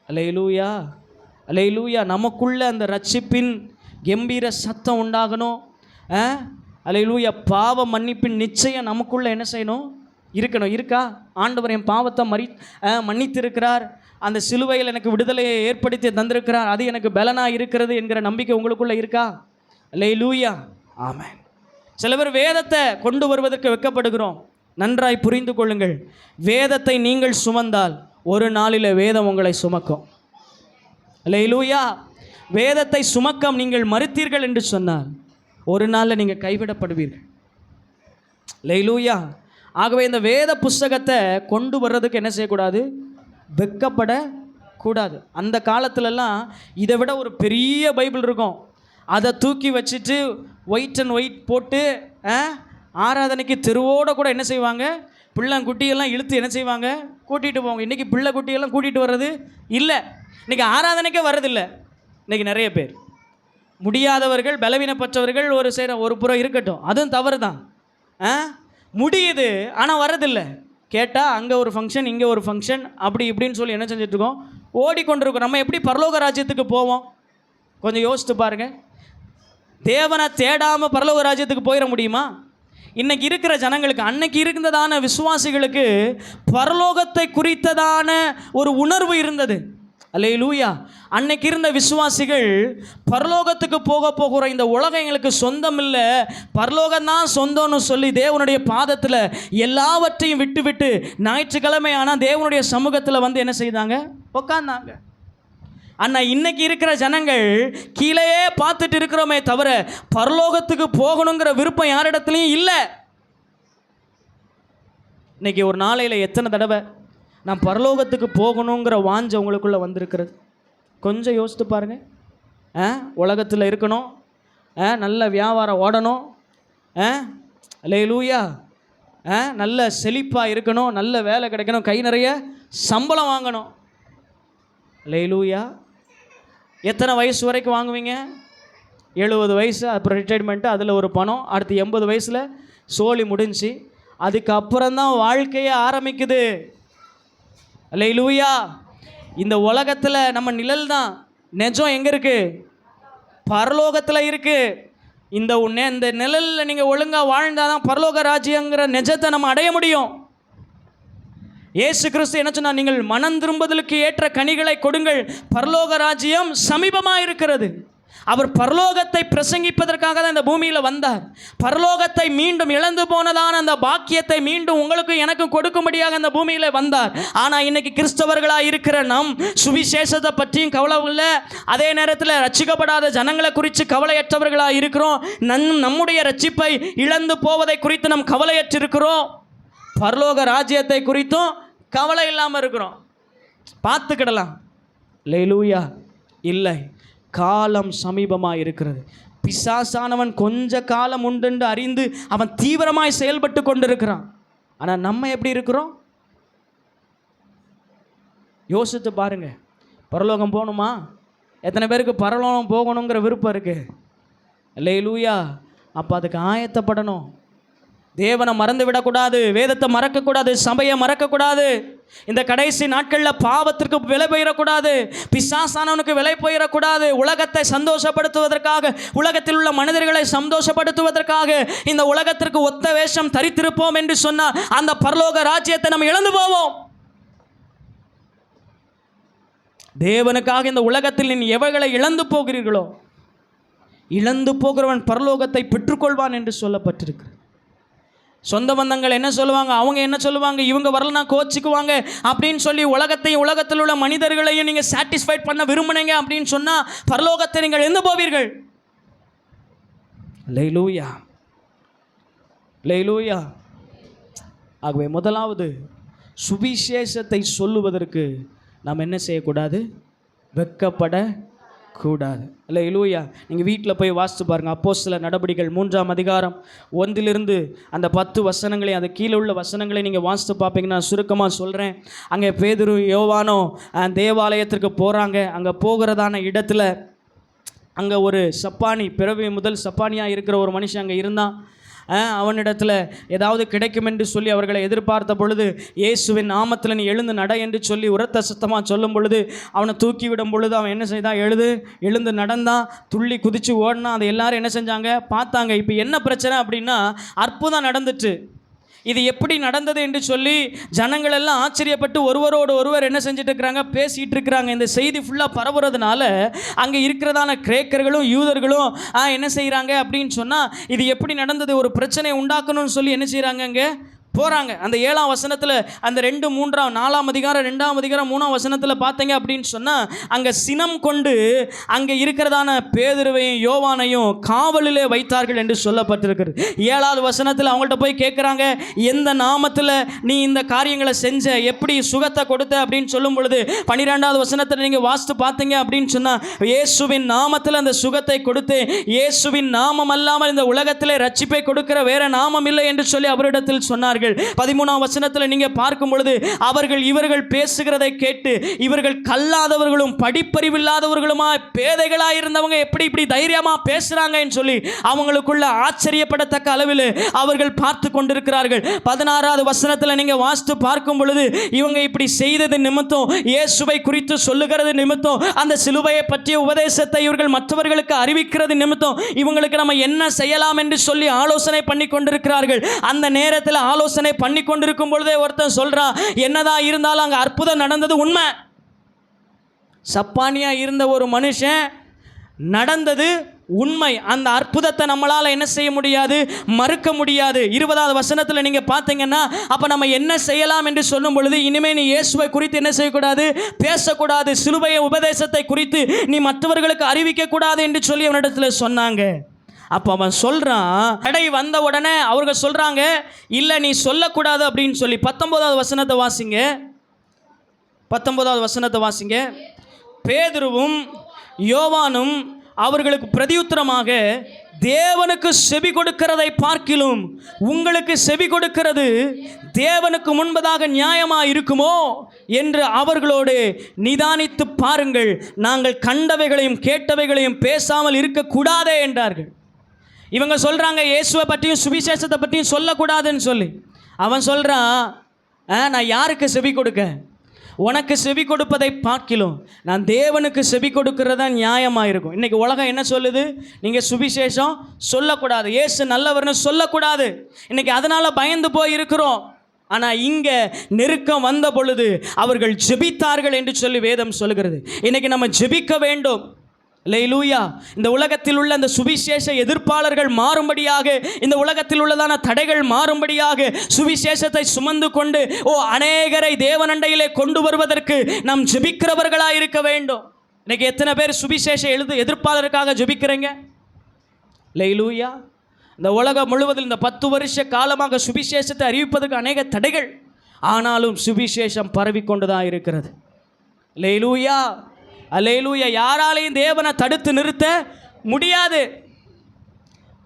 அல்லேலூயா, அல்லேலூயா. நமக்குள்ளே அந்த ரட்சிப்பின் கம்பீர சத்தம் உண்டாகணும். அல்லேலூயா. பாவ மன்னிப்பின் நிச்சயம் நமக்குள்ளே என்ன செய்யணும், இருக்கணும். இருக்கா? ஆண்டவர் என் பாவத்தை மன்னித்திருக்கிறார், அந்த சிலுவையில் எனக்கு விடுதலையை ஏற்படுத்தி தந்திருக்கிறார், அது எனக்கு பலனாக இருக்கிறது என்கிற நம்பிக்கை உங்களுக்குள்ளே இருக்கா? அல்லேலூயா. ஆமென். சில பேர் வேதத்தை கொண்டு வருவதற்கு வெட்கப்படுகிறோம். நன்றாய் புரிந்து கொள்ளுங்கள், வேதத்தை நீங்கள் சுமந்தால் ஒரு நாளில் வேதம் உங்களை சுமக்கும். அல்லேலூயா. வேதத்தை சுமக்க நீங்கள் மறுத்தீர்கள் என்று சொன்னால் ஒரு நாளில் நீங்கள் கைவிடப்படுவீர்கள். அல்லேலூயா. ஆகவே இந்த வேத புஸ்தகத்தை கொண்டு வர்றதுக்கு என்ன செய்யக்கூடாது, வெட்கப்படக்கூடாது. அந்த காலத்துலலாம் இதை விட ஒரு பெரிய பைபிள் இருக்கும், அதை தூக்கி வச்சுட்டு ஒயிட் அண்ட் ஒயிட் போட்டு ஆராதனைக்கு தெருவோடு கூட என்ன செய்வாங்க, பிள்ளைக்குட்டியெல்லாம் இழுத்து என்ன செய்வாங்க, கூட்டிகிட்டு போவாங்க. இன்றைக்கி பிள்ளை குட்டியெல்லாம் கூட்டிகிட்டு வர்றது இல்லை, இன்றைக்கி ஆராதனைக்கே வர்றதில்லை. இன்றைக்கி நிறைய பேர் முடியாதவர்கள், பலவீனப்பட்டவர்கள் ஒரு புறம் இருக்கட்டும், அதுவும் தவறு தான். முடியுது ஆனால் வர்றதில்லை. கேட்டால் அங்கே ஒரு ஃபங்க்ஷன், இங்கே ஒரு ஃபங்க்ஷன், அப்படி இப்படின்னு சொல்லி என்ன செஞ்சிட்ருக்கோம், ஓடிக்கொண்டிருக்கோம். நம்ம எப்படி பரலோக ராஜ்யத்துக்கு போவோம்? கொஞ்சம் யோசித்து பாருங்கள். தேவனை தேடாமல் பரலோக ராஜ்யத்துக்கு போயிட முடியுமா? இன்றைக்கி இருக்கிற ஜனங்களுக்கு, அன்னைக்கு இருந்ததான விசுவாசிகளுக்கு பரலோகத்தை குறித்ததான ஒரு உணர்வு இருந்தது. அல்லேலூயா. அன்னைக்கு இருந்த விசுவாசிகள் பரலோகத்துக்கு போகிற இந்த உலகம் எங்களுக்கு சொந்தம் இல்லை, பரலோகம்தான் சொந்தம்னு சொல்லி தேவனுடைய பாதத்தில் எல்லாவற்றையும் விட்டு ஞாயிற்றுக்கிழமை ஆனால் தேவனுடைய சமூகத்தில் வந்து என்ன செய்தாங்க, உட்கார்ந்தாங்க. ஆனால் இன்னைக்கு இருக்கிற ஜனங்கள் கீழேயே பார்த்துட்டு இருக்கிறோமே தவிர பரலோகத்துக்கு போகணுங்கிற விருப்பம் யாரிடத்துலையும் இல்லை. இன்னைக்கு ஒரு நாளையில் எத்தனை தடவை நான் பரலோகத்துக்கு போகணுங்கிற வாஞ்சை உங்களுக்குள்ளே வந்திருக்கிறது? கொஞ்சம் யோசித்து பாருங்கள். உலகத்தில் இருக்கணும், நல்ல வியாபாரம் ஓடணும், அல்லேலூயா, நல்ல செழிப்பாக இருக்கணும், நல்ல வேலை கிடைக்கணும், கை நிறைய சம்பளம் வாங்கணும். அல்லேலூயா. எத்தனை வயசு வரைக்கும் வாங்குவீங்க? 70 வயசு, அப்புறம் ரிட்டைர்மெண்ட்டு, அதில் ஒரு பணம், அடுத்து 80 வயசில் சோலி முடிஞ்சு, அதுக்கப்புறம்தான் வாழ்க்கையே ஆரம்பிக்குது. அல்லேலூயா. இந்த உலகத்தில் நம்ம நிழல் தான், நெஜம் எங்கே இருக்குது? பரலோகத்தில் இருக்குது. இந்த நிழலில் நீங்கள் ஒழுங்காக வாழ்ந்தால் தான் பரலோக ராஜ்யங்கிற நெஜத்தை நம்ம அடைய முடியும். இயேசு கிறிஸ்து என்ன சொன்னார்? நீங்கள் மனம் திரும்புதலுக்கு ஏற்ற கனிகளை கொடுங்கள், பரலோக ராஜ்யம் சமீபமாக இருக்கிறது. அவர் பரலோகத்தை பிரசங்கிப்பதற்காக தான் இந்த பூமியில் வந்தார். பரலோகத்தை மீண்டும் இழந்து போனதான அந்த பாக்கியத்தை மீண்டும் உங்களுக்கும் எனக்கும் கொடுக்கும்படியாக அந்த பூமியில் வந்தார். ஆனால் இன்னைக்கு கிறிஸ்தவர்களாக இருக்கிற நம் சுவிசேஷத்தை பற்றியும் கவலை இல்லை, அதே நேரத்தில் ரட்சிக்கப்படாத ஜனங்களை குறித்து கவலையற்றவர்களாக இருக்கிறோம். நம்முடைய ரட்சிப்பை இழந்து போவதை குறித்து நம் கவலையற்றிருக்கிறோம். பரலோக ராஜ்யத்தை குறித்தும் கவலை இல்லாமல் இருக்கிறோம். பார்த்துக்கிடலாம். அல்லேலூயா. இல்லை, காலம் சமீபமாக இருக்கிறது. பிசாசானவன் கொஞ்ச காலம் உண்டு அறிந்து அவன் தீவிரமாய் செயல்பட்டு கொண்டிருக்கிறான். ஆனால் நம்ம எப்படி இருக்கிறோம்? யோசித்து பாருங்க. பரலோகம் போகணுமா? எத்தனை பேருக்கு பரலோகம் போகணுங்கிற விருப்பம் இருக்கு? அல்லேலூயா. அப்போ அதுக்கு ஆயத்தப்படணும். தேவனை மறந்து விடக்கூடாது, வேதத்தை மறக்கக்கூடாது, சபையை மறக்கக்கூடாது. இந்த கடைசி நாட்களில் பாவத்திற்கு விலை போயிடக்கூடாது, பிசாசானவனுக்கு விலை போயிடக்கூடாது. உலகத்தை சந்தோஷப்படுத்துவதற்காக, உலகத்தில் உள்ள மனிதர்களை சந்தோஷப்படுத்துவதற்காக இந்த உலகத்திற்கு ஒத்த வேஷம் தரித்திருப்போம் என்று சொன்னால் அந்த பரலோக ராஜ்யத்தை நம்ம இழந்து போவோம். தேவனுக்காக இந்த உலகத்தில் நீ எவைகளை இழந்து போகிறீர்களோ, இழந்து போகிறவன் பரலோகத்தை பெற்றுக்கொள்வான் என்று சொல்லப்பட்டிருக்கு. சொந்த பந்தங்கள் என்ன சொல்லுவாங்க, அவங்க என்ன சொல்லுவாங்க, இவங்க வரலனா கோச்சிக்குவாங்க அப்படின்னு சொல்லி உலகத்தையும் உலகத்தில் உள்ள மனிதர்களையும் நீங்கள் சாட்டிஸ்ஃபைட் பண்ண விரும்புனீங்க அப்படின்னு சொன்னால் பரலோகத்தை நீங்கள் எந்த போவீர்கள்? அல்லேலூயா, அல்லேலூயா. ஆகவே முதலாவது சுவிசேஷத்தை சொல்லுவதற்கு நாம் என்ன செய்யக்கூடாது? வெட்கப்படக்கூடாது. அல்லேலூயா. நீங்கள் வீட்டில் போய் வாசித்து பாருங்கள். அப்போஸ்தலர் நடபடிகள் 3ஆம் அதிகாரம் 1 அந்த 10 வசனங்களை, அது கீழே உள்ள வசனங்களை நீங்கள் வாசித்து பார்ப்பீங்கன்னா, சுருக்கமாக சொல்கிறேன். அங்கே பேதுரு யோவானோ தேவாலயத்திற்கு போகிறாங்க. அங்கே போகிறதான இடத்துல அங்கே ஒரு சப்பானி, பிறவி முதல் சப்பானியாக இருக்கிற ஒரு மனுஷன் அங்கே இருந்தான். அவனிடத்தில் ஏதாவது கிடைக்கும் என்று சொல்லி அவர்களை எதிர்பார்த்த பொழுது, இயேசுவின் நாமத்தில் நீ எழுந்து நட என்று சொல்லி உரத்த சத்தமாக சொல்லும் பொழுது, அவனை தூக்கிவிடும் பொழுது அவன் என்ன செய்தான்? எழுந்து நடந்தான், துள்ளி குதித்து ஓடினான். அதை எல்லாரும் என்ன செஞ்சாங்க? பார்த்தாங்க. இப்போ என்ன பிரச்சனை அப்படின்னா, அற்புதம் நடந்துட்டு. இது எப்படி நடந்தது என்று சொல்லி ஜனங்கள் எல்லாம் ஆச்சரியப்பட்டு ஒருவரோடு ஒருவர் என்ன செஞ்சுட்டு இருக்கிறாங்க? பேசிகிட்டு இருக்கிறாங்க. இந்த செய்தி ஃபுல்லாக பரவுறதுனால அங்கே இருக்கிறதான கிரேக்கர்களும் யூதர்களும் என்ன செய்கிறாங்க அப்படின்னு சொன்னால், இது எப்படி நடந்தது, ஒரு பிரச்சனை உண்டாக்கணும்னு சொல்லி என்ன செய்கிறாங்க? அங்கே போகிறாங்க. அந்த 7ஆம் வசனத்தில், அந்த 2, 3, 4ஆம் அதிகாரம் 2ஆம் அதிகாரம் 3ஆம் வசனத்தில் பார்த்தீங்க அப்படின்னு சொன்னால், அங்கே சினம் கொண்டு அங்கே இருக்கிறதான பேதுருவையும் யோவானையும் காவலிலே வைத்தார்கள் என்று சொல்லப்பட்டிருக்கிறது. 7ஆவது வசனத்தில் அவங்கள்ட்ட போய் கேட்குறாங்க, எந்த நாமத்தில் நீ இந்த காரியங்களை செஞ்ச, எப்படி சுகத்தை கொடுத்த அப்படின்னு சொல்லும் பொழுது, 12ஆவது வசனத்தில் நீங்கள் வாசித்து பார்த்தீங்க அப்படின்னு சொன்னால், இயேசுவின் நாமத்தில் அந்த சுகத்தை கொடுத்து, இயேசுவின் நாமம் அல்லாமல் இந்த உலகத்திலே ரட்சிப்பை கொடுக்கிற வேற நாமம் இல்லை என்று சொல்லி அவரிடத்தில் சொன்னார்கள். 13ஆம் வசனத்தில் நீங்க பார்க்கும் பொழுது, இவர்கள் பேசுகிறதை கேட்டு இவர்கள் கல்லாதவர்களும் படிப்பறிவில்லாதவர்களுமா பேதைகளாக இருந்தவங்க எப்படி இப்படி தைரியமா பேசுறாங்கன்னு சொல்லி அவங்களுக்குள்ள ஆச்சரியப்படத்தக்க அளவில் அவர்கள் பார்த்து கொண்டிருக்கிறார்கள். 16ஆவது வசனத்தில் நீங்க வாசித்து பார்க்கும் பொழுது, இவங்க இப்படி செய்தது நிமித்தம், இயேசுவை குறித்து சொல்லுகிறது நிமித்தம், அந்த சிலுவையை பற்றிய உபதேசத்தை இவர்கள் மற்றவர்களுக்கு அறிவிக்கிறது நிமித்தம் இவங்களுக்கு நம்ம என்ன செய்யலாம் என்று சொல்லி ஆலோசனை பண்ணி கொண்டிருக்கிறார்கள். அந்த நேரத்தில் ஆலோசனை பண்ணி கொண்டிருக்கும் பொழுதே ஒருத்தன் சொல்றான், என்னதான் இருந்தாலும் அங்க அற்புதம் நடந்தது உண்மை. சப்பானியா இருந்த ஒரு மனுஷன் நடந்தது உண்மை. அந்த அற்புதத்தை நம்மளால என்ன செய்ய முடியாது? மறுக்க முடியாது. 20ஆவது வசனத்தில் நீங்க பார்த்தீங்கன்னா, அப்ப நம்ம என்ன செய்யலாம் என்று சொல்லும் பொழுது, இனிமே நீ இயேசுவை குறித்து என்ன செய்யக்கூடாது? பேசக்கூடாது. சிலுவைய உபதேசத்தை குறித்து நீ மற்றவர்களுக்கு அறிவிக்க கூடாது என்று சொல்லி அவனிடத்தில் சொன்னாங்க. அப்போ அவன் சொல்கிறான், கடை வந்த உடனே அவர்கள் சொல்கிறாங்க, இல்லை நீ சொல்லக்கூடாது அப்படின்னு சொல்லி. 19ஆவது வசனத்தை வாசிங்க. 19ஆவது வசனத்தை வாசிங்க. பேதுருவும் யோவானும் அவர்களுக்கு பிரதியுத்தரமாக, தேவனுக்கு செவி கொடுக்கிறதை பார்க்கிலும் உங்களுக்கு செவி கொடுக்கிறது தேவனுக்கு முன்பதாக நியாயமாக இருக்குமோ என்று அவர்களோடு நிதானித்து பாருங்கள். நாங்கள் கண்டவைகளையும் கேட்டவைகளையும் பேசாமல் இருக்கக்கூடாதே என்றார்கள். இவங்க சொல்கிறாங்க, இயேசுவை பற்றியும் சுவிசேஷத்தை பற்றியும் சொல்லக்கூடாதுன்னு சொல்லி. அவன் சொல்கிறான், நான் யாருக்கு செவி கொடுக்க? உனக்கு செவி கொடுப்பதை பார்க்கிலும் நான் தேவனுக்கு செவி கொடுக்கிறதா நியாயமாக இருக்கும். இன்றைக்கி உலகம் என்ன சொல்லுது? நீங்கள் சுவிசேஷம் சொல்லக்கூடாது, இயேசு நல்லவர்னு சொல்லக்கூடாது. இன்றைக்கி அதனால் பயந்து போய் இருக்கிறோம். ஆனால் இங்கே நெருக்கம் வந்த பொழுது அவர்கள் ஜெபித்தார்கள் என்று சொல்லி வேதம் சொல்கிறது. இன்னைக்கு நம்ம ஜெபிக்க வேண்டும். அல்லேலூயா. இந்த உலகத்தில் உள்ள அந்த சுவிசேஷ எதிர்ப்பாளர்கள் மாறும்படியாக, இந்த உலகத்தில் உள்ளதான தடைகள் மாறும்படியாக, சுவிசேஷத்தை சுமந்து கொண்டு அநேகரை தேவனண்டையிலே கொண்டு வருவதற்கு நாம் ஜெபிக்கிறவர்களாக இருக்க வேண்டும். இன்னைக்கு எத்தனை பேர் சுவிசேஷ எதிர்ப்பாளருக்காக ஜெபிக்கிறீங்க? அல்லேலூயா. இந்த உலகம் முழுவதில் இந்த 10 வருஷ காலமாக சுவிசேஷத்தை அறிவிப்பதற்கு அநேக தடைகள், ஆனாலும் சுவிசேஷம் பரவிக்கொண்டு தான் இருக்கிறது. அல்லேலூயா, அல்லேலூயா. யாராலையும் தேவனை தடுத்து நிறுத்த முடியாது.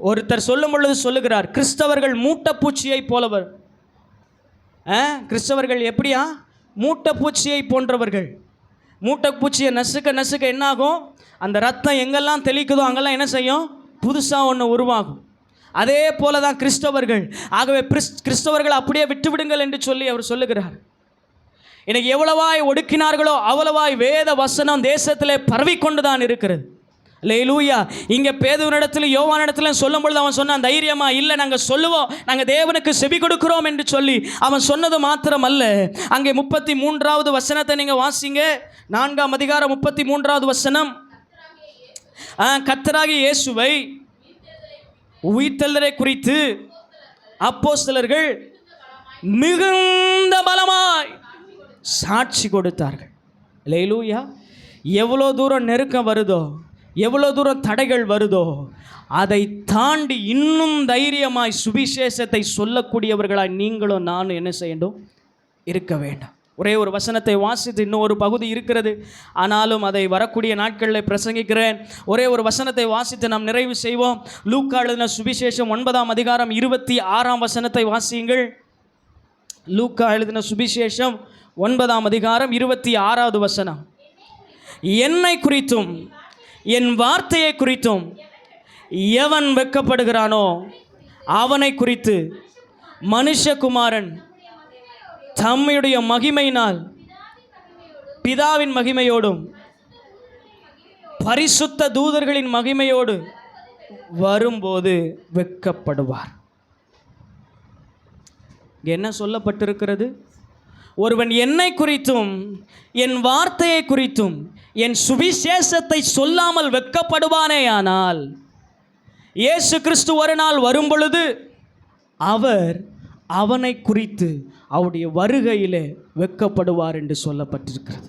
ஒருத்தர் சொல்லும் பொழுது சொல்லுகிறார், கிறிஸ்தவர்கள் மூட்டைப்பூச்சியை போலவர். கிறிஸ்தவர்கள் எப்படியா? மூட்டைப்பூச்சியை போன்றவர்கள். மூட்டைப்பூச்சியை நசுக்க நசுக்க என்னாகும்? அந்த ரத்தம் எங்கெல்லாம் தெளிக்குதோ அங்கெல்லாம் என்ன செய்யும்? புதுசாக ஒன்று உருவாகும். அதே போல தான் கிறிஸ்தவர்கள். ஆகவே கிறிஸ்தவர்கள் அப்படியே விட்டுவிடுங்கள் என்று சொல்லி அவர் சொல்லுகிறார். இன்னைக்கு எவ்வளவாய் ஒடுக்கினார்களோ அவ்வளவாய் வேத வசனம் தேசத்திலே பரவிக்கொண்டு தான் இருக்கிறது. அல்லேலூயா. இங்கே பேதுவனிடத்தில் யோவானிடத்தில் சொல்லும் பொழுது அவன் சொன்னான், தைரியமாக இல்லை, நாங்கள் சொல்லுவோம், நாங்கள் தேவனுக்கு செவி கொடுக்கிறோம் என்று சொல்லி அவன் சொன்னது மாத்திரம் அல்ல. அங்கே 33வது வசனத்தை நீங்கள் வாசிங்க. 4ஆம் அதிகாரம் 33வது வசனம். கர்த்தராகிய இயேசுவை உயிர்த்தெழுதலை குறித்து அப்போஸ்தலர்கள் மிகுந்த பலமாய் சாட்சி கொடுத்தார்கள். அல்லேலூயா. எவ்வளோ தூரம் நெருக்கம் வருதோ, எவ்வளோ தூரம் தடைகள் வருதோ, அதை தாண்டி இன்னும் தைரியமாய் சுவிசேஷத்தை சொல்லக்கூடியவர்களாய் நீங்களும் நானும் என்ன செய்யணும்? இருக்க வேண்டும். ஒரே ஒரு வசனத்தை வாசித்து இன்னும் ஒரு பகுதி இருக்கிறது, ஆனாலும் அதை வரக்கூடிய நாட்களில் பிரசங்கிக்கிறேன். ஒரே ஒரு வசனத்தை வாசித்து நாம் நிறைவு செய்வோம். லூக்கா எழுதின சுவிசேஷம் 9ஆம் அதிகாரம் 26ஆம் வசனத்தை வாசியுங்கள். லூக்கா எழுதின சுவிசேஷம் 9ஆம் அதிகாரம் 26வது வசனம். என்னை குறித்தும் என் வார்த்தையை குறித்தும் எவன் வெட்கப்படுகிறானோ அவனை குறித்து மனுஷகுமாரன் தம்முடைய மகிமையினால் பிதாவின் மகிமையோடும் பரிசுத்த தூதர்களின் மகிமையோடு வரும்போது வெட்கப்படுவார். என்ன சொல்லப்பட்டிருக்கிறது? ஒருவன் என்னை குறித்தும் என் வார்த்தையை குறித்தும் என் சுவிசேஷத்தை சொல்லாமல் வெட்கப்படுவானேயானால் இயேசு கிறிஸ்து ஒரு நாள் வரும் பொழுது அவர் அவனை குறித்து அவருடைய வருகையிலே வெட்கப்படுவார் என்று சொல்லப்பட்டிருக்கிறது.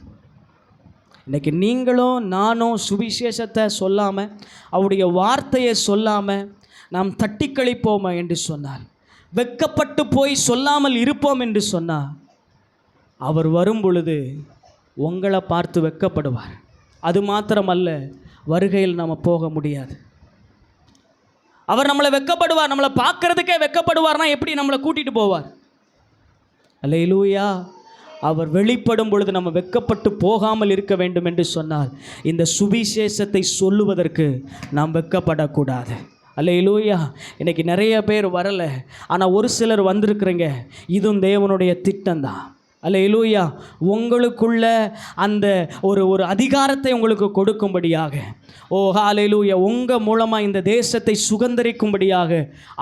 இன்றைக்கி நீங்களும் நானும் சுவிசேஷத்தை சொல்லாமல், அவருடைய வார்த்தையை சொல்லாமல் நாம் தட்டி கழிப்போமா என்று சொன்னால், வெட்கப்பட்டு போய் சொல்லாமல் இருப்போம் என்று சொன்னால், அவர் வரும் பொழுது உங்களை பார்த்து வெட்கப்படுவார். அது மாத்திரமல்ல, வருகையில் நாம் போக முடியாது. அவர் நம்மளை வெட்கப்படுவார். நம்மளை பார்க்கறதுக்கே வெட்கப்படுவார்னா எப்படி நம்மளை கூட்டிகிட்டு போவார்? அல்லேலூயா. அவர் வெளிப்படும் பொழுது நம்ம வெட்கப்பட்டு போகாமல் இருக்க வேண்டும் என்று சொன்னால், இந்த சுவிசேஷத்தை சொல்லுவதற்கு நாம் வெட்கப்படக்கூடாது. அல்லேலூயா. இன்றைக்கி நிறைய பேர் வரலை, ஆனால் ஒரு சிலர் வந்திருக்கிறீங்க. இதுவும் தேவனுடைய திட்டம்தான். அல்லேலூயா. உங்களுக்குள்ள அந்த ஒரு அதிகாரத்தை உங்களுக்கு கொடுக்கும்படியாக, ஹல்லேலூயா, உங்கள் மூலமாக இந்த தேசத்தை சுதந்தரிக்கும்படியாக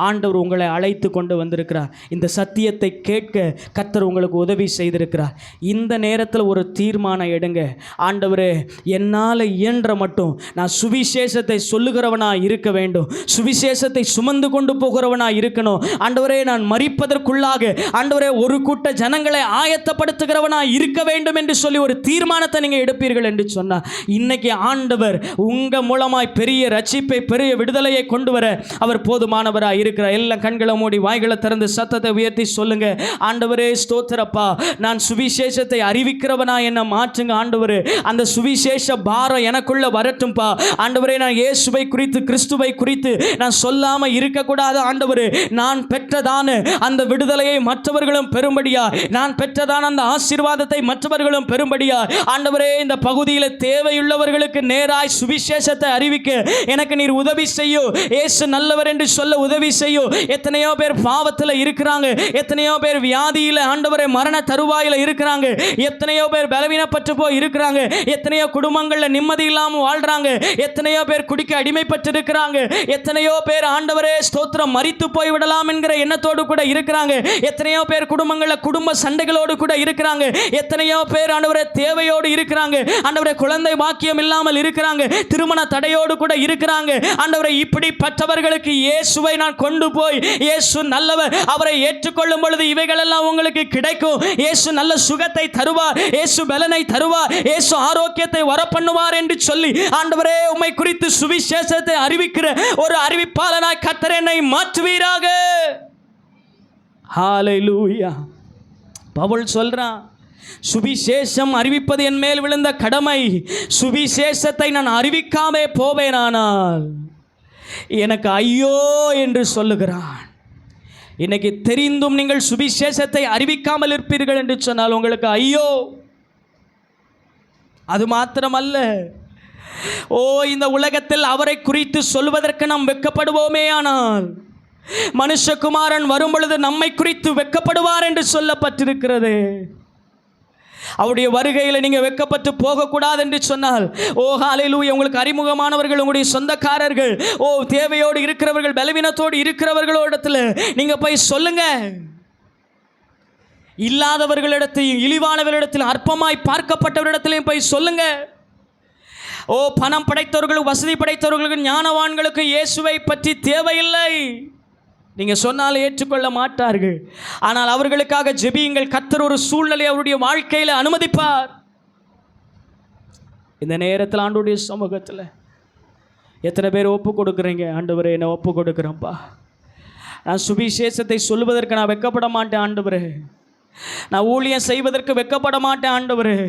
ஆண்டவர் உங்களை அழைத்து கொண்டு வந்திருக்கிறார். இந்த சத்தியத்தை கேட்க கர்த்தர் உங்களுக்கு உதவி செய்திருக்கிறார். இந்த நேரத்தில் ஒரு தீர்மானம் எடுங்க. ஆண்டவரே, என்னால் இயன்ற மட்டும் நான் சுவிசேஷத்தை சொல்லுகிறவனாக இருக்க வேண்டும், சுவிசேஷத்தை சுமந்து கொண்டு போகிறவனாக இருக்கணும். ஆண்டவரே, நான் மரிப்பதற்குள்ளாக ஆண்டவரே ஒரு கூட்ட ஜனங்களை ஆயத்தப்படுத்துகிறவனாக இருக்க வேண்டும் என்று சொல்லி ஒரு தீர்மானத்தை நீங்கள் எடுப்பீர்கள் என்று சொன்னார். இன்னைக்கு ஆண்டவர் உங்கள் மூலமாய் பெரிய ரட்சிப்பை, பெரிய விடுதலையை கொண்டு வர அவர் போதுமானவராக இருக்கிறார். எல்லா கண்களை மூடி வாய்களை திறந்து சத்தத்தை உயர்த்தி சொல்லுங்க. ஆண்டவரே, ஸ்தோத்திரப்பா, நான் சுவிசேஷத்தை அறிவிக்கிறவனா என்ன மாற்றுங்க ஆண்டவரே. அந்த சுவிசேஷ பாரம் எனக்குள்ள வரட்டும்பா ஆண்டவரே. நான் இயேசுவை குறித்து, கிறிஸ்துவை குறித்து நான் சொல்லாம இருக்கக்கூடாது ஆண்டவரே. நான் பெற்றதான அந்த விடுதலையை மற்றவர்களும் பெறும்படியா, நான் பெற்றதான அந்த ஆசீர்வாதத்தை மற்றவர்களும் பெறும்படியா ஆண்டவரே, இந்த பகுதியில் தேவையுள்ளவர்களுக்கு நேராய் சுவிசேஷ சுவிசேஷத்தை அறிவிக்க எனக்கு நீர் உதவி செய்யும். இயேசு நல்லவர் என்று சொல்ல உதவி செய்யும். எத்தனையோ பேர் பாவத்தில் இருக்கிறாங்க, எத்தனையோ பேர் வியாதியில் ஆண்டவரே மரண தருவாயில் இருக்கிறாங்க, எத்தனையோ பேர் பலவீனப்பட்டு போய் இருக்கிறாங்க, எத்தனையோ குடும்பங்களில் நிம்மதி இல்லாமல் வாழ்றாங்க, எத்தனையோ பேர் குடிக்க அடிமைப்பட்டு இருக்கிறாங்க, எத்தனையோ பேர் ஆண்டவரே ஸ்தோத்திரம் மரித்து போய் விடலாம் என்கிற எண்ணத்தோடு கூட இருக்கிறாங்க, எத்தனையோ பேர் குடும்பங்களில் குடும்ப சண்டைகளோடு கூட இருக்கிறாங்க, எத்தனையோ பேர் ஆண்டவரே தேவையோடு இருக்கிறாங்க, ஆண்டவரே குழந்தை பாக்கியம் இல்லாமல் இருக்கிறாங்க, திருமண தடையோடு கூட இருக்கிறாங்க. ஆண்டவரே இப்படிப்பட்டவர்களுக்கு இயேசுவை நான் கொண்டு போய் இயேசு நல்லவர், அவரை ஏற்றுக்கொள்ளும் பொழுது இவைகளெல்லாம் உங்களுக்கு கிடைக்கும். இயேசு நல்ல சுகத்தை தருவார், இயேசு பலனை தருவார், இயேசு ஆரோக்கியத்தை வரப்பண்ணுவார் என்று சொல்லி ஆண்டவரே உம்மை குறித்து சுவிசேஷத்தை அறிவிக்கிற ஒரு அறிவிப்பாளனாய் கர்த்தர் என்னை மாற்றுவீராக. ஹல்லேலூயா. பவுல் சொல்றான், சுவிசேஷம் அறிவிப்பது என் மேல் விழுந்த கடமை. சுவிசேஷத்தை நான் அறிவிக்காமே போவேனானால் எனக்கு ஐயோ என்று சொல்லுகிறான். இன்னைக்கு தெரிந்தும் நீங்கள் சுவிசேஷத்தை அறிவிக்காமல் இருப்பீர்கள் என்று சொன்னால் உங்களுக்கு ஐயோ. அது மாத்திரமல்ல, ஓ இந்த உலகத்தில் அவரை குறித்து சொல்வதற்கு நாம் வெட்கப்படுவோமே, ஆனால் மனுஷகுமாரன் வரும் பொழுது நம்மை குறித்து வெட்கப்படுவார் என்று சொல்லப்பட்டிருக்கிறது. அவருடைய வருகையில் நீங்கள் வெட்கப்பட்டு போகக்கூடாது என்று சொன்னால், ஓ ஹல்லேலூயா, உங்களுக்கு அறிமுகமானவர்கள், உங்களுடைய சொந்தக்காரர்கள், ஓ தேவையோடு இருக்கிறவர்கள், பலவீனத்தோடு இருக்கிறவர்களிடத்தில் நீங்கள் போய் சொல்லுங்க. இல்லாதவர்களிடத்தையும் இழிவானவர்களிடத்தில் அற்பமாய் பார்க்கப்பட்டவரிடத்திலையும் போய் சொல்லுங்க. ஓ பணம் படைத்தவர்களுக்கு, வசதி படைத்தவர்களுக்கு, ஞானவான்களுக்கு இயேசுவை பற்றி தேவையில்லை. நீங்கள் சொன்னால் ஏற்றுக்கொள்ள மாட்டார்கள். ஆனால் அவர்களுக்காக ஜெபியுங்கள். கர்த்தர் ஒரு சூழ்நிலை அவருடைய வாழ்க்கையில் அனுமதிப்பார். இந்த நேரத்தில் ஆண்டவருடைய சமூகத்தில் எத்தனை பேர் ஒப்பு கொடுக்குறீங்க? ஆண்டவரே, என்னை ஒப்பு கொடுக்குறேன்ப்பா. நான் சுவிசேஷத்தை சொல்வதற்கு நான் வெட்கப்பட மாட்டேன் ஆண்டவரே. நான் ஊழியம் செய்வதற்கு வெட்கப்பட மாட்டேன் ஆண்டவரே.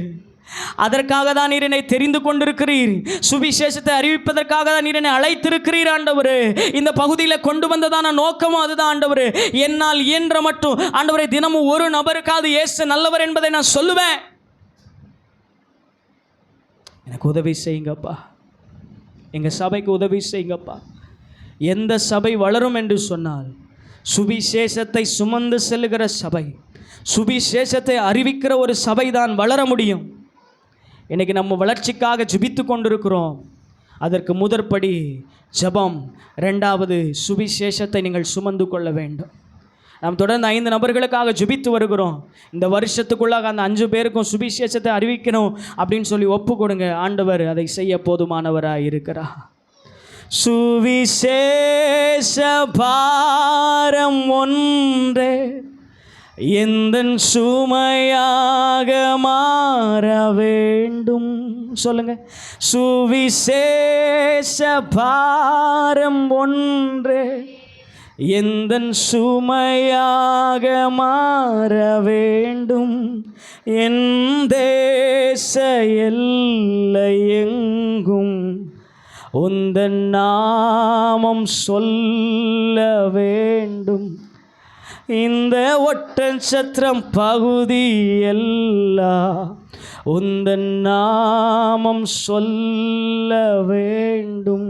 அதற்காக தான் நீர் என்னை தெரிந்து கொண்டிருக்கிறீர். சுவிசேஷத்தை அறிவிப்பதற்காக தான் நீர் என்னை அழைத்திருக்கிறீர் ஆண்டவரே. இந்த பகுதியில் கொண்டு வந்ததான நோக்கமும் அதுதான் ஆண்டவரே. என்னால் இயன்ற மட்டும் ஆண்டவரே தினமும் ஒரு நபருக்காவது இயேசு நல்லவர் என்பதை நான் சொல்லுவேன். எனக்கு உதவி செய்யுங்கப்பா. எங்கள் சபைக்கு உதவி செய்யுங்கப்பா. எந்த சபை வளரும் என்று சொன்னால் சுவிசேஷத்தை சுமந்து செல்லுகிற சபை, சுவிசேஷத்தை அறிவிக்கிற ஒரு சபை தான் வளர முடியும். இன்றைக்கி நம்ம வளர்ச்சிக்காக ஜெபித்து கொண்டிருக்கிறோம். அதற்கு முதற்படி ஜெபம், ரெண்டாவது சுவிசேஷத்தை நீங்கள் சுமந்து கொள்ள வேண்டும். நாம் தொடர்ந்து 5 நபர்களுக்காக ஜெபித்து வருகிறோம். இந்த வருஷத்துக்குள்ளாக அந்த 5 பேருக்கும் சுவிசேஷத்தை அறிவிக்கணும் அப்படின்னு சொல்லி ஒப்பு கொடுங்க. ஆண்டவர் அதை செய்ய போதுமானவராக இருக்கிறார். சுவிசேஷ பாரம் ஒன்றே எந்தன் சுமையாக மாற வேண்டும். சொல்லுங்க. சுவிசேஷ பாரம் ஒன்றே எந்தன் சுமையாக மாற வேண்டும். என் தேச எல்லை எங்கும் உந்தன் நாமம் சொல்ல வேண்டும். இந்த ஒட்டன்சத்திரம் பகுதி எல்லாம் உந்தன் நாமம் சொல்ல வேண்டும்.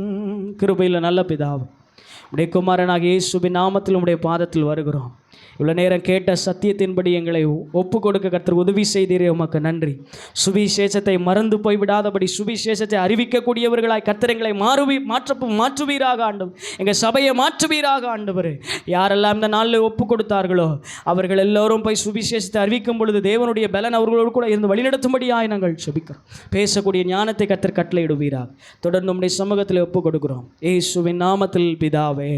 கிருபையில் நல்ல பிதாவே, உடைய குமாரனாக இயேசுவின் நாமத்தில் உடைய பாதத்தில் வருகிறோம். இவ்வளோ நேரம் கேட்ட சத்தியத்தின்படி எங்களை ஒப்பு கொடுக்க கர்த்தர் உதவி செய்தீரே, உமக்கு நன்றி. சுவிசேஷத்தை மறந்து போய்விடாதபடி சுவிசேஷத்தை அறிவிக்கக்கூடியவர்களாய் கர்த்தர் எங்களை மாற்றுவீராக ஆண்டவர். எங்கள் சபையை மாற்றுவீராக ஆண்டவர். யாரெல்லாம் இந்த நாளில் ஒப்பு கொடுத்தார்களோ அவர்கள் எல்லோரும் போய் சுவிசேஷத்தை அறிவிக்கும் பொழுது தேவனுடைய பலன் அவர்களோடு கூட இருந்து வழிநடத்தும்படியாய் நாங்கள் ஜெபிக்கிறோம். பேசக்கூடிய ஞானத்தை கர்த்தர் கட்டளையிடுவீராக. தொடர்ந்து நம்முடைய சமூகத்தில் ஒப்பு கொடுக்கிறோம் இயேசுவின் நாமத்தில் பிதாவே,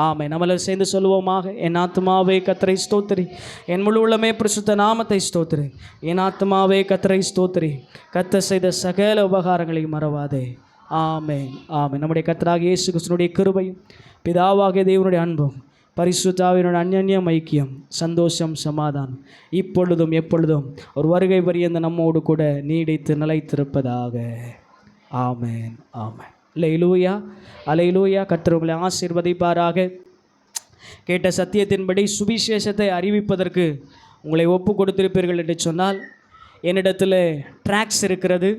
ஆமென். நம்மள சேர்ந்து சொல்லுவோமாக. என் ஆத்துமாவே கர்த்தரை ஸ்தோத்திரி, என் முழு உள்ளமே பரிசுத்த நாமத்தை ஸ்தோத்திரி. என் ஆத்துமாவே கர்த்தரை ஸ்தோத்திரி, கர்த்தர் செய்த சகல உபகாரங்களையும் மறவாதே. ஆமென், ஆமென். நம்முடைய கர்த்தராகிய இயேசு கிறிஸ்துவினுடைய கிருபையும் பிதாவாகிய தேவனுடைய அன்பும் பரிசுத்த ஆவியினுடைய அன்யோன்யம் ஐக்கியம் சந்தோஷம் சமாதானம் இப்பொழுதும் எப்பொழுதும் ஒரு வருகை பரியந்த நம்மோடு கூட நீடித்து நிலைத்திருப்பதாக. ஆமென், ஆமென். அல்லேலூயா, அல்லேலூயா. கர்த்தர் உங்களை ஆசீர்வதிப்பாராக. கேட்ட சத்தியத்தின்படி சுவிசேஷத்தை அறிவிப்பதற்கு உங்களை ஒப்பு கொடுத்திருப்பீர்கள் என்று சொன்னால் என்னிடத்தில் ட்ராக்ஸ் இருக்கிறது.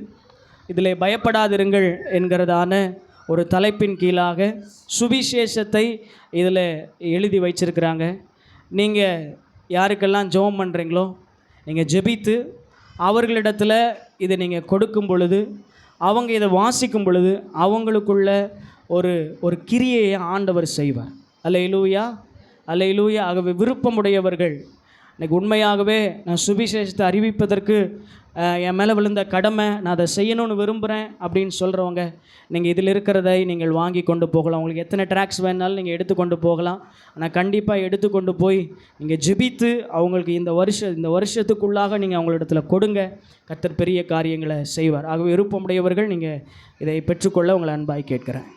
இதில் பயப்படாதிருங்கள் என்கிறதான ஒரு தலைப்பின் கீழாக சுவிசேஷத்தை இதில் எழுதி வச்சிருக்கிறாங்க. நீங்கள் யாருக்கெல்லாம் ஜெபம் பண்ணுறீங்களோ நீங்கள் ஜெபித்து அவர்களிடத்தில் இதை நீங்கள் கொடுக்கும் பொழுது, அவங்க இதை வாசிக்கும் பொழுது அவங்களுக்குள்ள ஒரு கிரியையை ஆண்டவர் செய்வார். அல்லேலூயா, அல்லேலூயா. ஆகவே விருப்பமுடையவர்கள், எனக்கு உண்மையாகவே நான் சுவிசேஷத்தை அறிவிப்பதற்கு என் மேலே விழுந்த கடமை, நான் அதை செய்யணும்னு விரும்புகிறேன் அப்படின்னு சொல்கிறவங்க, நீங்கள் இதில் இருக்கிறதை நீங்கள் வாங்கி கொண்டு போகலாம். உங்களுக்கு எத்தனை ட்ராக்ஸ் வேணாலும் நீங்கள் எடுத்துக்கொண்டு போகலாம். ஆனால் கண்டிப்பாக எடுத்துக்கொண்டு போய் நீங்கள் ஜெபித்து அவங்களுக்கு இந்த வருஷத்துக்குள்ளாக நீங்கள் அவங்களிடத்துல கொடுங்க. கர்த்தர் பெரிய காரியங்களை செய்வார். ஆகவே விருப்பமுடையவர்கள் நீங்கள் இதை பெற்றுக்கொள்ள உங்களை அன்பாய் கேட்குறேன்.